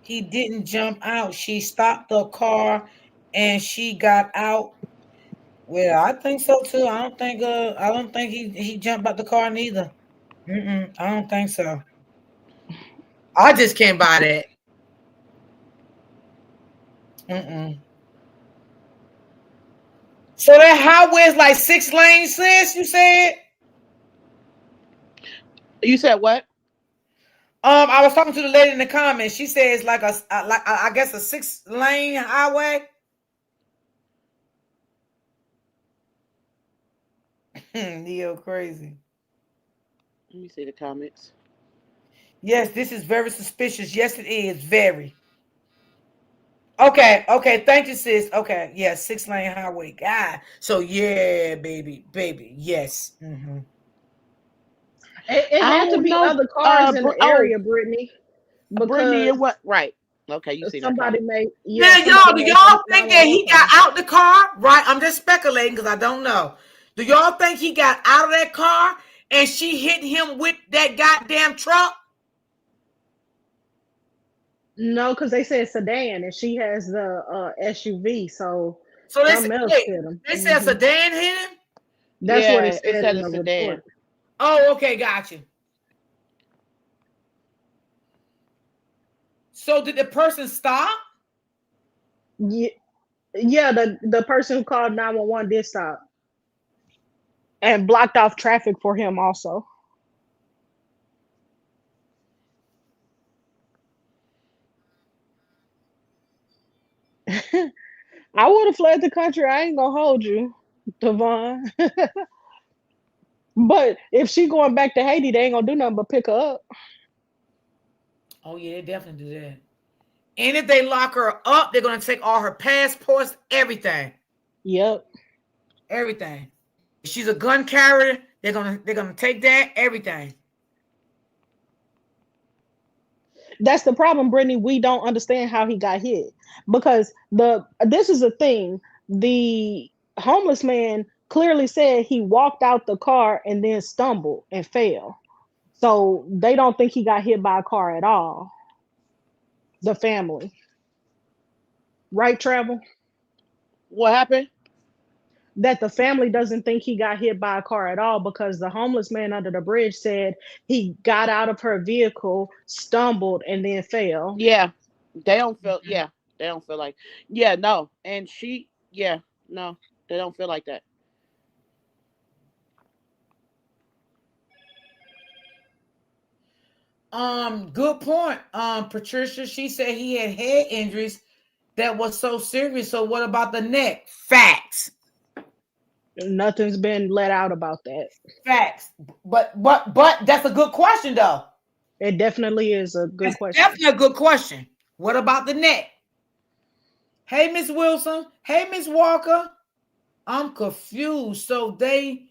He didn't jump out. She stopped the car and she got out. Well, I think so too. I don't think he jumped out the car neither. I don't think so. I just can't buy that. Mm-mm. So that highway is like 6 lanes, sis. You said. You said what? I was talking to the lady in the comments. She said it's like I guess a 6 lane highway. Neo crazy. Let me see the comments. Yes, this is very suspicious. Yes, it is very. Okay. Thank you, sis. Okay, yeah, 6 lane highway. God. So yeah, baby, yes. It I had to don't be know. other cars in the Oh, area, Brittany, Brittany, because it what? Right. Okay, you see that somebody comment. may, Now, yeah, y'all, somebody do made the y'all think that 911 he got call. out the car? Right? I'm just speculating because I don't know. Do y'all think he got out of that car and she hit him with that goddamn truck? No, because they said sedan, and she has the SUV, so So they said, something else wait, hit him. they said sedan hit him? That's what it Yeah, it said said in a the sedan. report. Oh, okay, got you. So did the person stop? Yeah, yeah. The person who called 911 did stop and blocked off traffic for him. Also, I would have fled the country. I ain't gonna hold you, Devon. But if she going back to Haiti, they ain't gonna do nothing but pick her up. Oh, yeah, they definitely do that. And if they lock her up, they're gonna take all her passports, everything. Yep. Everything. If she's a gun carrier, they're gonna take that, everything. That's the problem, Brittany. We don't understand how he got hit because this is the thing. The homeless man clearly said he walked out the car and then stumbled and fell. So they don't think he got hit by a car at all. The family, right? Travel What happened? that the family doesn't think he got hit by a car at all because the homeless man under the bridge said he got out of her vehicle, stumbled, and then fell. Yeah, they don't feel. Yeah, they don't feel like. Yeah, no, and she. Yeah, no, they don't feel like that. Good point. Patricia, she said he had head injuries that was so serious. So what about the neck? Facts. Nothing's been let out about that. Facts. But that's a good question though. It definitely is a good That's question. definitely a good question. What about the neck? Hey, Miss Wilson. Hey, Miss Walker. I'm confused. So they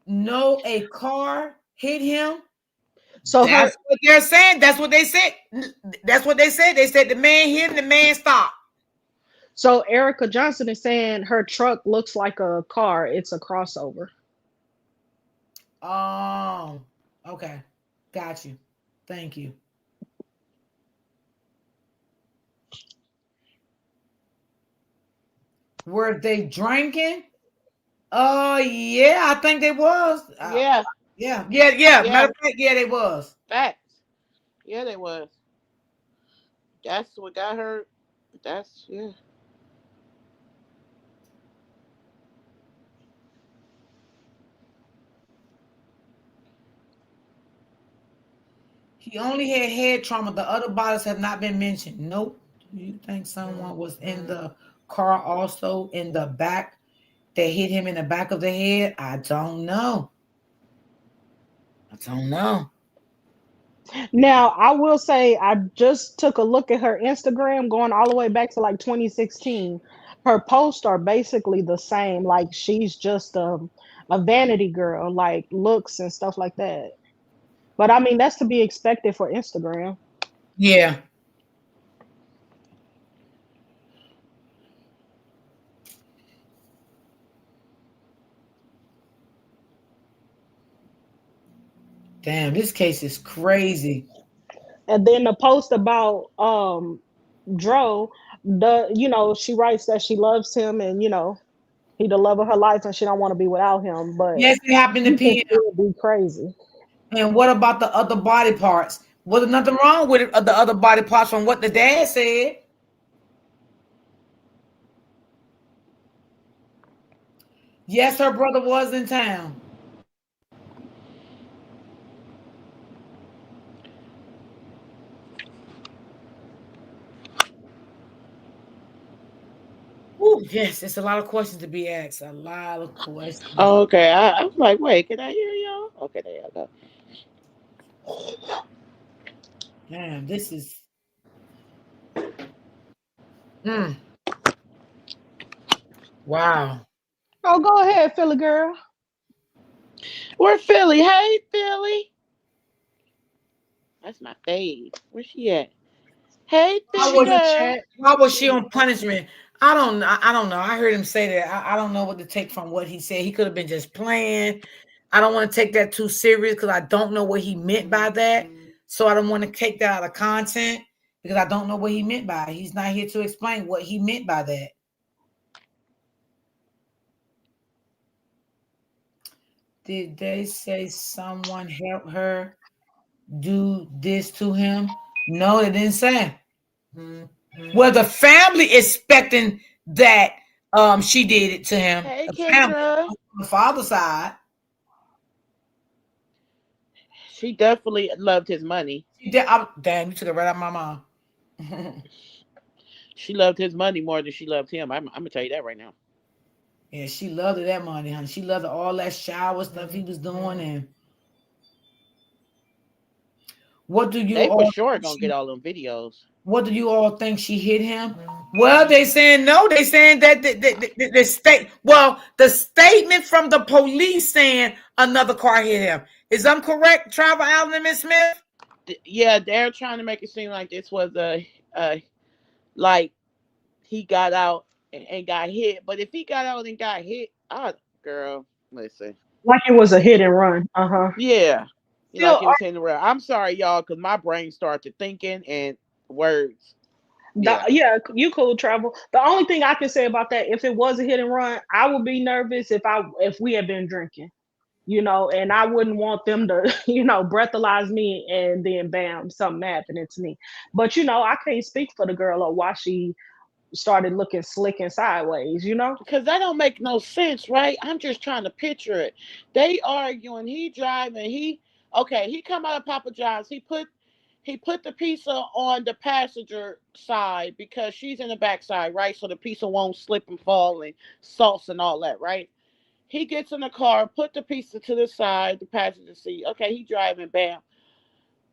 know a car hit him. So That's her, what they're saying. That's what they said. That's what they said. They said the man hit him, the man stopped. so Erica Johnson is saying her truck looks like a car. It's a crossover. Oh, okay. Got you. Thank you. Were they drinking? Yeah, I think they was. Yeah, Yeah. Matter yeah, of fact, yeah, they was. facts. Yeah, they was. That's what got her. That's yeah. He only had head trauma. The other bodies have not been mentioned. Nope. Do you think someone was in Mhm. the car also in the back that hit him in the back of the head? I don't know. I don't know. Now, I will say I just took a look at her Instagram going all the way back to like 2016. Her posts are basically the same. Like she's just a vanity girl, like looks and stuff like that. But I mean, that's to be expected for Instagram. Yeah. Damn, this case is crazy. And then the post about Dro, she writes that she loves him and he the love of her life and she don't want to be without him. But Yes, it happened to you can PM. still be crazy. And what about the other body parts? Was there nothing wrong with it, the other body parts from what the dad said? Yes, her brother was in town. Ooh, yes, it's a lot of questions to be asked. A lot of questions. Okay, I'm like, wait, can I hear y'all? Okay, there you go. Damn, this is. Mm, wow. Oh, go ahead, Philly girl. We're Philly. Hey, Philly. That's my fave. Where's she at? Hey, How Philly She in was the girl. chat. how was She she in the on chat. punishment? I don't know. I don't know. I heard him say that. I don't know what to take from what he said. He could have been just playing. I don't want to take that too serious because I don't know what he meant by that. So I don't want to take that out of content because I don't know what he meant by it. He's not here to explain what he meant by that. Did they say someone help her do this to him? No, they didn't say. Well, the family expecting that she did it to him. Hey, The family Kendra. on the father's side. She definitely loved his money. She did. Damn, you took it right out of my mouth. She loved his money more than she loved him. I'm gonna tell you that right now. Yeah, she loved that money, honey. She loved all that shower stuff he was doing. And what do you They for all sure think gonna get she? all them videos. What do you all think she hit him? Well, they saying no. They saying that the state. Well, the statement from the police saying another car hit him. Is I'm correct, Travel Allen and Miss Smith? Yeah, they're trying to make it seem like this was a like he got out and got hit. But if he got out and got hit, girl, listen. Like it was a hit and run. Uh-huh. Yeah, Still, like it was in the real. I'm sorry, y'all, because my brain started thinking and words. Yeah, yeah, you cool travel. The only thing I can say about that, if it was a hit and run, I would be nervous if we had been drinking, and I wouldn't want them to, breathalyze me and then bam, something happening to me. But I can't speak for the girl or why she started looking slick and sideways. because that don't make no sense, right? I'm just trying to picture it. They arguing. He driving. He come out of Papa John's. He put the pizza on the passenger side because she's in the back side, right? So the pizza won't slip and fall and sauce and all that, right? He gets in the car, put the pizza to the side, the passenger seat. Okay, he driving, bam.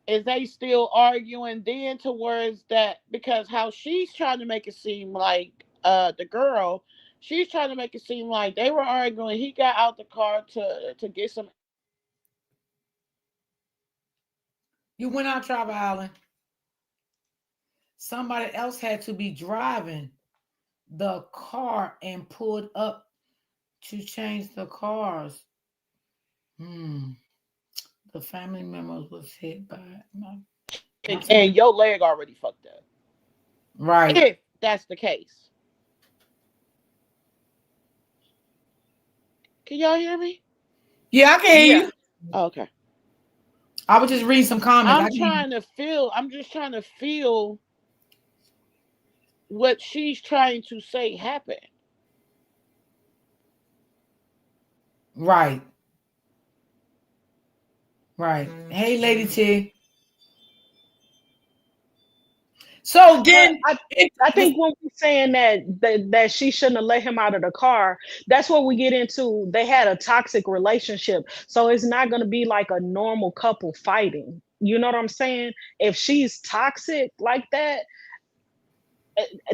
Is they still arguing then towards that because how she's trying to make it seem like the girl, she's trying to make it seem like they were arguing. He got out the car to get some. You went out, Travel Allen. Somebody else had to be driving the car and pulled up to change the cars. Hmm. The family members was hit by not so And your leg already fucked up. right. If that's the case, can y'all hear me? Yeah, I can hear Yeah. you. Oh, okay. I was just reading some comments. I I'm can hear you. trying to feel. I'm just trying to feel what she's trying to say happened. Right, right. Hey, Lady T. So But then, it, I think when we're saying that she shouldn't have let him out of the car, that's what we get into. They had a toxic relationship, so it's not going to be like a normal couple fighting. You know what I'm saying? If she's toxic like that,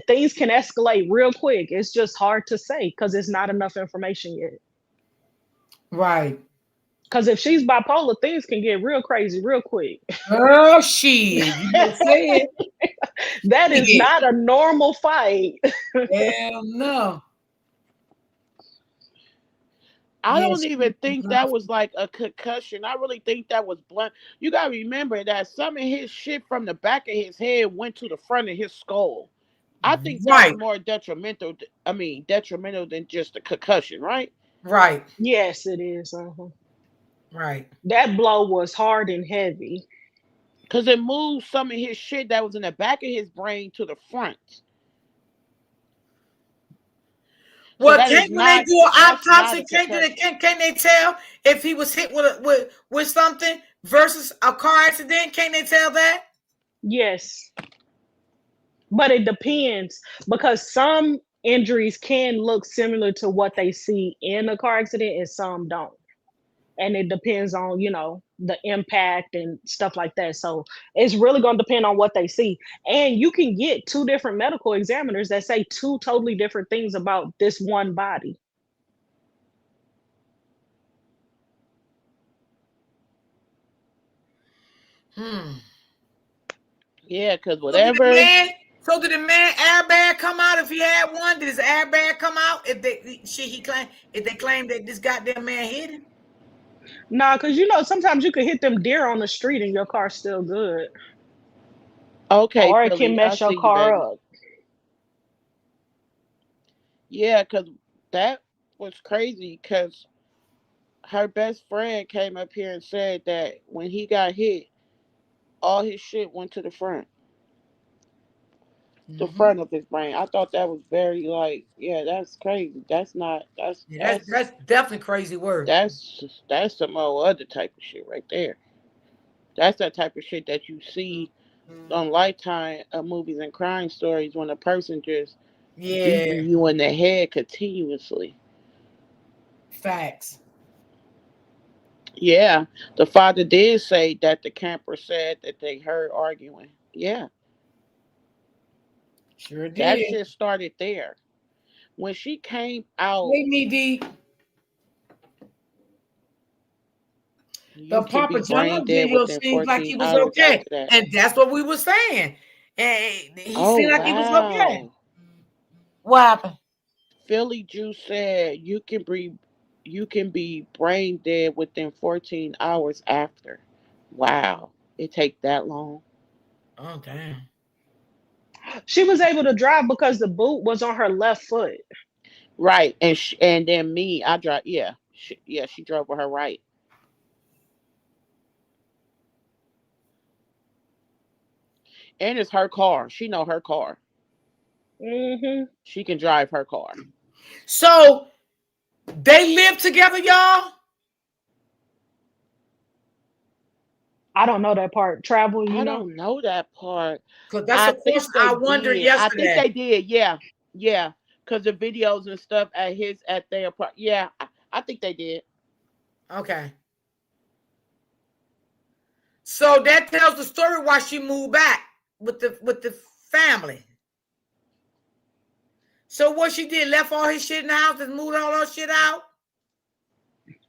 things can escalate real quick. It's just hard to say because it's not enough information yet. right. Because if she's bipolar, things can get real crazy real quick. Oh shit, you better say That is it. not a normal fight. Hell no. I Yeah, don't she, even think that was like a concussion. I really think that was blunt. You gotta remember that some of his shit from the back of his head went to the front of his skull. I think that's right, more detrimental. I mean, detrimental than just a concussion, right? right, Yes, it is. right. That blow was hard and heavy. Because it moved some of his shit that was in the back of his brain to the front. So Well, that can't is when they not do an that's not autopsy, a can't they, concussion. can they tell if he was hit with something versus a car accident? Can't they tell that? Yes, but it depends because some injuries can look similar to what they see in a car accident and some don't. And it depends on, the impact and stuff like that. So it's really going to depend on what they see. And you can get two different medical examiners that say two totally different things about this one body. Hmm. Yeah, because So did the whatever. man? So did the man airbag come out if he had one? Did his airbag come out if they shit he claim if they claim that this goddamn man hit him? Nah, because sometimes you can hit them deer on the street and your car's still good. Okay, Or it can Philly, I mess your see you, car baby. up. Yeah, because that was crazy. Because her best friend came up here and said that when he got hit, all his shit went to the Mm-hmm. front of his brain. I thought that was very like, yeah, that's crazy. That's not. That's Yeah, that's that's that's definitely crazy work. that's some old other type of shit right there. That's that type of shit that you see on Lifetime movies and crime stories when a person just Yeah, beating you in the head continuously. facts. Yeah, the father did say that the camper said that they heard arguing. Yeah, Sure that did. shit started there. When she came out, Hey, me D. The you can Papa be brain John dead video within seems like he 14 was hours okay, after that. and that's what we were saying. And he Oh, seemed like he was okay. wow. What happened? Philly Juice said you can be brain dead within 14 hours after. Wow. It take that long. Oh damn. She was able to drive because the boot was on her left foot. Right. And then me, I drive, yeah. She drove with her right. And it's her car. She know her car. Hmm. She can drive her car. So they live together, y'all. I don't know that part. Travel, I don't know that part. Cause that's I a question think they I wondered did. I think yesterday. they did. Yeah. Yeah. Cause the videos and stuff at their part. Yeah. I think they did. Okay. So that tells the story why she moved back with the family. So what she did, left all his shit in the house and moved all her shit out?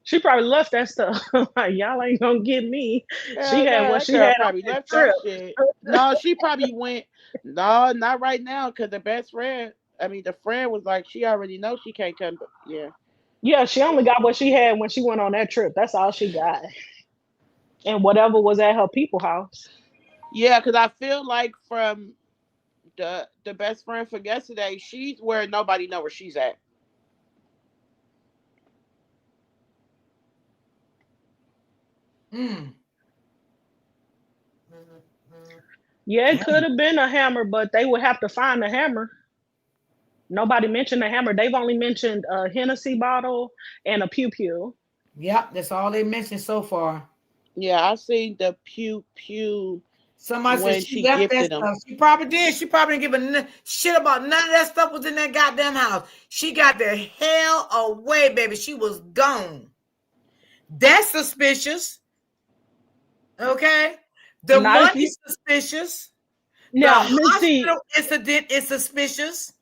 she probably left that stuff. Like, y'all ain't gonna get me. She Hell had no, what that she girl had on probably that left that trip. shit. No, she probably went. No, not right now, cause the best friend. I mean, the friend was like, she already knows she can't come. But yeah, Yeah, she only got what she had when she went on that trip. That's all she got. And whatever was at her people house. yeah, cause I feel like from the best friend from yesterday, she's where nobody know where she's at. Hmm. Yeah, it could Damn. have been a hammer, but they would have to find the hammer. Nobody mentioned the hammer. They've only mentioned a Hennessy bottle and a pew pew. Yep, that's all they mentioned so far. Yeah, I seen the pew pew Somebody said when she she left that gifted him. stuff. She probably did. She probably didn't give a shit about none of that stuff was in that goddamn house. She got the hell away, baby. She was gone. That's suspicious. Okay. The Not if money's you suspicious. The now, Miss D. hospital incident is suspicious.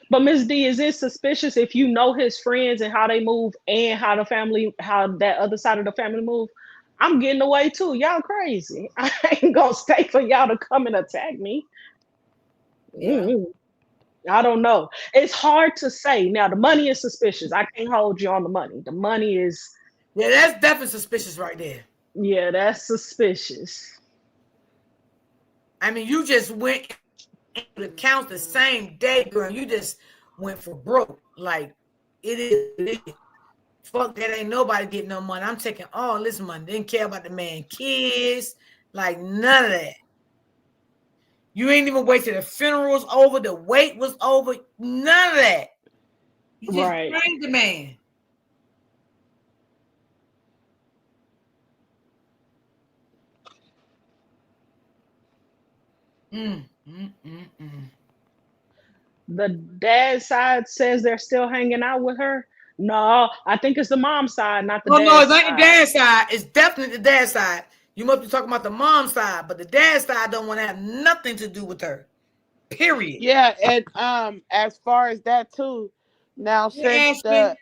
But Miss D, is it suspicious if you know his friends and how they move and how the family, how that other side of the family move? I'm getting away too. Y'all crazy. I ain't gonna stay for y'all to come and attack me. Yeah. Mm-mm. I don't know. It's hard to say. Now the money is suspicious. I can't hold you on the money. The money is, Yeah, that's definitely suspicious right there. yeah, that's suspicious. I mean, you just went into the accounts the same day, girl. You just went for broke. Like, it is. Fuck that, ain't nobody getting no money. I'm taking all this money. Didn't care about the man kids. Like, none of that. You ain't even wait till the funeral was over. The wait was over. None of that. You just Right. bring the man. Mm, mm, mm, mm. The dad side says they're still hanging out with her. No, I think it's the mom side, not the Oh no, dad it's not the side. dad side. It's definitely the dad side. You must be talking about the mom side, but the dad side don't want to have nothing to do with her. Period. Yeah, and as far as that too, now Yeah, Ashley.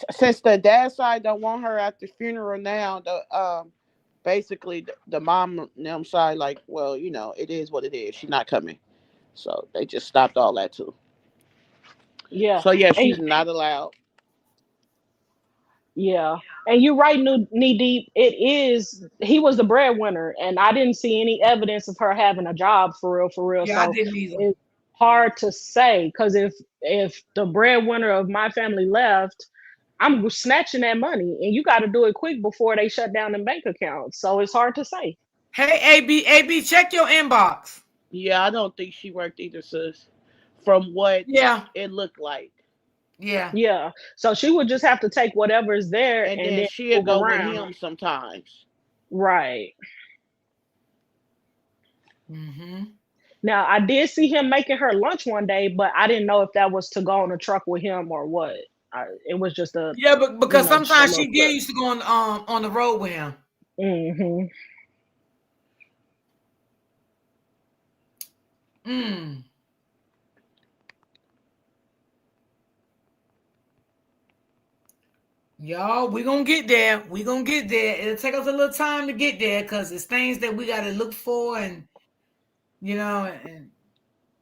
since the dad side don't want her at the funeral now, the basically the mom and them side like, well, it is what it is. She's not coming. So they just stopped all that too. Yeah. So yeah, And she's not allowed. yeah. And you're right, knee deep. It is, he was the breadwinner, and I didn't see any evidence of her having a job for real, for real. Yeah, I So didn't either. it's hard to say because if the breadwinner of my family left, I'm snatching that money, and you got to do it quick before they shut down the bank accounts. So it's hard to say. Hey, AB, check your inbox. Yeah, I don't think she worked either, sis. From what Yeah, it looked like. yeah. Yeah. So she would just have to take whatever is there And and then then she'll move go with around. him sometimes. Right. Mm-hmm. Now I did see him making her lunch one day, but I didn't know if that was to go on a truck with him or what. It was just a, Yeah, but you because know, just a sometimes little she did clip. used to go on the road with him. Hmm. Mm. Y'all, we gonna get there. We gonna get there. It'll take us a little time to get there because it's things that we gotta look for, and and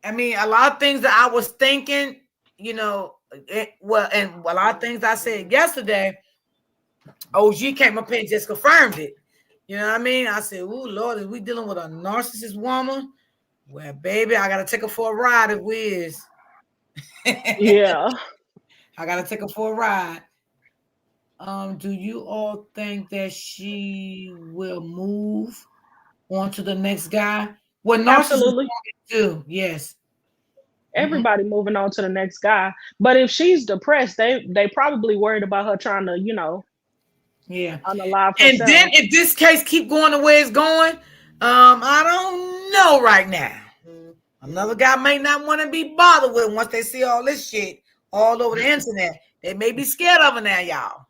I mean a lot of things that I was thinking, and a lot of things I said yesterday, OG came up here and just confirmed it. You know what I mean? I said, "Ooh, Lord, is we dealing with a narcissist woman? Well, baby, I gotta take her for a ride if we is. Yeah. I gotta take her for a ride. Do you all think that she will move on to the next guy? What narcissists Absolutely. want to do? Yes. Mm-mm. Everybody moving on to the next guy. But if she's depressed, they probably worried about her trying to, Yeah. unalive And then herself. if this case keep going the way it's going, I don't know right now. Another guy may not want to be bothered with once they see all this shit all over the internet. They may be scared of her now, y'all.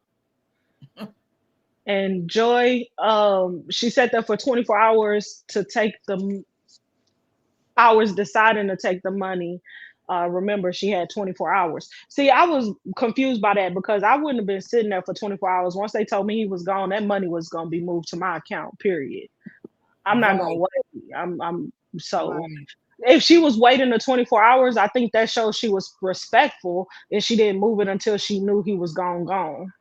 And Joy, she sat there for 24 hours to take the hours deciding to take the money. Remember, she had 24 hours. See, I was confused by that because I wouldn't have been sitting there for 24 hours. Once they told me he was gone, that money was going to be moved to my account, period. I'm not going Right, to wait. I'm so right. if she was waiting the 24 hours, I think that shows she was respectful and she didn't move it until she knew he was gone.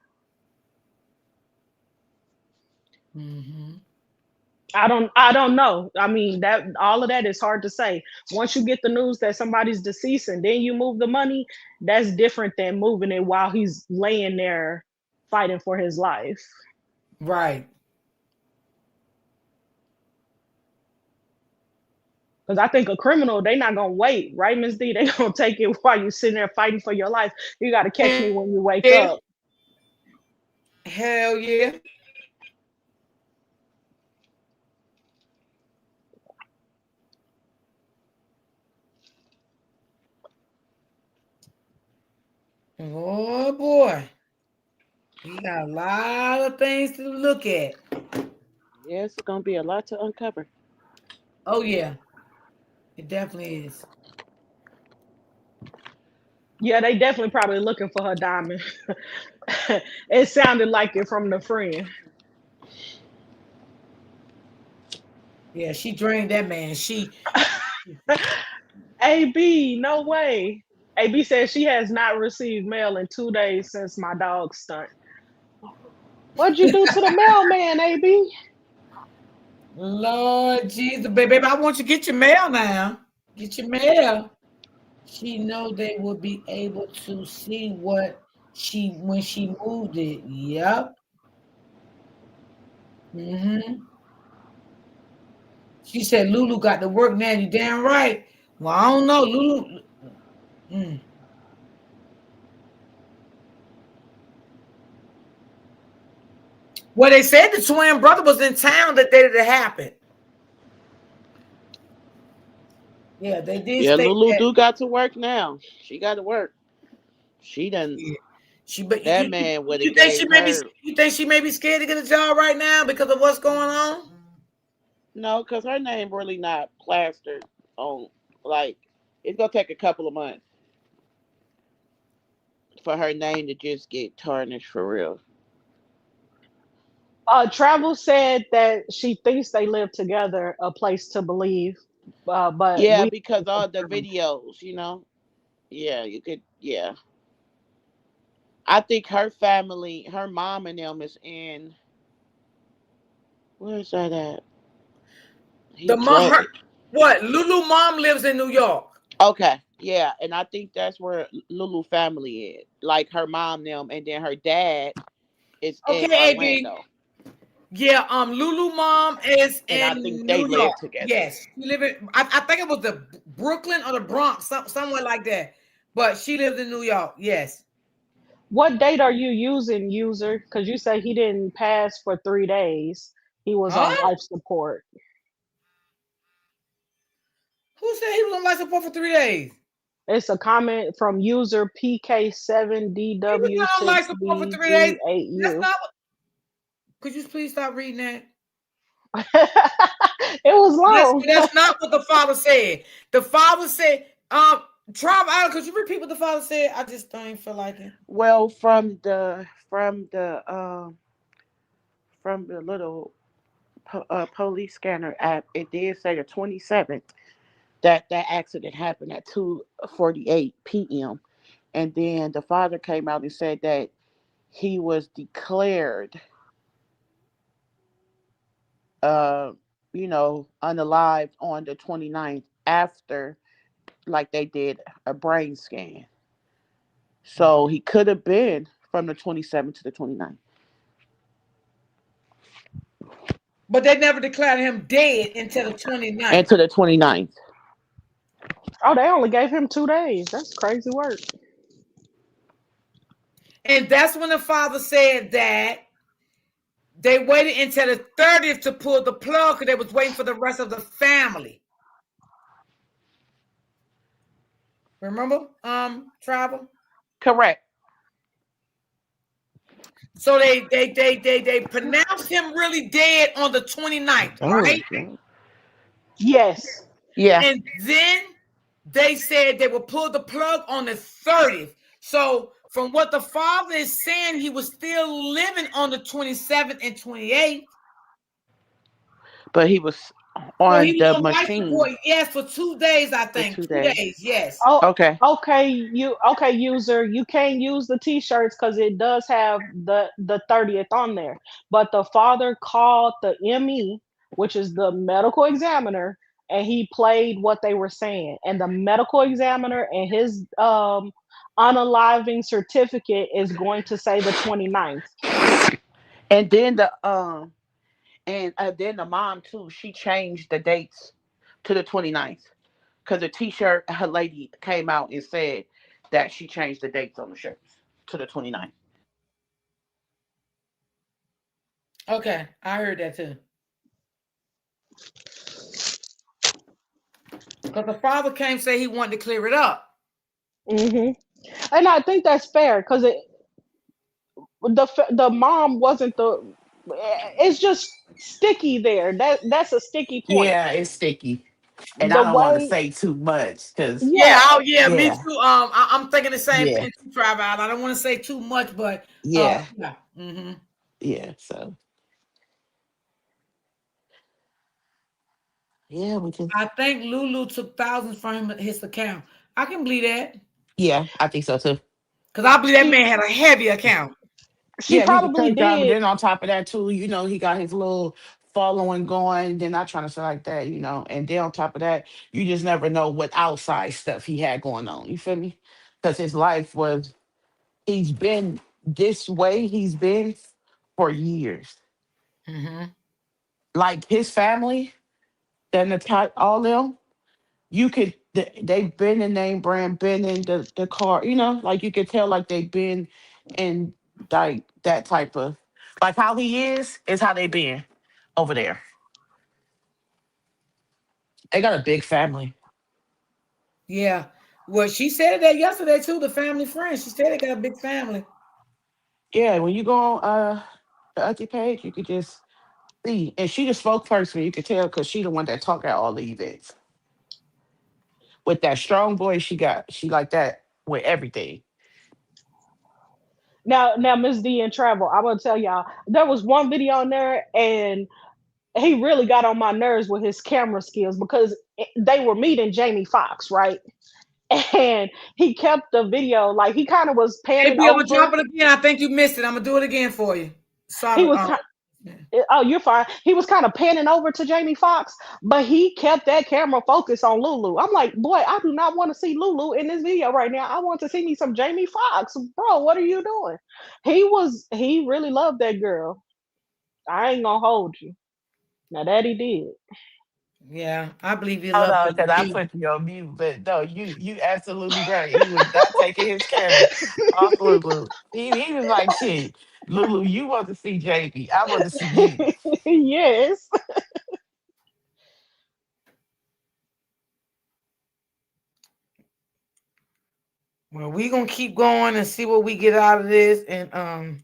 Mm-hmm. I don't know. I mean, that all of that is hard to say. Once you get the news that somebody's deceased and then you move the money, that's different than moving it while he's laying there fighting for his life. Right. Because I think a criminal, they not gonna wait, right, Miss D? They gonna take it while you're sitting there fighting for your life. You gotta catch me when you wake Yeah. up. Hell yeah. Oh boy. We got a lot of things to look at. Yes, it's gonna be a lot to uncover. Oh yeah, it definitely is. Yeah, they definitely probably looking for her diamond. It sounded like it from the friend. Yeah, she drained that man. She AB, no way. AB says she has not received mail in 2 days since my dog stunt. What'd you do to the mailman, AB? Lord Jesus, baby, I want you to get your mail now. Get your mail. She know they will be able to see what she when she moved it. Yep. She said Lulu got to work now. You damn right. Well, I don't know, Lulu. Mm. Well, they said the twin brother was in town the day that it happened. Yeah, they did Yeah, state Lulu that. do got to work now. She got to work. She done. Yeah. She, but That man would have you think she gave may be her you think she may be scared to get a job right now because of what's going on? no, because her name really not plastered on. Like it's gonna take a couple of months for her name to just get tarnished for real. Travel said that she thinks they live together, a place to believe, but Yeah, we because haven't all the confirmed. videos, you know. Yeah, you could. Yeah, I think her family, her mom and them is in. Where's that at? He The mom, her flooded. what? Lulu mom lives in New York. Okay, yeah, and I think that's where Lulu family is. Like her mom, them, and then her dad is in Okay, AB. Orlando, Yeah, Lulu mom is and in I think they New York. live together. Yes, she live in. I think it was the Brooklyn or the Bronx, somewhere like that. But she lives in New York. Yes. What date are you using, user? Because you say he didn't pass for 3 days. He was on Huh? life support. Who said he was on life support for 3 days? It's a comment from user He was not on life support for 3 days. That's PK7DW6BG8U. not. Could you please stop reading that? It was That's long. that's not what the father said. The father said, Tribe Island, could you repeat what the father said? I just don't feel like it. Well, from the little police scanner app, it did say the 27th that accident happened at 2:48 p.m. And then the father came out and said that he was declared, uh, unalive on the 29th after, like they did a brain scan. So he could have been from the 27th to the 29th. But they never declared him dead until the And 29th. to the 29th. Oh, they only gave him 2 days. That's crazy work. And that's when the father said that they waited until the 30th to pull the plug because they was waiting for the rest of the family. Remember, Travel? Correct. So they pronounced him really dead on the 29th, Oh, right? yeah. Yes. Yeah. And then they said they will pull the plug on the 30th. So from what the father is saying, he was still living on the 27th and 28th. But he was So he on was the on life machine support, yes, for 2 days, I for think. two Two days. days, yes. Oh, Okay. okay. User. You can't use the t-shirts because it does have the 30th on there. But the father called the ME, which is the medical examiner, and he played what they were saying. And the medical examiner and his unaliving certificate is going to say the 29th. And then then the mom too, she changed the dates to the 29th. Because the t-shirt, her lady came out and said that she changed the dates on the shirts to the 29th. Okay, I heard that too. Because the father came say he wanted to clear it up. Mm-hmm. And I think that's fair because the mom wasn't the. It's just sticky there. That's a sticky point. Yeah, it's sticky. And The I don't want to way, say too much because, Yeah, yeah, oh yeah, me yeah, too. I'm thinking the same yeah, thing too, Travis. I don't want to say too much, but yeah, yeah. Hmm. yeah. So, yeah, we just, I think Lulu took thousands from his account. I can believe that yeah, I think so too. because I believe that she man had a heavy account. she Yeah, he's a probably truck driver. did. Then on top of that, too, he got his little following going. Then not trying to say like that. And then on top of that, you just never know what outside stuff he had going on. You feel me? Because his life was, he's been this way, he's been for years. Hmm. Like his family, then the type, all them, they've been in name brand, been in the car, like you could tell, like they've been in like that type of, like how he is how they been over there. They got a big family. Yeah. Well, she said that yesterday too. The family friend. She said they got a big family. Yeah, when you go on the Ugly page, you could just see. And she the spokesperson, you could tell because she the one that talk at all the events. With that strong voice she like that with everything. Now, Miss D in travel. I'm gonna tell y'all there was one video on there, and he really got on my nerves with his camera skills because they were meeting Jamie Foxx, right? And he kept the video like he kind of was Hey, panning B, I'm gonna over. drop it again. I think you missed it. I'm gonna do it again for you. He Sorry. was kind. Oh, you're fine. He was kind of panning over to Jamie Foxx, but he kept that camera focused on Lulu. I'm like, boy, I do not want to see Lulu in this video right now. I want to see me some Jamie Foxx, bro. What are you doing? He really loved that girl. I ain't gonna hold you. Now that he did. Yeah, I believe you Hold love on, her because I too. put you on mute, but no, you absolutely right. He was not taking his camera off Lulu. He was like, shit, Lulu, you want to see JB. I want to see you. Yes. Well, we gonna keep going and see what we get out of this. And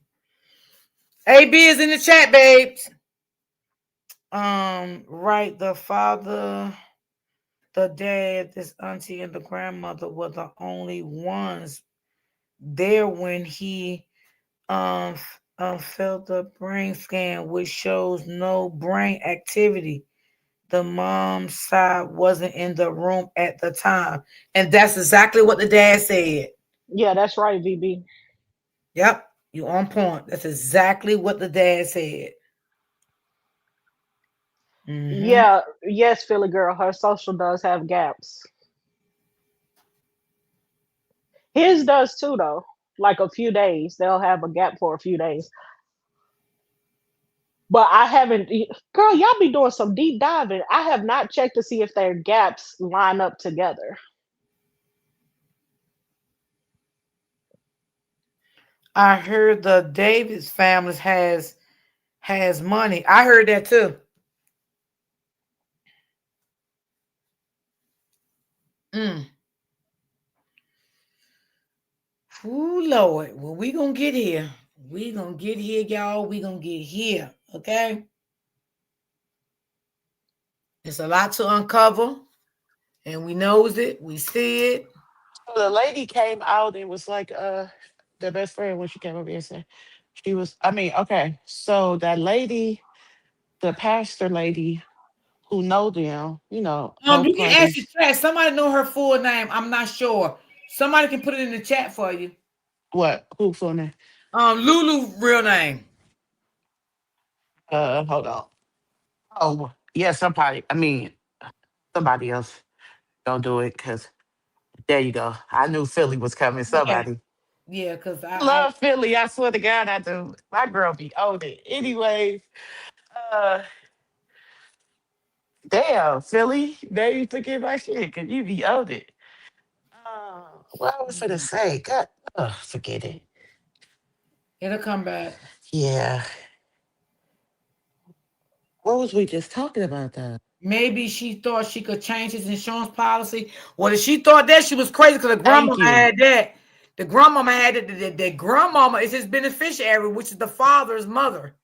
AB is in the chat, babes. Right, the father, the dad, this auntie, and the grandmother were the only ones there when he felt the brain scan, which shows no brain activity. The mom's side wasn't in the room at the time, and that's exactly what the dad said. Yeah, that's right, VB. Yep, you on point. That's exactly what the dad said. Hmm. Yeah, yes, Philly girl. Her social does have gaps. His does too, though. Like a few days, they'll have a gap for a few days. But I haven't, girl. Y'all be doing some deep diving. I have not checked to see if their gaps line up together. I heard the Davis family has money. I heard that too. Mm. Ooh, Lord. Well, we gonna get here. We gonna get here, y'all. We gonna get here. Okay. It's a lot to uncover, and we knows it. We see it. So the lady came out and was like, the best friend when she came over here and said, okay, so that lady, the pastor lady who know them, both You can ask the parties. chat. Somebody know her full name. I'm not sure. Somebody can put it in the chat for you. What? Who's on there? Lulu real name. Hold on. Oh, yeah, somebody else don't do it because there you go. I knew Philly was coming. Yeah, Somebody. yeah. Cause I I love Philly. I swear to God, I do. My girl be on it. Anyways, uh, damn, Philly. Now you forget my shit because you be on it. What I was gonna say? God, forget it. it'll come back. Yeah. What was we just talking about though? Maybe she thought she could change his insurance policy, or that she thought that she was crazy because her grandma Thank you. had that. The grandmama had it. The grandmama is his beneficiary, which is the father's mother.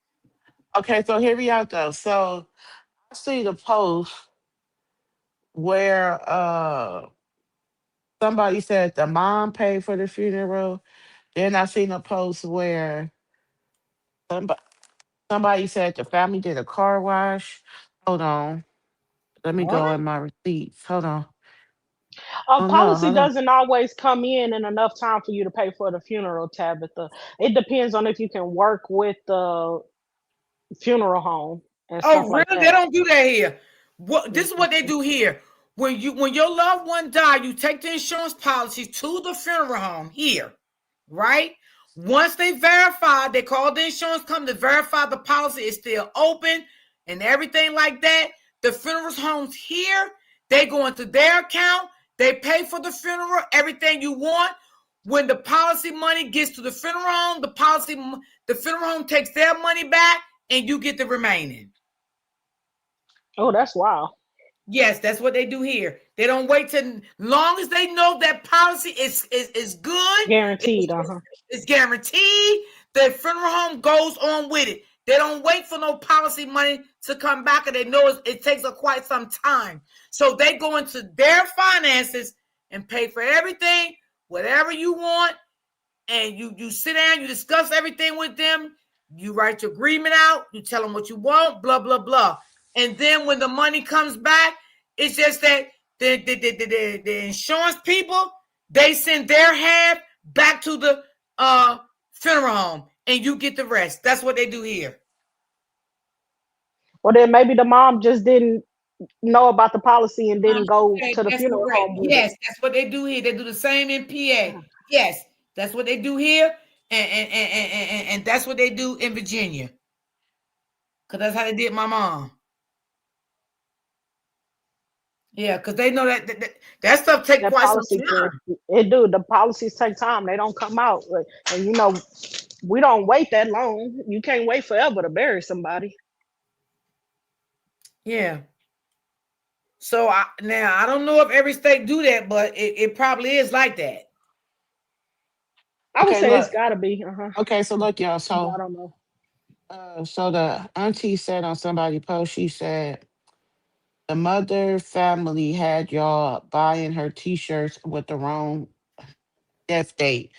Okay, so here we are though. So I see the post where somebody said the mom paid for the funeral. Then I seen a post where somebody somebody said the family did a car wash. Hold on. Let me What? go in my receipts. Hold on. A Oh no, policy hold on. doesn't always come in enough time for you to pay for the funeral, Tabitha. It depends on if you can work with the funeral home and stuff Oh, like really? They that. don't do that here. What this is what they Mhm. do here. When your loved one die, you take the insurance policy to the funeral home here, right? Once they verify, they call the insurance company to verify the policy is still open and everything like that. The funeral homes here, they go into their account, they pay for the funeral, everything you want. When the policy money gets to the funeral home, the funeral home takes their money back and you get the remaining. Oh, that's wild. Yes, that's what they do here. They don't wait till long as they know that policy is good, Guaranteed. it's, Uh-huh. it's guaranteed. The funeral home goes on with it. They don't wait for no policy money to come back, and they know it takes quite some time. So they go into their finances and pay for everything, whatever you want, and you sit down, you discuss everything with them, you write your agreement out, you tell them what you want, blah blah blah, and then when the money comes back, it's just that the insurance people they send their half back to the funeral home, and you get the rest. That's what they do here. Or then maybe the mom just didn't know about the policy and didn't go Okay, to the that's funeral correct. home with it. Yes, that's what they do here. They do the same in PA. Yes, that's what they do here, and that's what they do in Virginia. Cause that's how they did my mom. Yeah, because they know that stuff take That quite some policy can time. it do. The policies take time. They don't come out. And we don't wait that long. You can't wait forever to bury somebody. Yeah. So now I don't know if every state do that, but it probably is like that. I would Okay, say it's look. gotta be. Uh-huh. Okay, so look, y'all. But I don't know. So the auntie said on somebody post, she said the mother family had y'all buying her T-shirts with the wrong death date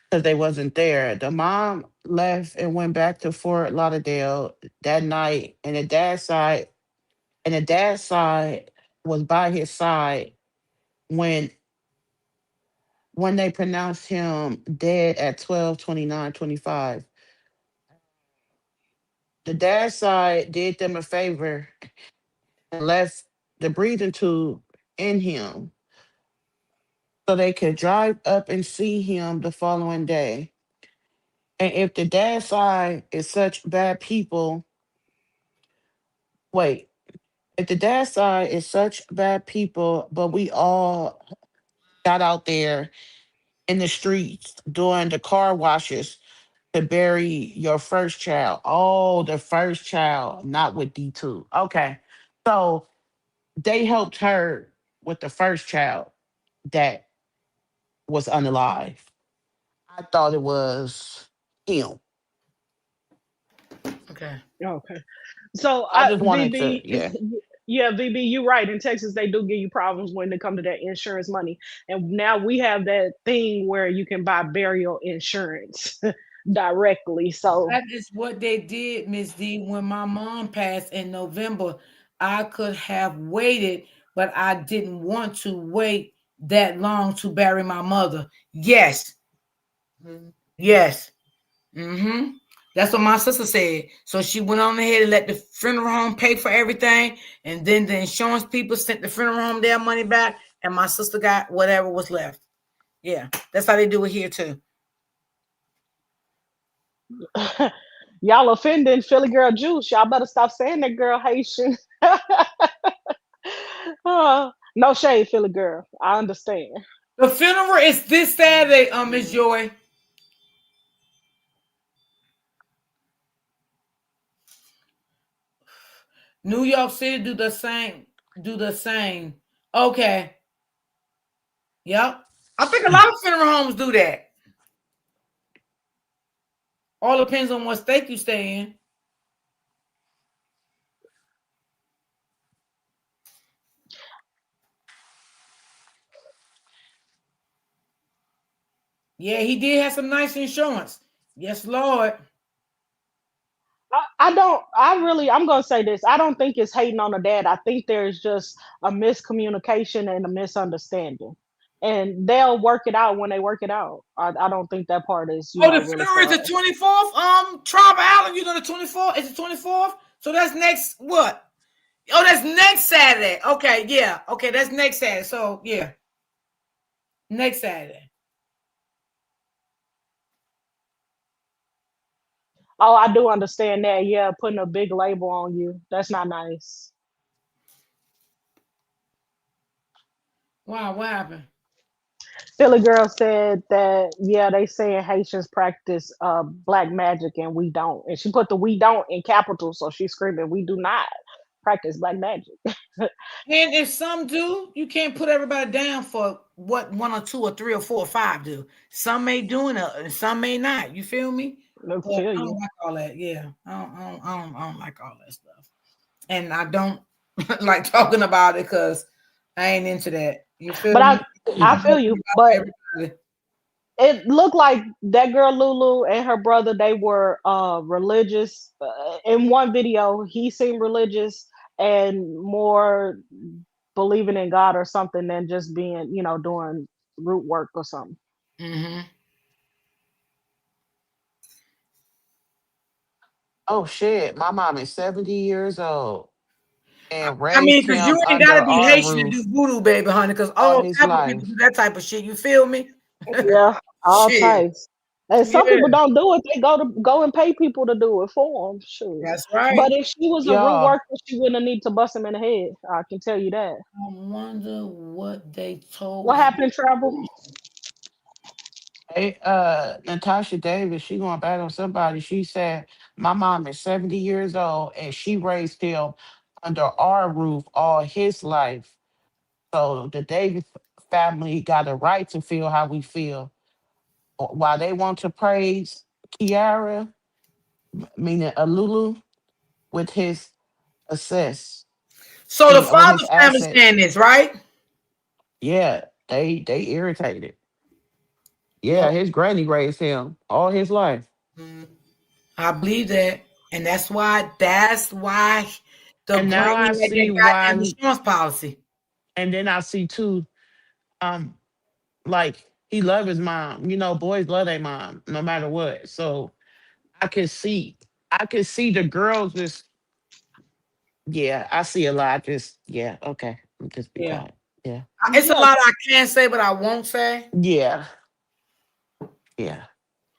because they wasn't there. The mom left and went back to Fort Lauderdale that night, and the dad's side was by his side when they pronounced him dead at 12:29:25. The dad's side did them a favor and left the breathing tube in him so they could drive up and see him the following day. And if the dad side is such bad people, wait, if the dad side is such bad people, but we all got out there in the streets doing the car washes to bury your first child. Oh, the first child, not with D2. Okay. So they helped her with the first child that was unalive. I thought it was him. Okay. Okay. So I just wanted to, VB, yeah. yeah, VB, you're right. In Texas, they do give you problems when it come to that insurance money, and now we have that thing where you can buy burial insurance directly. So That is what they did, Miss D. When my mom passed in November, I could have waited, but I didn't want to wait that long to bury my mother. Yes, yes. Mm-hmm. That's what my sister said. So she went on ahead and let the funeral home pay for everything, and then the insurance people sent the funeral home their money back, and my sister got whatever was left. Yeah, that's how they do it here too. y'all offending Philly girl juice. Y'all better stop saying that girl Haitian. No shade, Philly girl. I understand. The funeral is this Saturday, Miss Joy. New York City do the same. Do the same. Okay. Yep. I think a lot of funeral homes do that. All depends on what state you stay in. Yeah, he did have some nice insurance. Yes, Lord. I don't. I really. I'm gonna say this. I don't think it's hating on the dad. I think there's just a miscommunication and a misunderstanding, and they'll work it out when they work it out. I don't think that part is Oh, the really funeral is the sad. 24th. Tribe Island, you know the 24th? It's the 24th. So that's next what? Oh, that's next Saturday. Okay, yeah. Okay, that's next Saturday. So yeah, next Saturday. Oh, I do understand that. Yeah, putting a big label on you. That's not nice. Wow, what happened? Philly girl said that yeah, they saying Haitians practice black magic and we don't. And she put the "we don't" in capital, so she's screaming, "We do not practice black magic." And if some do, you can't put everybody down for what one or two or three or four or five do. Some may do it, and some may not. You feel me? I But feel I don't you. like all that. Yeah, I don't like all that stuff, and I don't like talking about it because I ain't into that. You feel But me? I feel you. But Everybody. it looked like that girl Lulu and her brother, they were religious. In one video, he seemed religious and more believing in God or something than just being, doing root work or something. Mm-hmm. Oh shit, my mom is 70 years old and I mean, raised because you him ain't gotta under be our Haitian to roof do voodoo, baby, honey. Because all all his type of people life. do that type of shit. You feel me? Yeah, all Shit. types. And some Yeah, people don't do it. They go and pay people to do it for them. Sure. that's right. But if she was a root Y'all, worker, she wouldn't need to bust him in the head. I can tell you that. I wonder what they told What him. happened, Trouble? hey, Natasha Davis, she going back on somebody. She said, my mom is 70 years old and she raised him under our roof all his life. So the Davis family got a right to feel how we feel. While they want to praise Kiara, meaning Alulu, with his assess. So the On his father family assets. saying this, right? Yeah, they irritated. Lord, Yeah, his granny raised him all his life. I believe that, and that's why the And now granny I had see that why goddamn insurance policy. and then I see too, um, like he love his mom. You know, boys love their mom no matter what. So I can see I can see the girls just yeah, I see a lot. Just yeah, okay. Just be Yeah, quiet. Yeah. it's a Yeah, lot I can't say, but I won't say. Yeah. Yeah.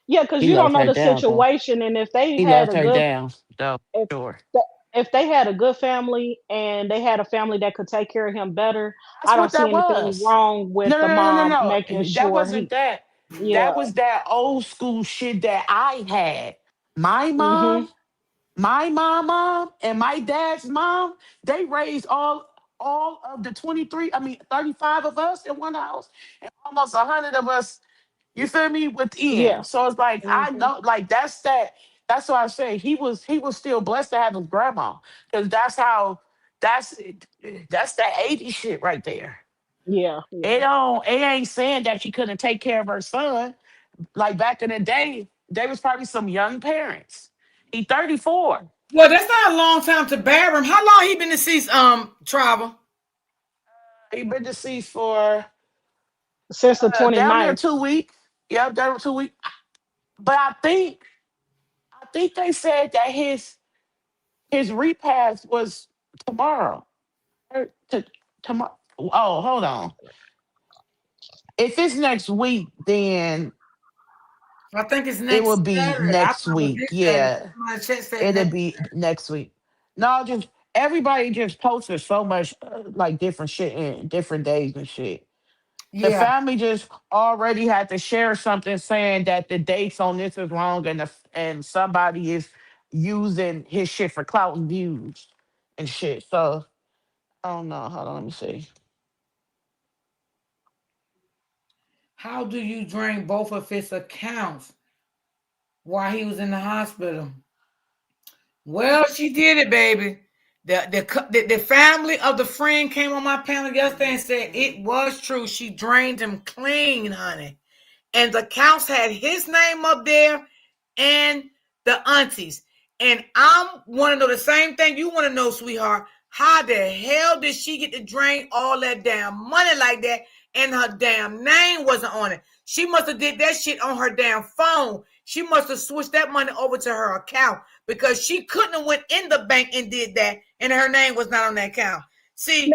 yeah, because He you don't loved know her the down though. situation, and if they He had loved a her good, down though. if Sure. th- if they had a good family and they had a family that could take care of him better, That's I don't what see that anything was. wrong with No, the no, no, no, no, mom no. making That sure wasn't he, that. yeah, That was that old school shit that I had. My mm-hmm, mom, mom, and my dad's mom, they raised all of the 23, I mean 35 of us in one house and almost 100 of us, you feel me, within. yeah, So it's like I mm-hmm, know like that's what I say. He was still blessed to have his grandma. Because that's that's that 80 shit right there. yeah, yeah, It ain't saying that she couldn't take care of her son. Like back in the day, there was probably some young parents. He 34. Well, that's not a long time to bear him. How long he been deceased? Travel. He been deceased for since the twenty damn near ninth. 2 weeks. Yep, damn near 2 weeks. But I think they said that his repast was tomorrow. Tomorrow. Oh, hold on. If it's next week, then I think it's it next will be Saturday. I next thought it was week. this Saturday. Yeah. My check said It'll next. be next week. No, just everybody just posted so much like different shit in different days and shit. The Yeah, family just already had to share something saying that the dates on this is wrong and somebody is using his shit for clout and views and shit. So I don't know. Hold on, let me see. how do you drain both of his accounts? while he was in the hospital. Well, she did it, baby. The family of the friend came on my panel yesterday and said it was true. She drained him clean, honey. And the accounts had his name up there and the aunties. And I want to know the same thing you want to know, sweetheart. How the hell did she get to drain all that damn money like that and her damn name wasn't on it? She must have did that shit on her damn phone. She must have switched that money over to her account because she couldn't have went in the bank and did that and her name was not on that account. See,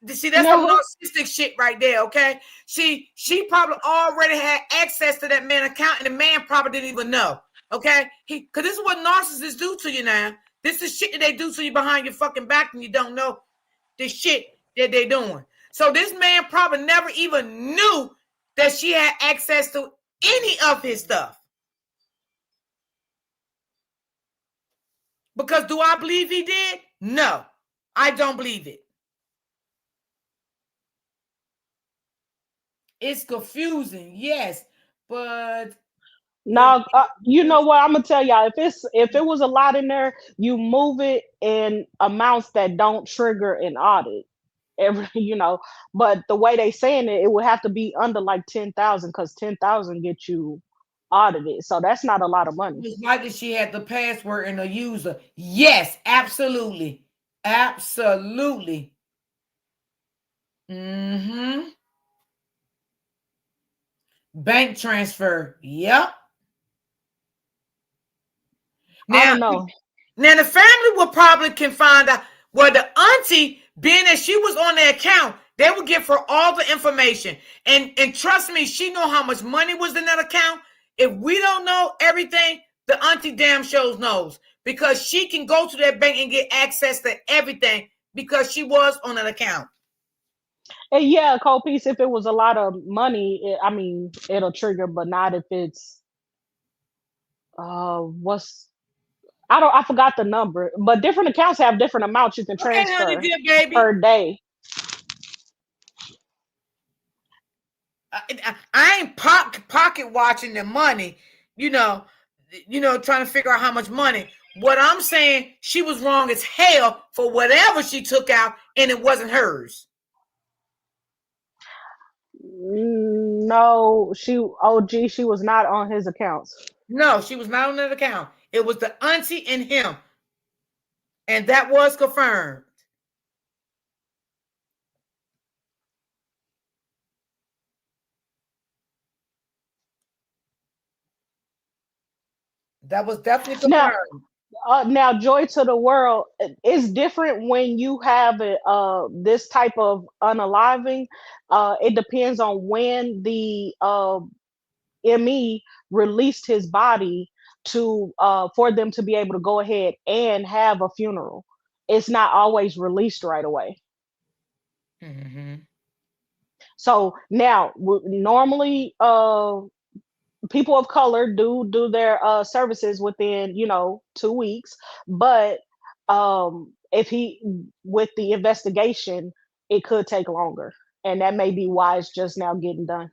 that's some narcissistic shit right there, okay? She probably already had access to that man's account and the man probably didn't even know, okay? Because this is what narcissists do to you now. This is shit that they do to you behind your fucking back and you don't know the shit that they're doing. So this man probably never even knew that she had access to any of his stuff. Because do I believe he did? No, I don't believe it. It's confusing, yes, but now you know what I'm gonna tell y'all. If it was a lot in there, you move it in amounts that don't trigger an audit. But the way they saying it would have to be under like 10,000 because 10,000 get you audited. So that's not a lot of money. It's likely she had the password and the user. Yes, absolutely. Absolutely. Mm-hmm. Bank transfer. Yep. Now, I don't know. Now the family will probably can find out where the auntie, being that she was on the account, they will give her all the information. And trust me, she know how much money was in that account. If we don't know everything, the auntie damn shows knows. Because she can go to that bank and get access to everything because she was on an account. And yeah, Cold Piece, if it was a lot of money, it'll trigger, but not if it's I forgot the number, but different accounts have different amounts you can transfer honey, dear baby. per day. I ain't pocket watching the money, trying to figure out how much money. What I'm saying, she was wrong as hell for whatever she took out, and it wasn't hers. No, she was not on his accounts. No, she was not on that account. It was the auntie and him, and that was confirmed. That was definitely confirmed. Now, joy to the world, it's different when you have this type of unaliving. It depends on when the ME released his body to for them to be able to go ahead and have a funeral. It's not always released right away. Mm-hmm. So now, normally, people of color do their services within 2 weeks, but if he with the investigation, it could take longer, and that may be why it's just now getting done.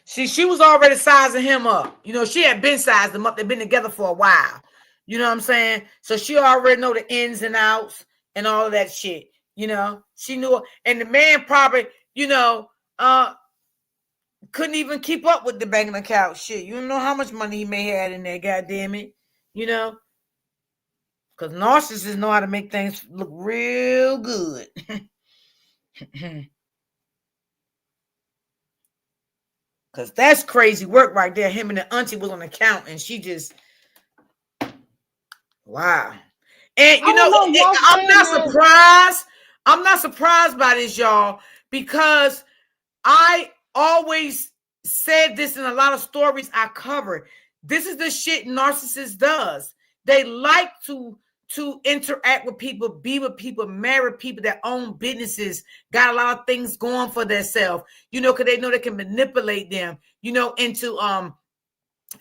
See, she was already sizing him up. She had been sizing him up. They've been together for a while. You know what I'm saying? So she already know the ins and outs and all of that shit. She knew, and the man probably, couldn't even keep up with the banking account shit. You don't know how much money he may have in there, goddamn it. Because narcissists know how to make things look real good. Because that's crazy work right there. Him and the auntie was on the account, and she just, wow. And, I'm not surprised. I'm not surprised by this, y'all, because I always said this in a lot of stories I covered. This is the shit narcissist does. They like to interact with people, be with people, marry people that own businesses, got a lot of things going for themselves, because they know they can manipulate them, into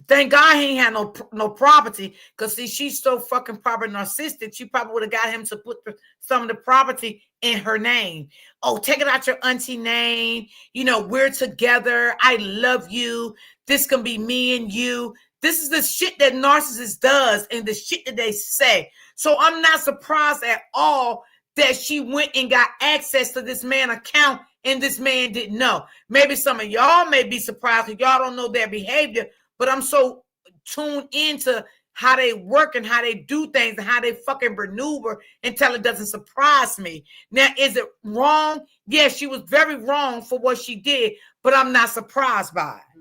Thank God he ain't had no property. Cause see, she's so fucking proper narcissistic. She probably would have got him to put some of the property in her name. Oh, take it out your auntie name. You know, we're together. I love you. This can be me and you. This is the shit that narcissist does and the shit that they say. So I'm not surprised at all that she went and got access to this man's account and this man didn't know. Maybe some of y'all may be surprised because y'all don't know their behavior, but I'm so tuned into how they work and how they do things and how they fucking maneuver until it doesn't surprise me. Now, is it wrong? Yes, she was very wrong for what she did, but I'm not surprised by it.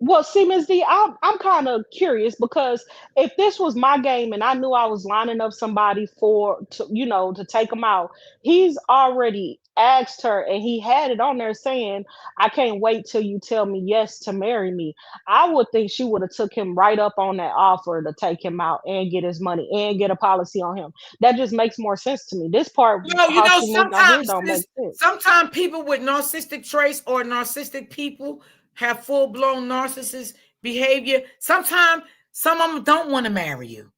Well, see, Ms. D, I'm kind of curious because if this was my game and I knew I was lining up somebody to take him out, he's already asked her and he had it on there saying, "I can't wait till you tell me yes to marry me." I would think she would have took him right up on that offer to take him out and get his money and get a policy on him. That just makes more sense to me. This part, how she moved out here, don't make sense. Sometimes people with narcissistic traits or narcissistic people have full-blown narcissist behavior. Sometimes some of them don't want to marry you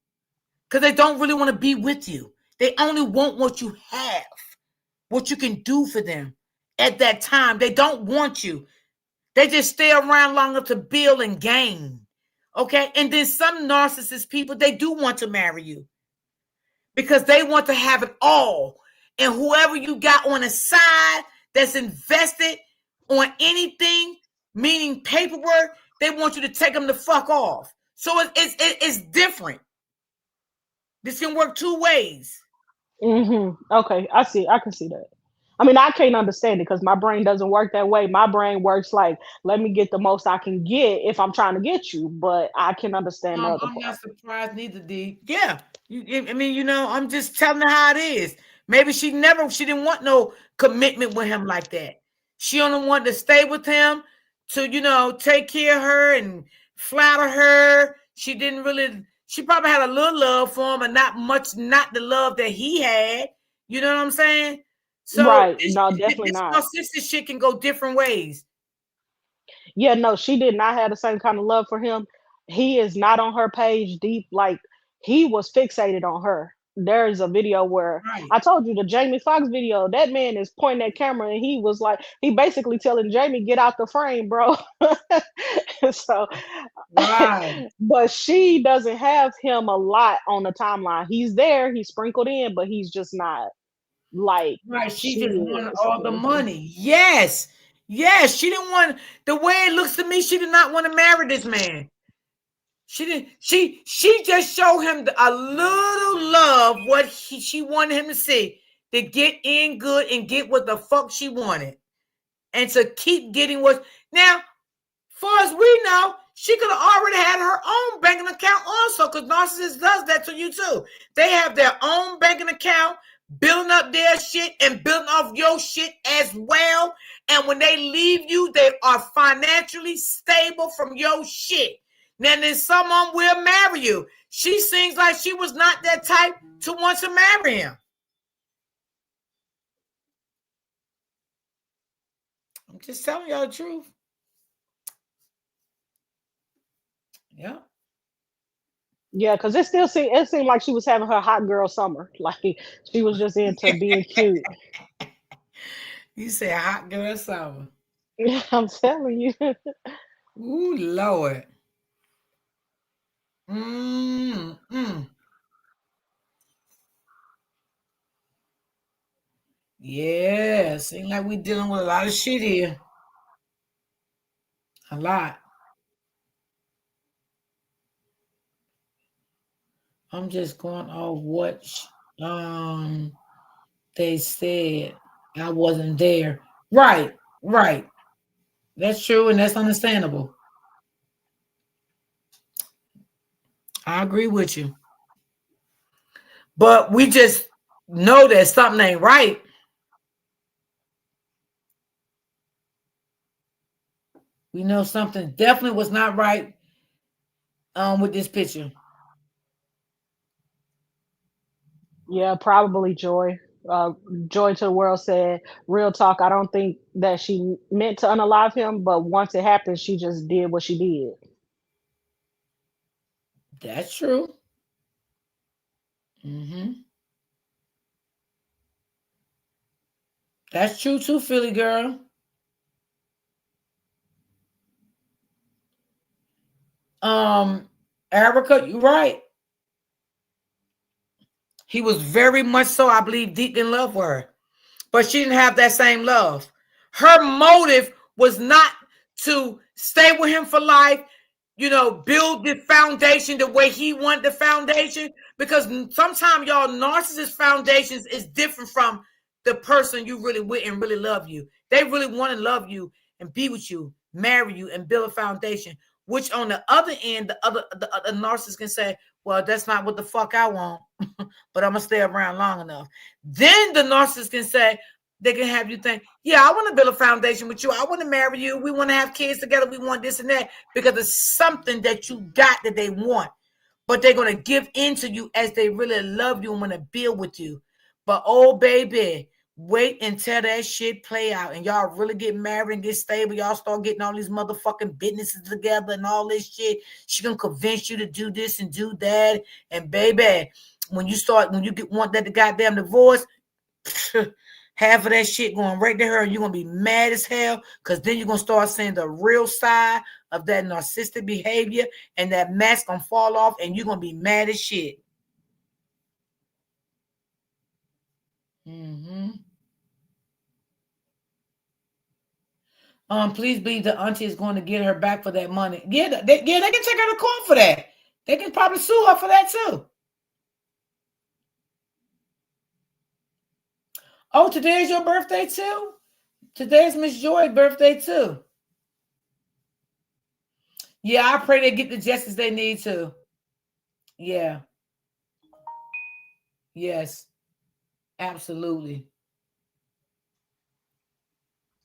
because they don't really want to be with you. They only want what you have, what you can do for them at that time. They don't want you. They just stay around long enough to build and gain. Okay? And then some narcissist people, they do want to marry you because they want to have it all. And whoever you got on the side that's invested on anything, meaning paperwork, they want you to take them the fuck off. So it's different. This can work two ways. Okay, I see. I can see that. I mean, I can't understand it because my brain doesn't work that way. My brain works like, let me get the most I can get if I'm trying to get you. But I can understand the other I'm part. not surprised neither, D. Yeah. I mean, I'm just telling her how it is. Maybe she didn't want no commitment with him like that. She only wanted to stay with him to, take care of her and flatter her. She probably had a little love for him and not much, not the love that he had. You know what I'm saying? So Right? No, definitely this not. narcissistic shit can go different ways. Yeah, no, she did not have the same kind of love for him. He is not on her page deep. Like he was fixated on her. There's a video where Right. I told you the Jamie Foxx video. That man is pointing that camera and he was like, he basically telling Jamie, "Get out the frame, bro." So, Right. but she doesn't have him a lot on the timeline. He's there, he's sprinkled in, but he's just not like Right. She she just wanted is. all the money. Yes. Yes. She didn't want the way it looks to me, she did not want to marry this man. She didn't she just showed him a little love what she wanted him to see to get in good and get what the fuck she wanted. And to keep getting what now far as we know, she could have already had her own banking account also, because narcissist does that to you too. They have their own banking account, building up their shit and building off your shit as well. And when they leave you, they are financially stable from your shit. Now, then someone will marry you. She seems like she was not that type to want to marry him. I'm just telling y'all the truth. Yeah. Yeah, because it seemed like she was having her hot girl summer. Like she was just into being cute. You say a hot girl summer. I'm telling you. Ooh, Lord. Mm. Yeah, seems like we dealing with a lot of shit here. A lot. I'm just going off what they said. I wasn't there. Right, right. That's true and that's understandable. I agree with you. But we just know that something ain't right. We know something definitely was not right with this picture. Yeah, probably Joy. Joy to the World said, "Real talk. I don't think that she meant to unalive him, but once it happened, she just did what she did." That's true. Mm-hmm. That's true too, Philly girl. Um, Erica, you're right. He was very much so, I believe, deep in love with her. But she didn't have that same love. Her motive was not to stay with him for life, build the foundation the way he wanted the foundation. Because sometimes y'all narcissist foundations is different from the person you really with and really love you. They really want to love you and be with you, marry you, and build a foundation. Which on the other end, the narcissist can say, "Well, that's not what the fuck I want, but I'm gonna stay around long enough." Then the narcissist can say, they can have you think, "Yeah, I want to build a foundation with you. I want to marry you. We want to have kids together. We want this and that," because it's something that you got that they want. But they're going to give in to you as they really love you and want to build with you. But oh, baby, wait until that shit play out and y'all really get married and get stable. Y'all start getting all these motherfucking businesses together and all this shit. She going to convince you to do this and do that. And baby, when you want that the goddamn divorce, half of that shit going right to her, and you're gonna be mad as hell, because then you're gonna start seeing the real side of that narcissistic behavior, and that mask gonna fall off, and you're gonna be mad as shit. Mm-hmm. Please believe the auntie is going to get her back for that money. Yeah, they can take her to court for that. They can probably sue her for that too. Oh, today's your birthday too? Today's Miss Joy's birthday too. Yeah, I pray they get the justice they need to. Yeah. Yes. Absolutely.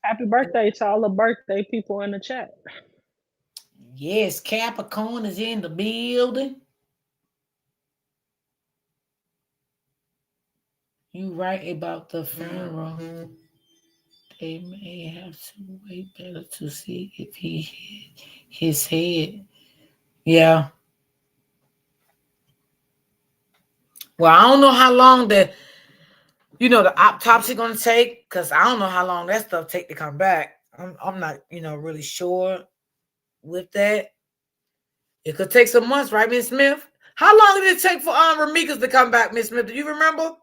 Happy birthday to all the birthday people in the chat. Yes, Capricorn is in the building. You right about the funeral. They may have to wait better to see if he hit his head. Yeah. Well, I don't know how long the autopsy gonna take, because I don't know how long that stuff take to come back. I'm not, really sure with that. It could take some months, right, Miss Smith? How long did it take for Romeca's to come back, Miss Smith? Do you remember?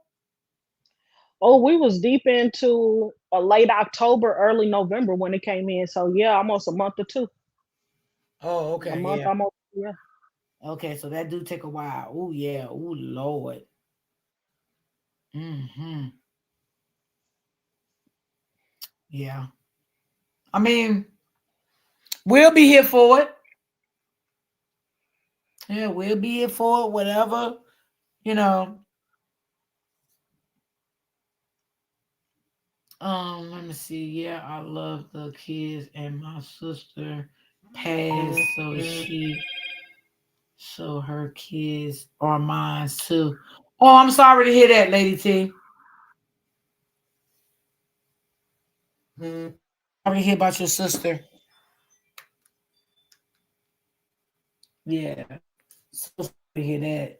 Oh, we was deep into a late October, early November when it came in. So yeah, almost a month or two. Oh, A okay, month yeah. almost. Yeah. Okay, so that do take a while. Oh yeah. Oh Lord. Mm-hmm. Yeah. I mean, we'll be here for it. Yeah, we'll be here for it. Whatever, you know. Let me see. Yeah, I love the kids, and my sister passed, so her kids are mine too. Oh, I'm sorry to hear that, Lady T. Sorry to hear about your sister. Yeah, so sorry to hear that.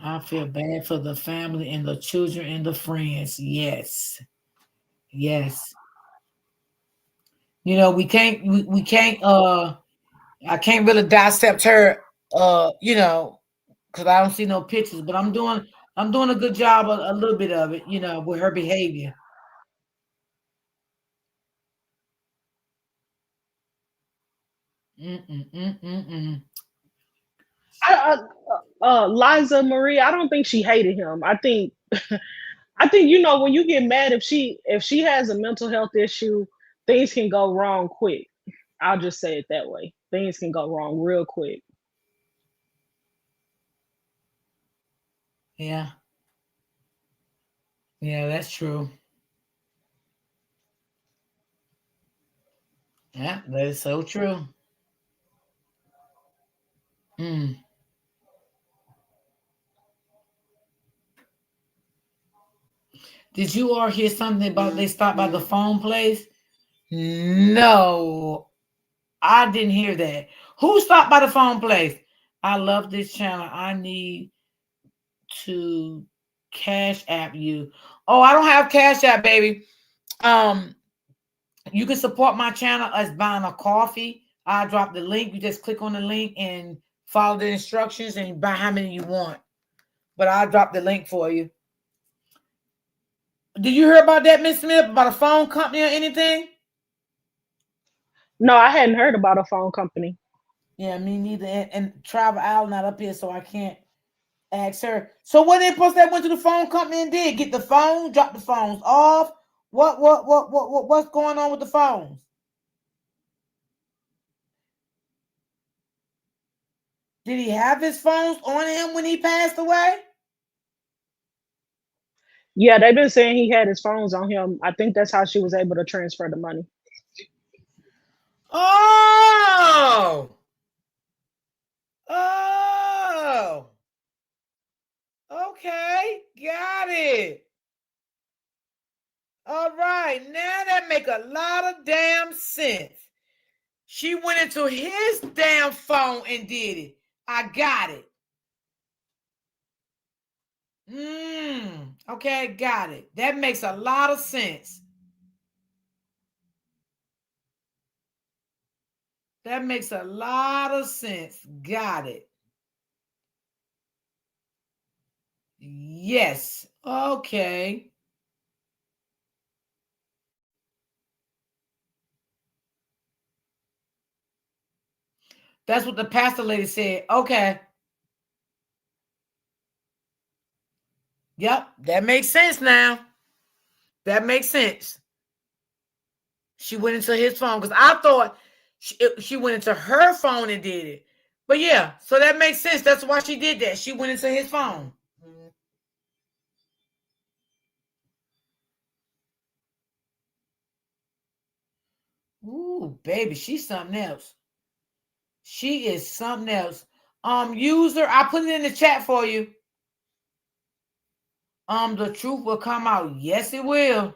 I feel bad for the family and the children and the friends. Yes. Yes. We can't I can't really dissect her because I don't see no pictures, but I'm doing a good job a little bit of it, with her behavior. Mm-mm-mm-mm-mm. Liza Marie, I don't think she hated him. I think when you get mad, if she has a mental health issue, things can go wrong quick. I'll just say it that way. Things can go wrong real quick. Yeah. Yeah, that's true. Yeah, that is so true. Mm. Did you all hear something about they stopped by the phone place? No, I didn't hear that. Who stopped by the phone place? I love this channel. I need to cash app you. Oh, I don't have cash app, baby. Um, you can support my channel as buying a coffee. I'll drop the link. You just click on the link and follow the instructions and buy how many you want. But I'll drop the link for you. Did you hear about that, Miss Smith, about a phone company or anything? No, I hadn't heard about a phone company. Yeah, me neither. And Travel Al not up here, so I can't ask her. So what they supposed to went to the phone company and did? Get the phone, drop the phones off. What's going on with the phones? Did he have his phones on him when he passed away? Yeah, they've been saying he had his phones on him. I think that's how she was able to transfer the money. Oh, oh, okay, got it. All right, now that make a lot of damn sense. She went into his damn phone and did it. I got it. Okay, got it. That makes a lot of sense. That makes a lot of sense. Got it. Yes. Okay. That's what the pastor lady said. Okay. Yep. That makes sense now. That makes sense. She went into his phone because I thought she went into her phone and did it. But yeah, so that makes sense. That's why she did that. She went into his phone. Ooh, baby, she's something else. She is something else. User, I put it in the chat for you. The truth will come out. Yes, it will.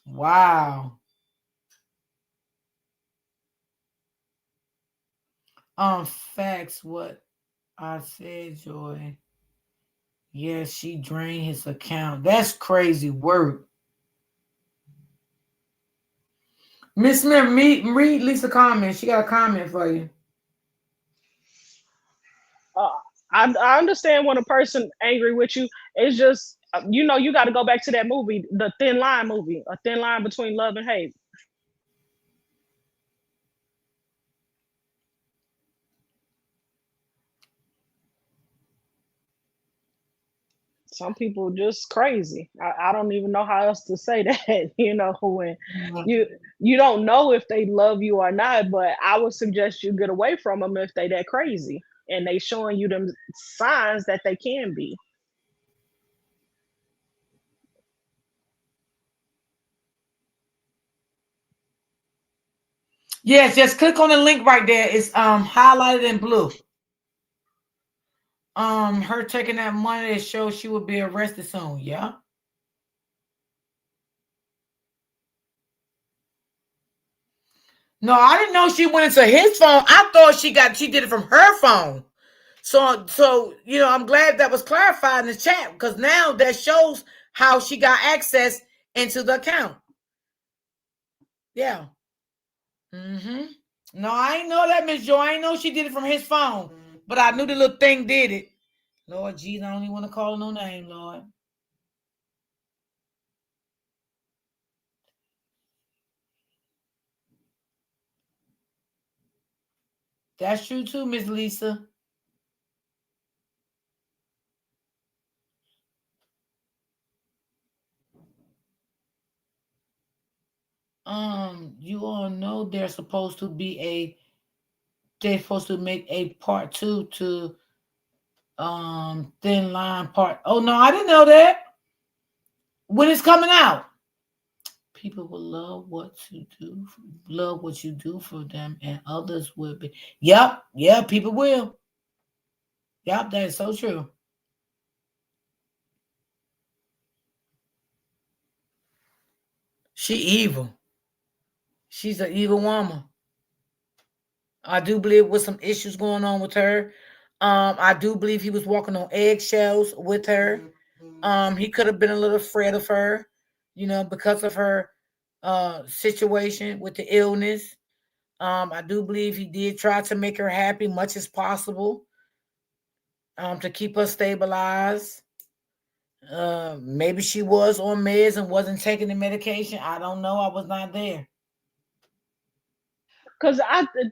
Wow. Facts. What I said, Joy. Yes, she drained his account. That's crazy work. Miss Smith, read Lisa comment. She got a comment for you. Uh, I understand when a person angry with you. It's just you got to go back to that movie, the Thin Line movie, A Thin Line Between Love and Hate. Some people just crazy. I don't even know how else to say that. When you don't know if they love you or not, but I would suggest you get away from them if they that crazy and they showing you them signs that they can be. Yes, just click on the link right there. It's highlighted in blue. Her taking that money, that shows she will be arrested soon. Yeah. No, I didn't know she went into his phone. I thought she did it from her phone. So I'm glad that was clarified in the chat because now that shows how she got access into the account. Yeah. No, I ain't know that, Miss Joe. I ain't know she did it from his phone, but I knew the little thing did it. Lord Jesus, I don't even want to call no name, Lord. That's true too, Miss Lisa. You all know they're supposed to make a part 2 to Thin Line part. Oh no, I didn't know that. When it's coming out? People will love what you do for them, and others will be. Yep, yeah, people will. Yep, that is so true. She evil. She's an evil woman. I do believe with some issues going on with her. I do believe he was walking on eggshells with her. He could have been a little afraid of her, because of her situation with the illness. I do believe he did try to make her happy much as possible, to keep her stabilized. Maybe she was on meds and wasn't taking the medication. I don't know. I was not there. Because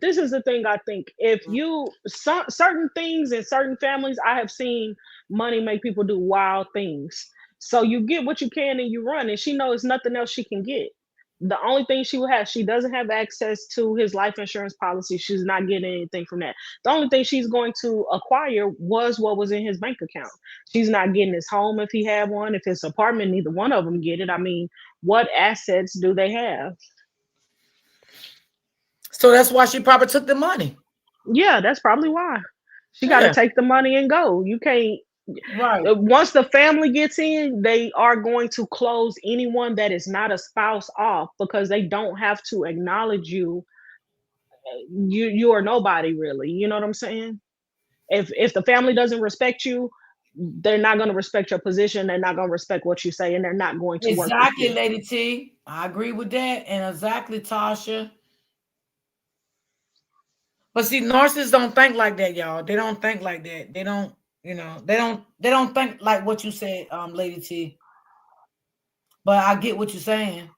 this is the thing. I think if you certain things in certain families, I have seen money make people do wild things. So you get what you can and you run, and she knows nothing else she can get. The only thing she will have, she doesn't have access to his life insurance policy. She's not getting anything from that. The only thing she's going to acquire was what was in his bank account. She's not getting his home if he had one, if his apartment, neither one of them get it. I mean, what assets do they have? So that's why she probably took the money. Yeah, that's probably why. She got to Yeah, take the money and go. You can't. right. Once the family gets in, they are going to close anyone that is not a spouse off because they don't have to acknowledge you. You are nobody really. You know what I'm saying? If the family doesn't respect you, they're not going to respect your position. They're not going to respect what you say, and they're not going to work with Exactly, you. Lady T. I agree with that. And exactly, Tasha. But see, narcissists don't think like that, y'all. They don't think like that. They don't, they don't think like what you said, Lady T. But I get what you're saying.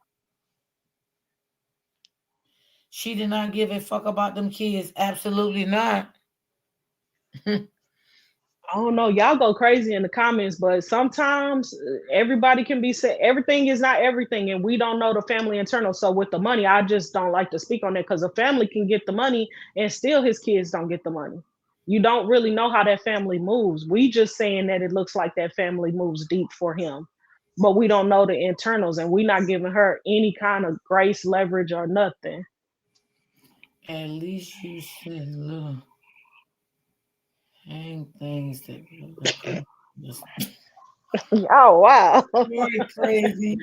She did not give a fuck about them kids. Absolutely not. I don't know. Y'all go crazy in the comments, but sometimes everybody can be said. Everything is not everything, and we don't know the family internal. So with the money, I just don't like to speak on that because a family can get the money and still his kids don't get the money. You don't really know how that family moves. We just saying that it looks like that family moves deep for him, but we don't know the internals, and we not giving her any kind of grace, leverage, or nothing. At least you said little hang things that just Oh wow. very crazy.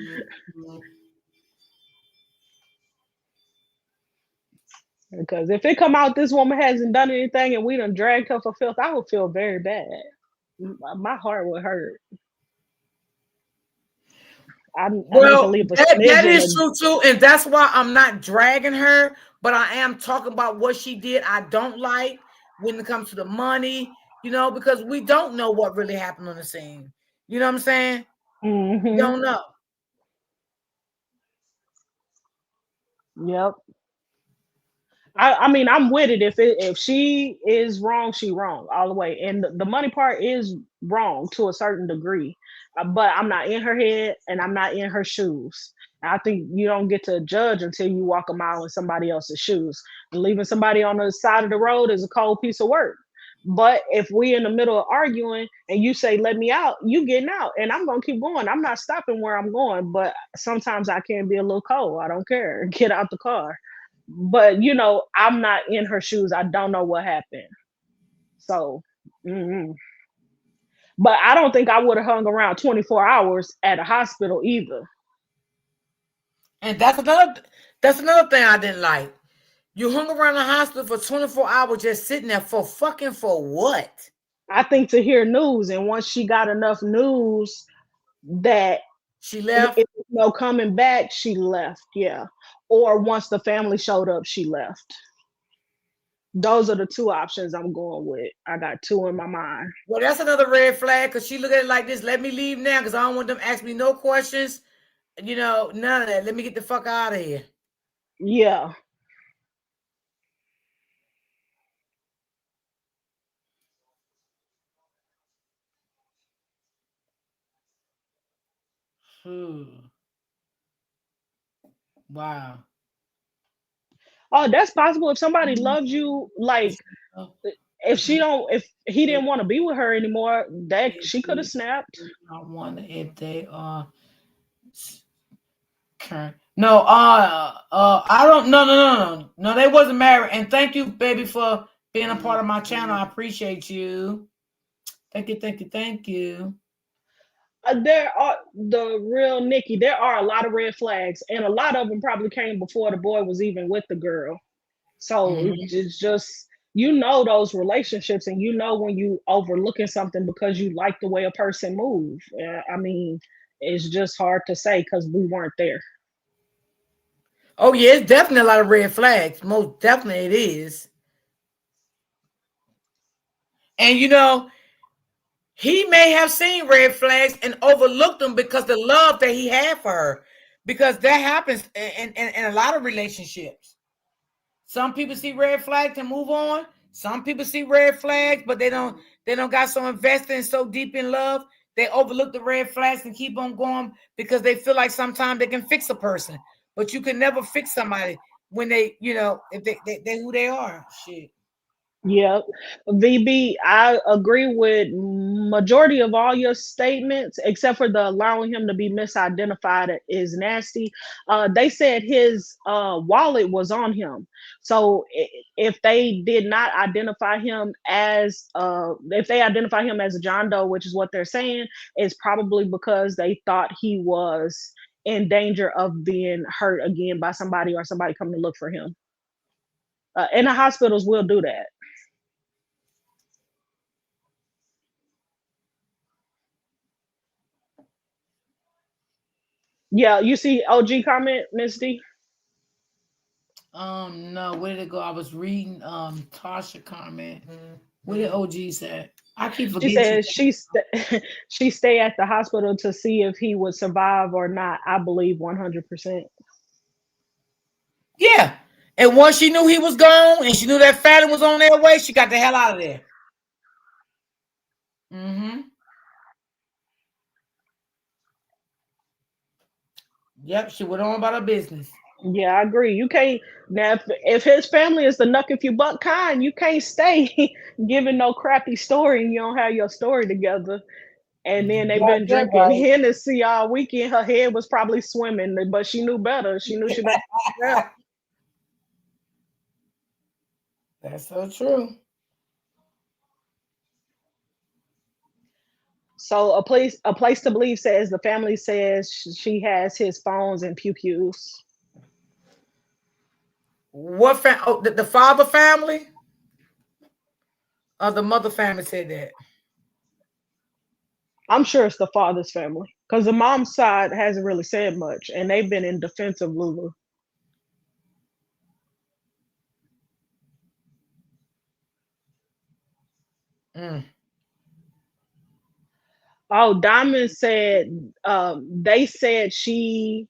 Because if it come out this woman hasn't done anything and we done dragged her for filth, I would feel very bad. My heart would hurt. I need to Well, leave a that smidgen is of. true too, and that's why I'm not dragging her, but I am talking about what she did. I don't like when it comes to the money, because we don't know what really happened on the scene. You know what I'm saying? We Hmm. don't know. Yep. I mean, I'm with it. If she is wrong, she wrong all the way. And the money part is wrong to a certain degree. But I'm not in her head and I'm not in her shoes. I think you don't get to judge until you walk a mile in somebody else's shoes. And leaving somebody on the side of the road is a cold piece of work. But if we in the middle of arguing and you say, let me out, you getting out. And I'm gonna keep going. I'm not stopping where I'm going, but sometimes I can be a little cold. I don't care. Get out the car. But I'm not in her shoes. I don't know what happened. So, mm but I don't think I would have hung around 24 hours at a hospital either. And that's another thing I didn't like. You hung around the hospital for 24 hours just sitting there for what? I think to hear news, and once she got enough news that She it left. was no coming back, she left. Yeah, or once the family showed up, she left. Those are the two options I'm going with. I got two in my mind. Well, that's another red flag because she look at it like this. Let me leave now because I don't want them to ask me no questions. None of that. Let me get the fuck out of here. Yeah. Hmm. Wow. Oh, that's possible. If somebody loves you, like if he didn't want to be with her anymore, that she could have snapped. I wonder if they are current. No, I don't. No, no, no, no, no. They wasn't married. And thank you, baby, for being a part of my channel. I appreciate you. Thank you, thank you, thank you. There are the real Nikki. There are a lot of red flags, and a lot of them probably came before the boy was even with the girl. So Hmm. it's just you know those relationships, and you know when you overlooking something because you like the way a person move. I mean, it's just hard to say because we weren't there. Oh yeah, it's definitely a lot of red flags. Most definitely it is. And he may have seen red flags and overlooked them because the love that he had for her. Because that happens in a lot of relationships. Some people see red flags and move on. Some people see red flags, but they don't got so invested and so deep in love, they overlook the red flags and keep on going because they feel like sometimes they can fix a person. But you can never fix somebody when if they who they are. Shit. Yep. VB, I agree with majority of all your statements, except for the allowing him to be misidentified is nasty. They said his wallet was on him. So if they did not identify him as, if they identify him as a John Doe, which is what they're saying, it's probably because they thought he was in danger of being hurt again by somebody or somebody coming to look for him. And the hospitals will do that. Yeah, you see OG comment, Miss D. No, where did it go? I was reading Tasha comment. Where did OG say? I keep She forgetting. said she stay at the hospital to see if he would survive or not. I believe 100%. Yeah. And once she knew he was gone and she knew that Fallon was on their way, she got the hell out of there. Mm-hmm. Yep, she went on about her business. Yeah, I agree. You can't now if his family is the knuck if you buck kind, you can't stay giving no crappy story and you don't have your story together. And You then they've got been that drinking right. Hennessy all weekend. Her head was probably swimming, but she knew better. She knew she better. Yeah. That's so true. So a place to believe says the family says she has his phones and pew pews. Oh, the father family or the mother family said that. I'm sure it's the father's family because the mom's side hasn't really said much, and they've been in defense of Lulu. Mm. Oh, Diamond said they said she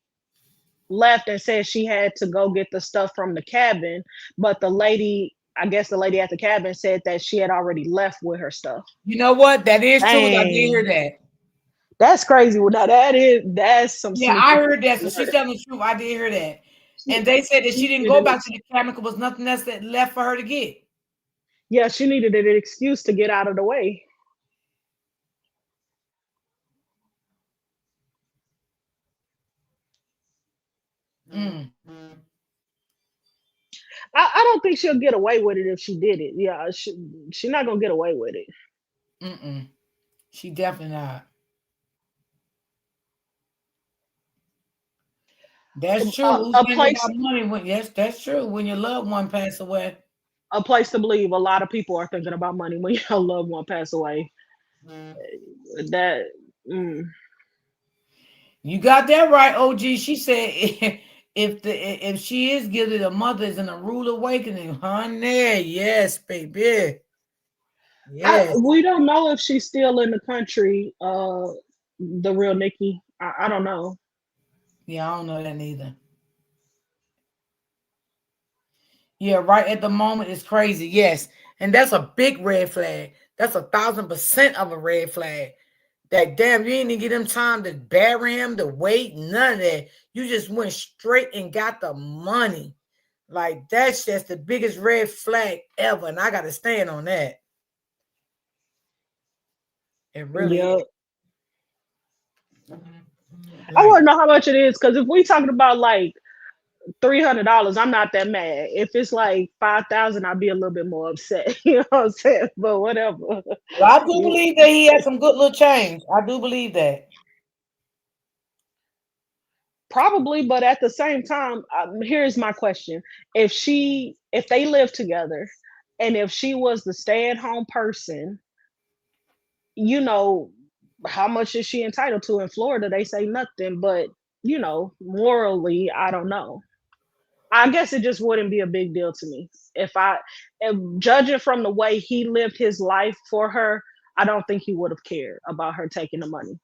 left and said she had to go get the stuff from the cabin, but the lady, I guess the lady at the cabin said that she had already left with her stuff. You know what? That is true. I did hear Dang, that. that's crazy. Well, now that's some Yeah, I sneaky. heard that. So she's telling the truth. I did hear that. She, And they said that she she didn't needed go an back to the cabin because there was nothing else that left for her to get. yeah, she needed an excuse to get out of the way. Mm. I don't think she'll get away with it if she did it. Yeah, she's not gonna get away with it. Mm-mm. She definitely not. That's true. Who's A thinking about place money when yes, that's true. When your loved one passed away. a place to believe. A lot of people are thinking about money when your loved one pass away. That mm. You got that right, OG. She said if she is guilty, the mother is in a rude awakening. Honey, yes, baby. Yes. We don't know if she's still in the country. The real Nikki. I don't know. Yeah, I don't know that neither. Yeah, right at the moment it's crazy. Yes. And that's a big red flag. That's 1,000% of a red flag. That damn, you didn't even get him time to bury him, to wait, none of that. You just went straight and got the money. Like that's just the biggest red flag ever. And I gotta stand on that. It really Yeah, is. I Like, want to know how much it is because if we talking about like $300, I'm not that mad. If it's like 5,000, I'd be a little bit more upset. You know what I'm saying? But whatever. well, I do You, believe that he had some good little change. I do believe that. Probably, but at the same time, here's my question: if they live together, and if she was the stay-at-home person, you know, how much is she entitled to in Florida? They say nothing, but morally, I don't know. I guess it just wouldn't be a big deal to me if judging from the way he lived his life for her. I don't think he would have cared about her taking the money.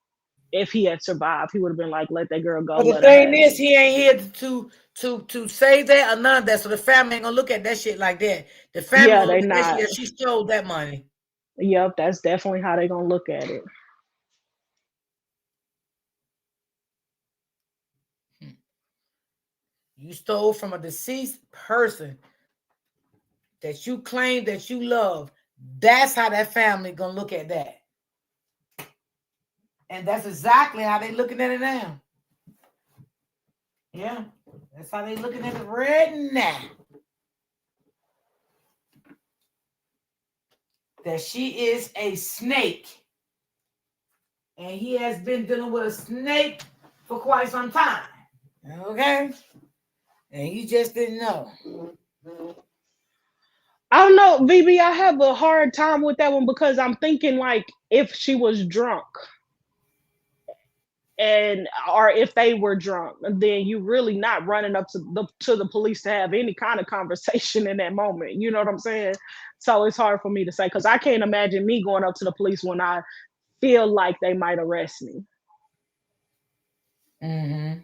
If he had survived, he would have been like, "Let that girl go, But the let her thing have it." is, he ain't here to say that or none of that. So the family ain't gonna look at that shit like that. The family Yeah, gonna they look at that shit not. if she stole that money. Yep, that's definitely how they gonna look at it. You stole from a deceased person that you claim that you love. That's how that family gonna look at that. And that's exactly how they looking at it now. Yeah. That's how they looking at it right now. That she is a snake. And he has been dealing with a snake for quite some time. Okay? And he just didn't know. I don't know, VB. I have a hard time with that one because I'm thinking like if she was drunk and or if they were drunk, then you really not running up to the police to have any kind of conversation in that moment. You know what I'm saying? So it's hard for me to say because I can't imagine me going up to the police when I feel like they might arrest me. Mm-hmm.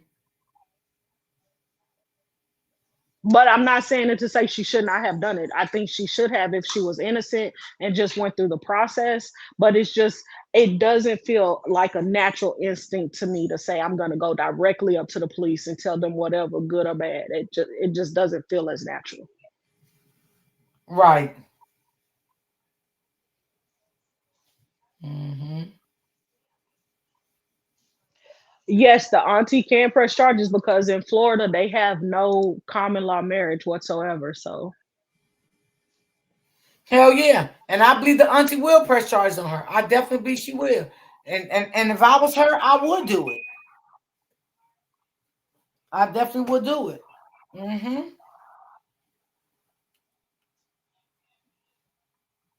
But I'm not saying it to say she should not have done it. I think she should have if she was innocent and just went through the process. But it's just, it doesn't feel like a natural instinct to me to say I'm going to go directly up to the police and tell them whatever, good or bad. It just doesn't feel as natural. Right. Mm-hmm. Yes, the auntie can press charges because in Florida they have no common law marriage whatsoever. So Hell yeah. And I believe the auntie will press charges on her. I definitely believe she will. And if I was her, I would do it. I definitely would do it. Mm-hmm.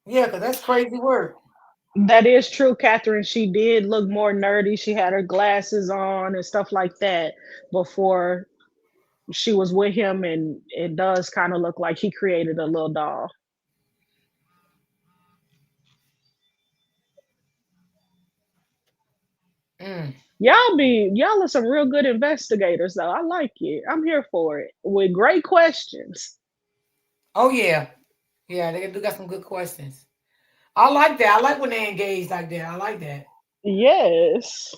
Yeah, because that's crazy work. that is true, Catherine. She did look more nerdy. She had her glasses on and stuff like that before she was with him, and it does kind of look like he created a little doll. Mm. Y'all are some real good investigators though. I like it. I'm here for it with great questions. Oh yeah. Yeah, they do got some good questions. I like that. I like when they engage like that. I like that. Yes.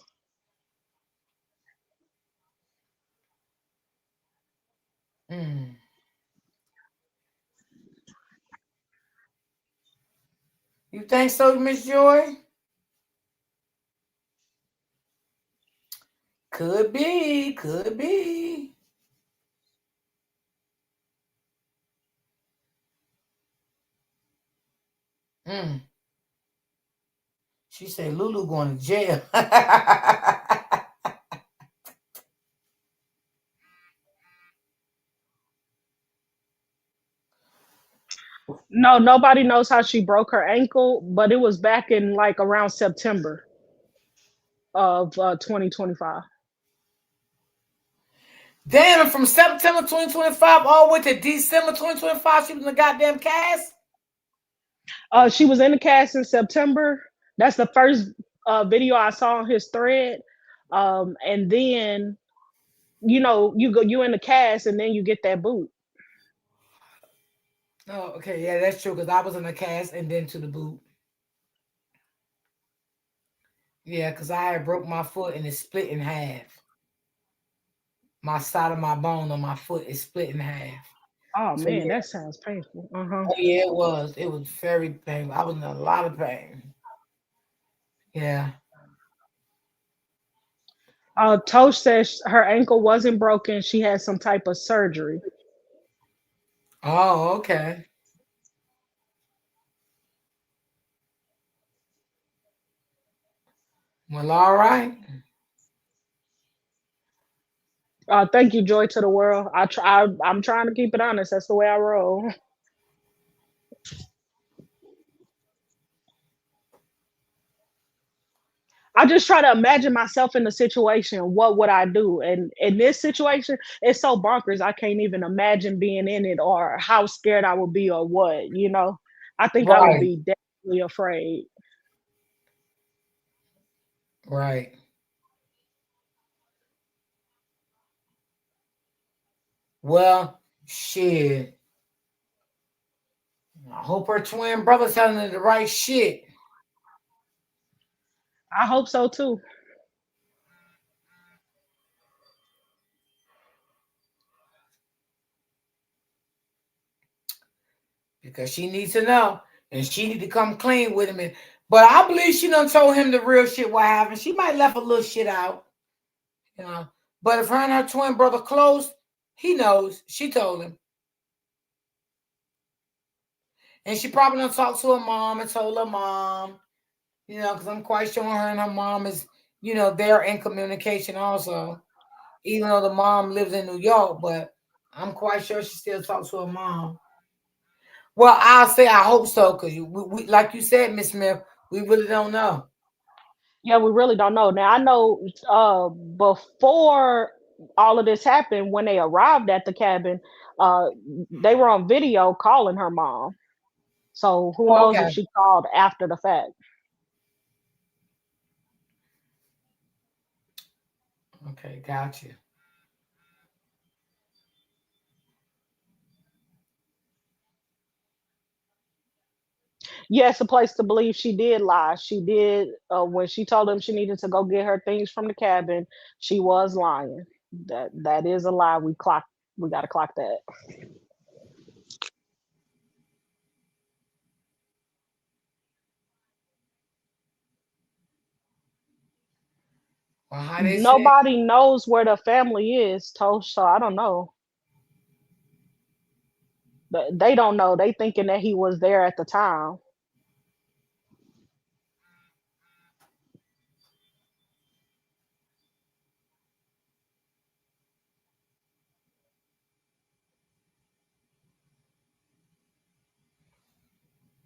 Mm. You think so, Miss Joy? Could be. Could be. Mm. She said Lulu going to jail. No, nobody knows how she broke her ankle, but it was back in like around September of 2025. Damn, from September 2025 all the way to December 2025, she was in the goddamn cast. She was in the cast in September. That's the first video I saw on his thread. And then you in the cast, and then you get that boot. Oh, okay, yeah, that's true. Because I was in the cast and then to the boot. Yeah, because I had broke my foot and it split in half. My side of my bone on my foot is split in half. Oh So man, yeah, that sounds painful. Uh-huh. oh yeah, it was. It was very painful. I was in a lot of pain. Yeah. Tosh says her ankle wasn't broken. She had some type of surgery. Oh, okay. Well, all right. Thank you, joy to the world. I'm trying to keep it honest. That's the way I roll. I just try to imagine myself in the situation. What would I do? And in this situation, it's so bonkers. I can't even imagine being in it or how scared I would be or what. I think I would Right, be definitely afraid. right. Well, shit. I hope her twin brother's telling her the right shit. I hope so too. Because she needs to know. And she need to come clean with him. But I believe she done told him the real shit what happened. She might left a little shit out, you know. But if her and her twin brother close, he knows. She told him. And she probably done talked to her mom and told her mom, because I'm quite sure her and her mom is, they're in communication also. Even though the mom lives in New York, but I'm quite sure she still talks to her mom. Well, I'll say I hope so, because like you said, Miss Smith, we really don't know. Yeah, we really don't know. Now I know before all of this happened, when they arrived at the cabin, uh, they were on video calling her mom. So who Oh, knows if okay. she called after the fact? Okay, gotcha. Yes, a place to believe she did lie. She did when she told them she needed to go get her things from the cabin. She was lying. That is a lie. We got to clock that. Well, how they say, Nobody knows where the family is, Tosh. So I don't know. They don't know. They thinking that he was there at the time.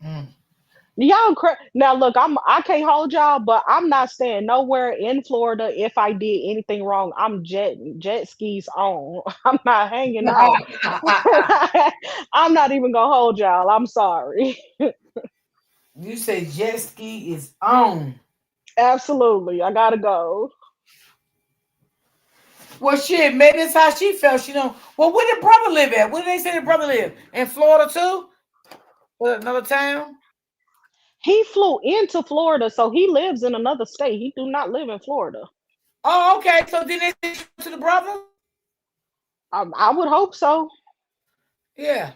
mm, Y'all now look, I can't hold y'all, but I'm not staying nowhere in Florida if I did anything wrong. I'm jet skis on. I'm not hanging out. I'm not even gonna hold y'all. I'm sorry. you say jet ski is on. Absolutely. I gotta go. Well, shit, maybe that's how she felt. She don't. Well, where did brother live at? Where did they say the brother live? In Florida too? What, another town? He flew into Florida, so he lives in another state. He do not live in Florida. Oh, okay. So then they send you to the brother? I would hope so. Yeah.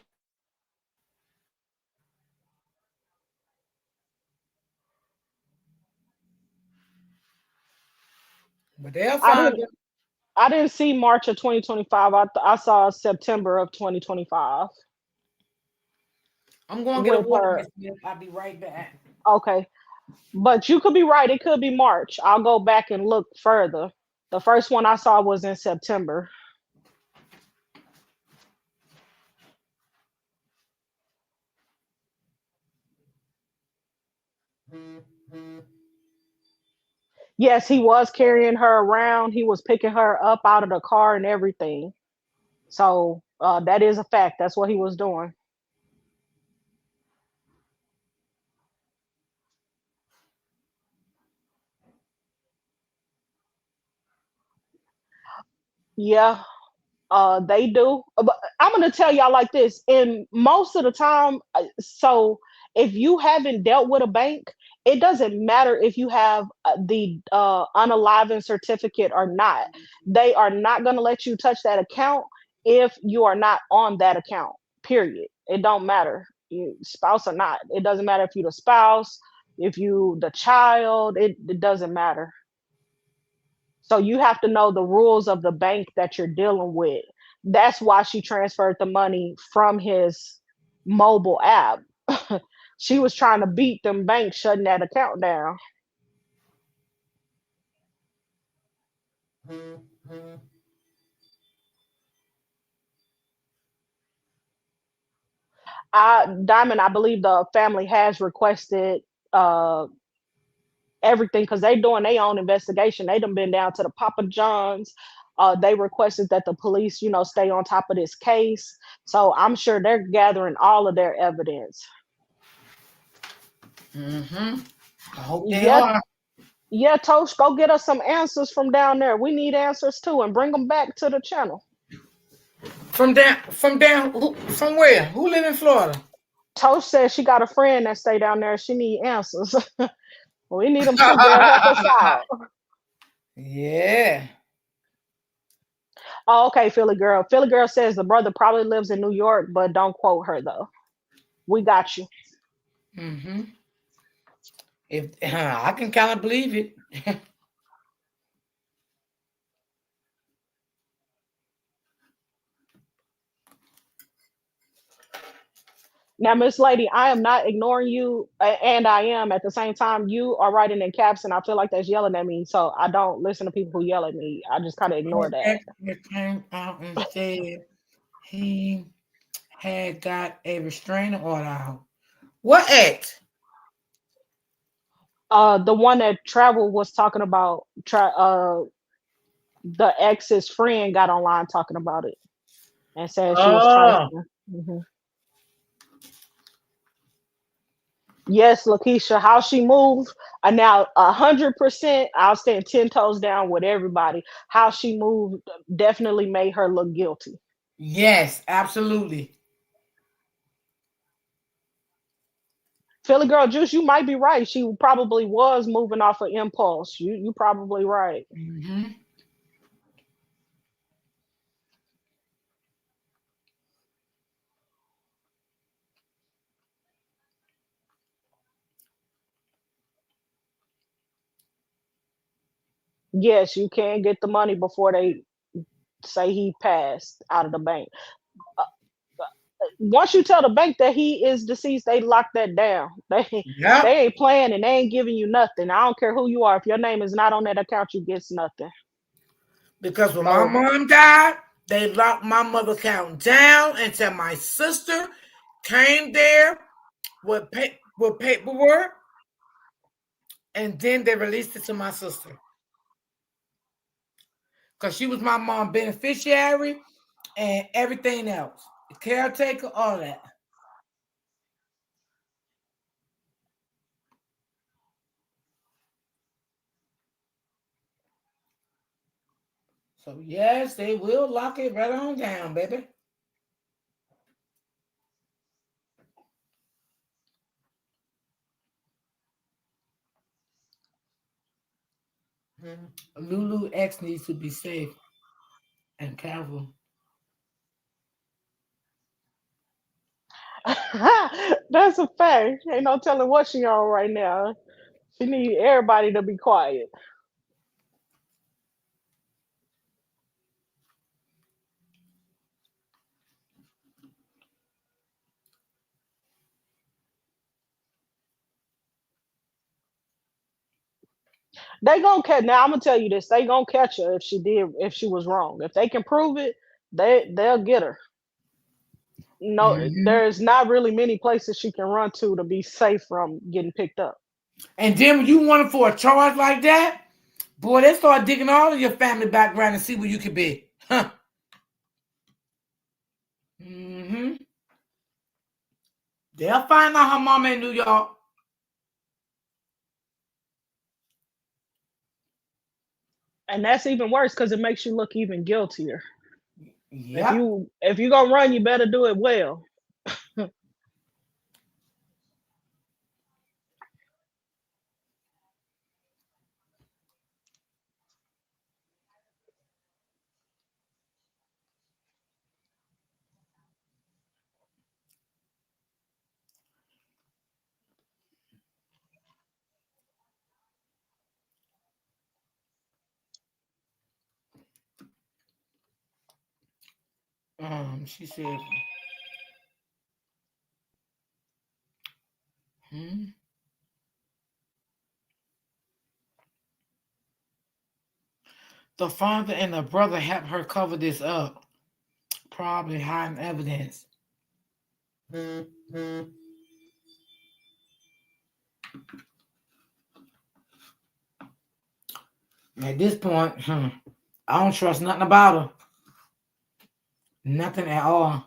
But they'll I find didn't her. I didn't see March of 2025. I saw September of 2025 I'm going to get a with water, her. Miss Smith. I'll be right back. Okay. But you could be right. It could be March. I'll go back and look further. The first one I saw was in September. Yes, he was carrying her around. He was picking her up out of the car and everything. So that is a fact. That's what he was doing. Yeah, they do. But I'm gonna tell y'all like this. In most of the time, so if you haven't dealt with a bank, it doesn't matter if you have the unalivened certificate or not. They are not gonna let you touch that account if you are not on that account. Period. It don't matter, you spouse or not. It doesn't matter if you the spouse, if you the child. It doesn't matter. So you have to know the rules of the bank that you're dealing with. That's why she transferred the money from his mobile app. She was trying to beat them banks shutting that account down. Diamond, I believe the family has requested uh everything because they doing their own investigation. They done been down to the Papa Johns. They requested that the police, stay on top of this case. So I'm sure they're gathering all of their evidence. Mm-hmm. I hope they Yeah, are. yeah, Tosh, go get us some answers from down there. We need answers too, and bring them back to the channel. From where? Who live in Florida? Tosh says she got a friend that stay down there. She need answers. We need them too, girl. Help us out. Yeah. Oh, okay, Philly girl. Philly girl says the brother probably lives in New York, but don't quote her though. We got you. Mm-hmm. If I can kind of believe it. Now, Miss Lady, I am not ignoring you, and I am at the same time. You are writing in caps, and I feel like that's yelling at me. So I don't listen to people who yell at me. I just kind of ignore that. Ex came out and said he had got a restraining order out. What ex? The one that Travel was talking about, the ex's friend got online talking about it and said she was Oh, trifling. Hmm. Yes, Lakeisha, how she moved. Now, 100%, I'll stand 10 toes down with everybody. How she moved definitely made her look guilty. yes, absolutely. Philly girl juice, you might be right. She probably was moving off of impulse. You probably right. Mm-hmm. Yes, you can get the money before they say he passed out of the bank. Uh, Once you tell the bank that he is deceased, they lock that down. They Yep. ain't playing and they ain't giving you nothing. I don't care who you are. If your name is not on that account, you get nothing. Because when my So mom died, they locked my mother account down until my sister came there with paperwork, and then they released it to my sister because she was my mom beneficiary and everything else, the caretaker, all that. So yes, they will lock it right on down, baby. Mhm. Lulu X needs to be safe and careful. that's a fact. Ain't no telling what she on right now. She need everybody to be quiet. They gonna catch. Now I'm gonna tell you this. They gonna catch her if she was wrong. If they can prove it, they'll get her. No, Mhm. there's not really many places she can run to be safe from getting picked up. And then when you want it for a charge like that, boy, they start digging all of your family background and see where you could be. Huh. Hmm. They'll find out her mama in New York. And that's even worse because it makes you look even guiltier. If Yep. you gonna run, you better do it well. She said, hmm. The father and the brother helped her cover this up, probably hiding evidence. At this point, I don't trust nothing about her. Nothing at all.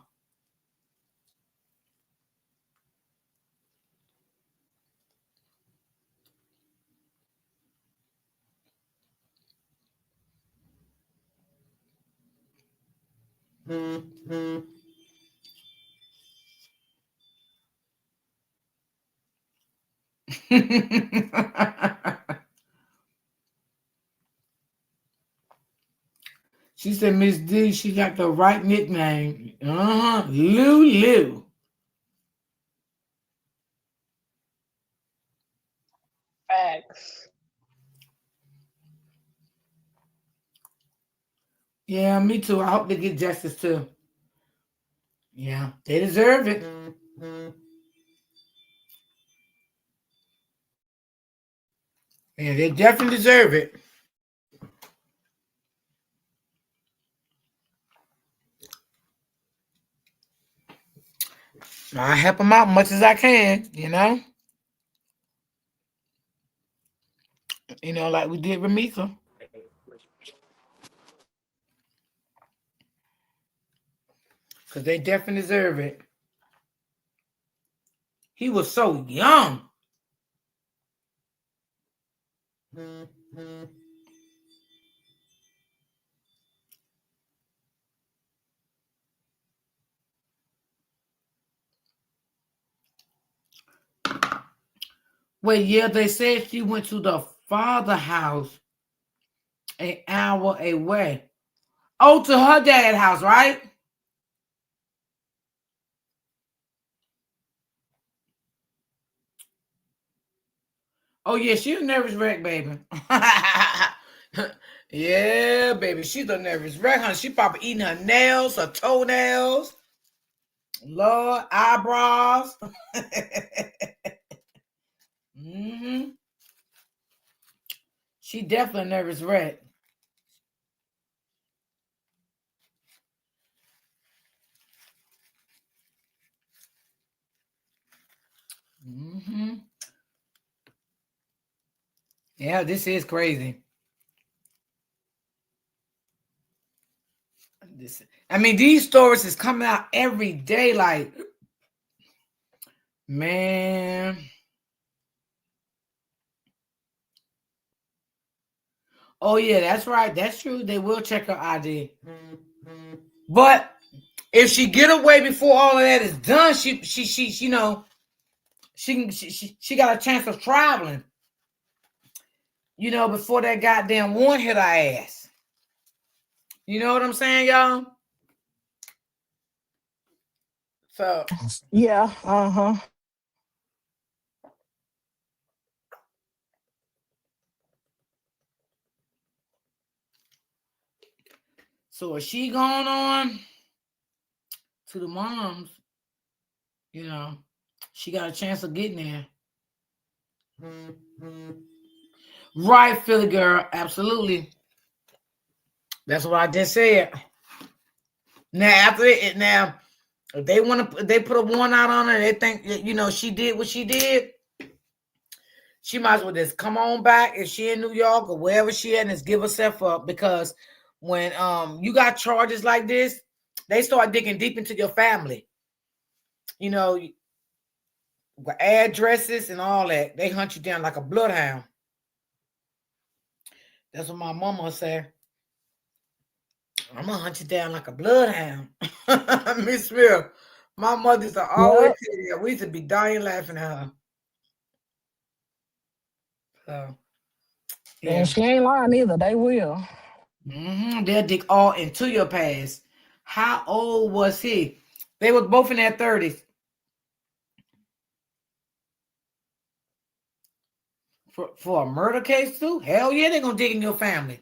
She said, Miss D, she got the right nickname. Lulu. Facts. Yeah, me too. I hope they get justice too. Yeah, they deserve it. Yeah, they definitely deserve it. I help them out much as I can, like we did Romeca, because they definitely deserve it. He was so young. Wait, yeah, they said she went to the father house an hour away. Oh, to her dad's house, right? Oh, yeah, she's a nervous wreck, baby. Yeah, baby, she's a nervous wreck, huh? She probably eating her nails, her toenails, Lord, eyebrows. hmm She definitely a nervous wreck. Yeah, this is crazy. These stories is coming out every day. Like, man. Oh yeah, that's right. That's true. They will check her ID. But if she get away before all of that is done, she got a chance of traveling. Before that goddamn warrant hit her ass. You know what I'm saying, y'all? So Yeah, So is she going on to the moms? She got a chance of getting there. Right, Philly girl. Absolutely. That's what I just said. Now after it, now if they want to, they put a warrant out on her. They think she did what she did. She might as well just come on back if she in New York or wherever she at and just give herself up, because when you got charges like this, they start digging deep into your family. Addresses and all that. They hunt you down like a bloodhound. That's what my mama said. I'm gonna hunt you down like a bloodhound. Miss Smith. My mother used to always yep. say that. We used to be dying laughing at her. So yeah. And she ain't lying either. They will. They'll dig all into your past. How old was he? They were both in their 30s. For a murder case too? Hell yeah, they're gonna dig in your family.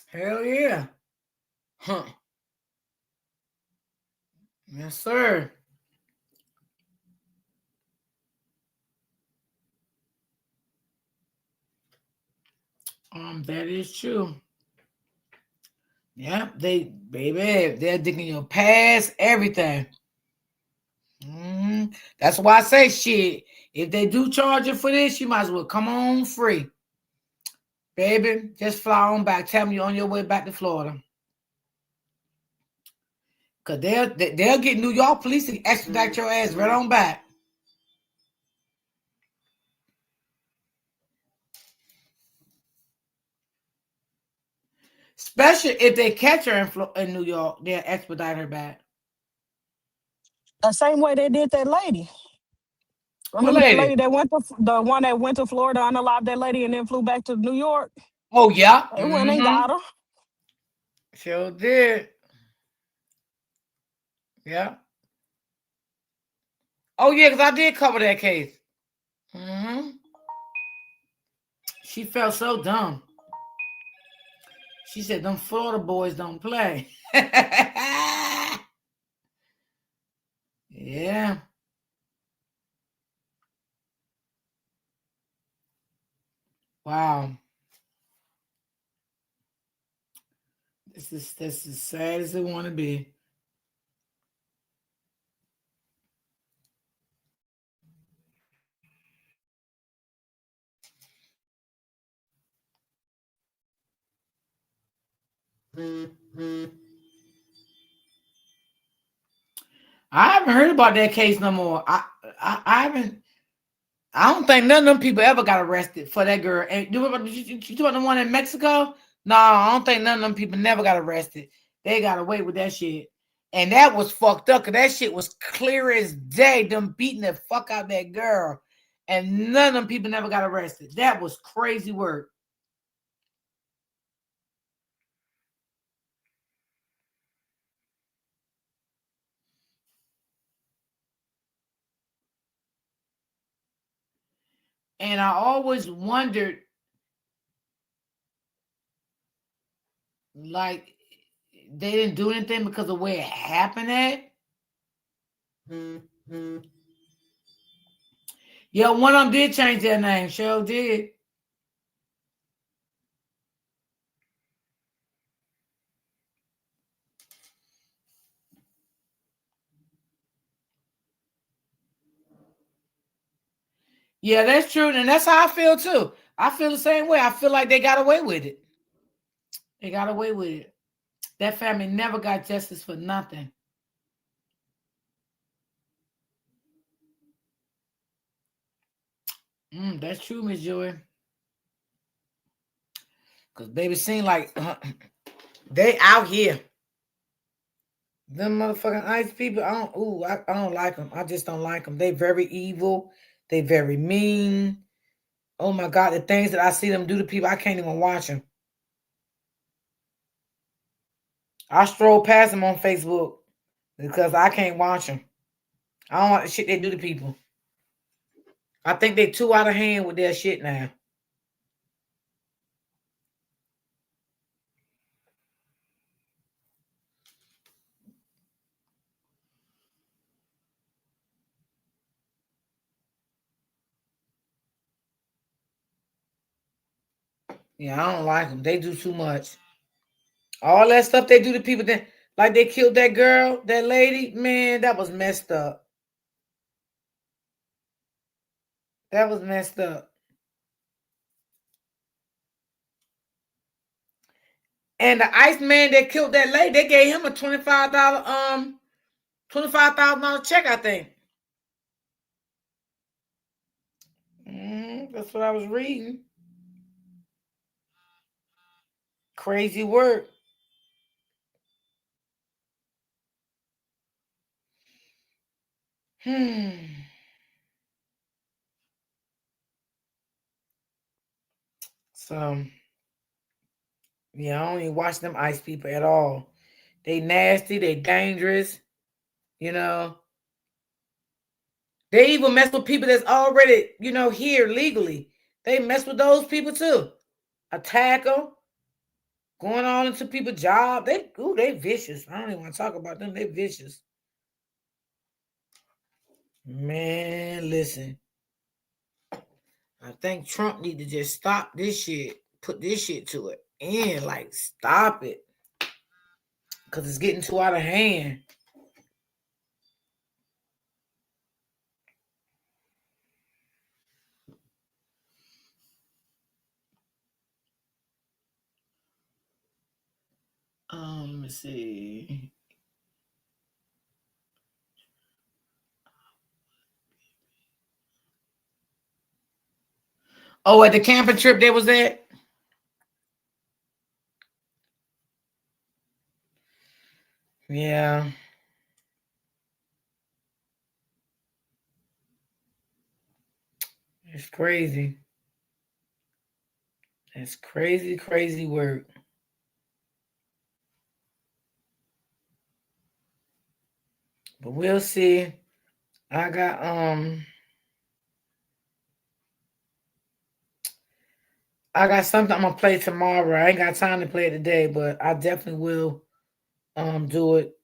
Hell yeah. Huh. Yes, sir. That is true. Yeah, they're digging your past, everything. That's why I say shit. If they do charge you for this, you might as well come on free. Baby, just fly on back. Tell me you're on your way back to Florida. Because they'll get New York police to extradite your ass right on back. Especially if they catch her in New York, they'll expedite her back. The same way they did that lady. What Remember that lady? lady that went to the one that went to Florida, unalived that lady, and then flew back to New York? Oh, yeah. They went and got her. Sure did. Yeah. Oh, yeah, because I did cover that case. She felt so dumb. She said, them Florida boys don't play. Yeah. Wow. This is as sad as it want to be. I haven't heard about that case no more. I haven't. I don't think none of them people ever got arrested for that girl. And you talking about the one in Mexico? No, I don't think none of them people never got arrested. They got away with that shit. And that was fucked up because that shit was clear as day. Them beating the fuck out that girl. And none of them people never got arrested. That was crazy work. And I always wondered, like, they didn't do anything because of where it happened at. Yeah, one of them did change their name. Sure did. Yeah, that's true. And that's how I feel too. I feel the same way. I feel like they got away with it. They got away with it. That family never got justice for nothing. That's true, Miss Joy. Because baby seem like they out here. Them motherfucking ICE people, I don't like them. I just don't like them. They very evil. They very mean. Oh my God, the things that I see them do to people, I can't even watch them. I stroll past them on Facebook because I can't watch them. I don't want the shit they do to people. I think they too out of hand with their shit now. Yeah, I don't like them. They do too much. All that stuff they do to people, that, like they killed that girl, that lady, man, that was messed up. That was messed up. And the ICE man that killed that lady, they gave him a $25,000 check, I think. That's what I was reading. Crazy work. So, yeah, I don't even watch them ICE people at all. They nasty, they dangerous, you know. They even mess with people that's already, here legally. They mess with those people too. Attack them. Going on into people's job. They vicious. I don't even want to talk about them. They vicious. Man, listen. I think Trump need to just stop this shit. Put this shit to it. And like stop it. Because it's getting too out of hand. Let me see. Oh, at the camping trip there was that? Yeah. It's crazy. It's crazy, crazy work. But we'll see. I got something I'm gonna play tomorrow. I ain't got time to play it today, but I definitely will do it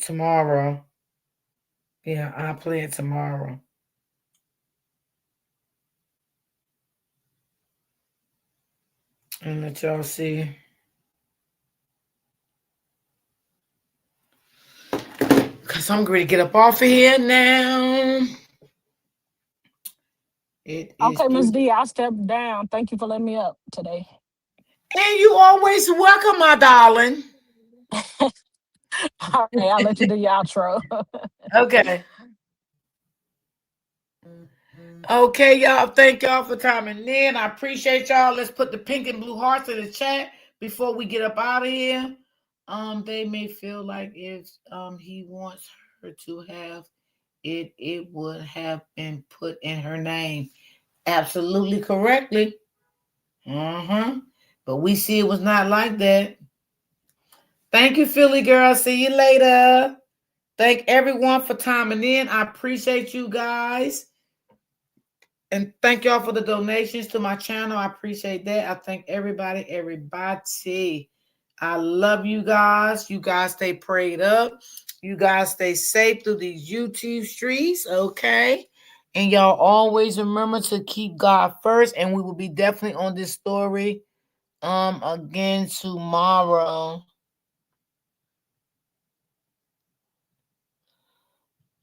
tomorrow. Yeah, I'll play it tomorrow. And let y'all see. Cause I'm going to get up off of here now. It is Okay, Miss 3. D, I stepped down. Thank you for letting me up today. And you always welcome, my darling. All right, I'll let you do your outro. Okay. Okay, y'all. Thank y'all for coming in. I appreciate y'all. Let's put the pink and blue hearts in the chat before we get up out of here. They may feel like if he wants her to have it, it would have been put in her name. Absolutely correctly. But we see it was not like that. Thank you, Philly girl. See you later. Thank everyone for timing in. I appreciate you guys. And thank y'all for the donations to my channel. I appreciate that. I thank everybody. I love you guys. You guys stay prayed up. You guys stay safe through these YouTube streets, okay? And y'all always remember to keep God first. And we will be definitely on this story again tomorrow.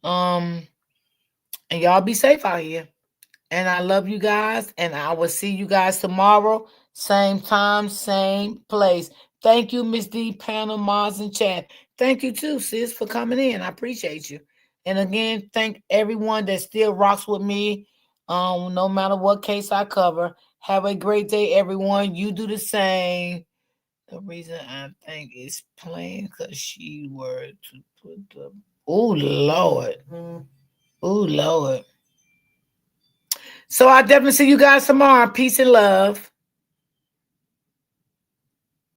And y'all be safe out here. And I love you guys. And I will see you guys tomorrow. Same time, same place. Thank you, Miss D, panel, Mars, and Chad. Thank you too, sis, for coming in. I appreciate you. And again, thank everyone that still rocks with me. No matter what case I cover. Have a great day, everyone. You do the same. The reason I think it's plain because she were to put the oh Lord. Oh Lord. So I definitely see you guys tomorrow. Peace and love.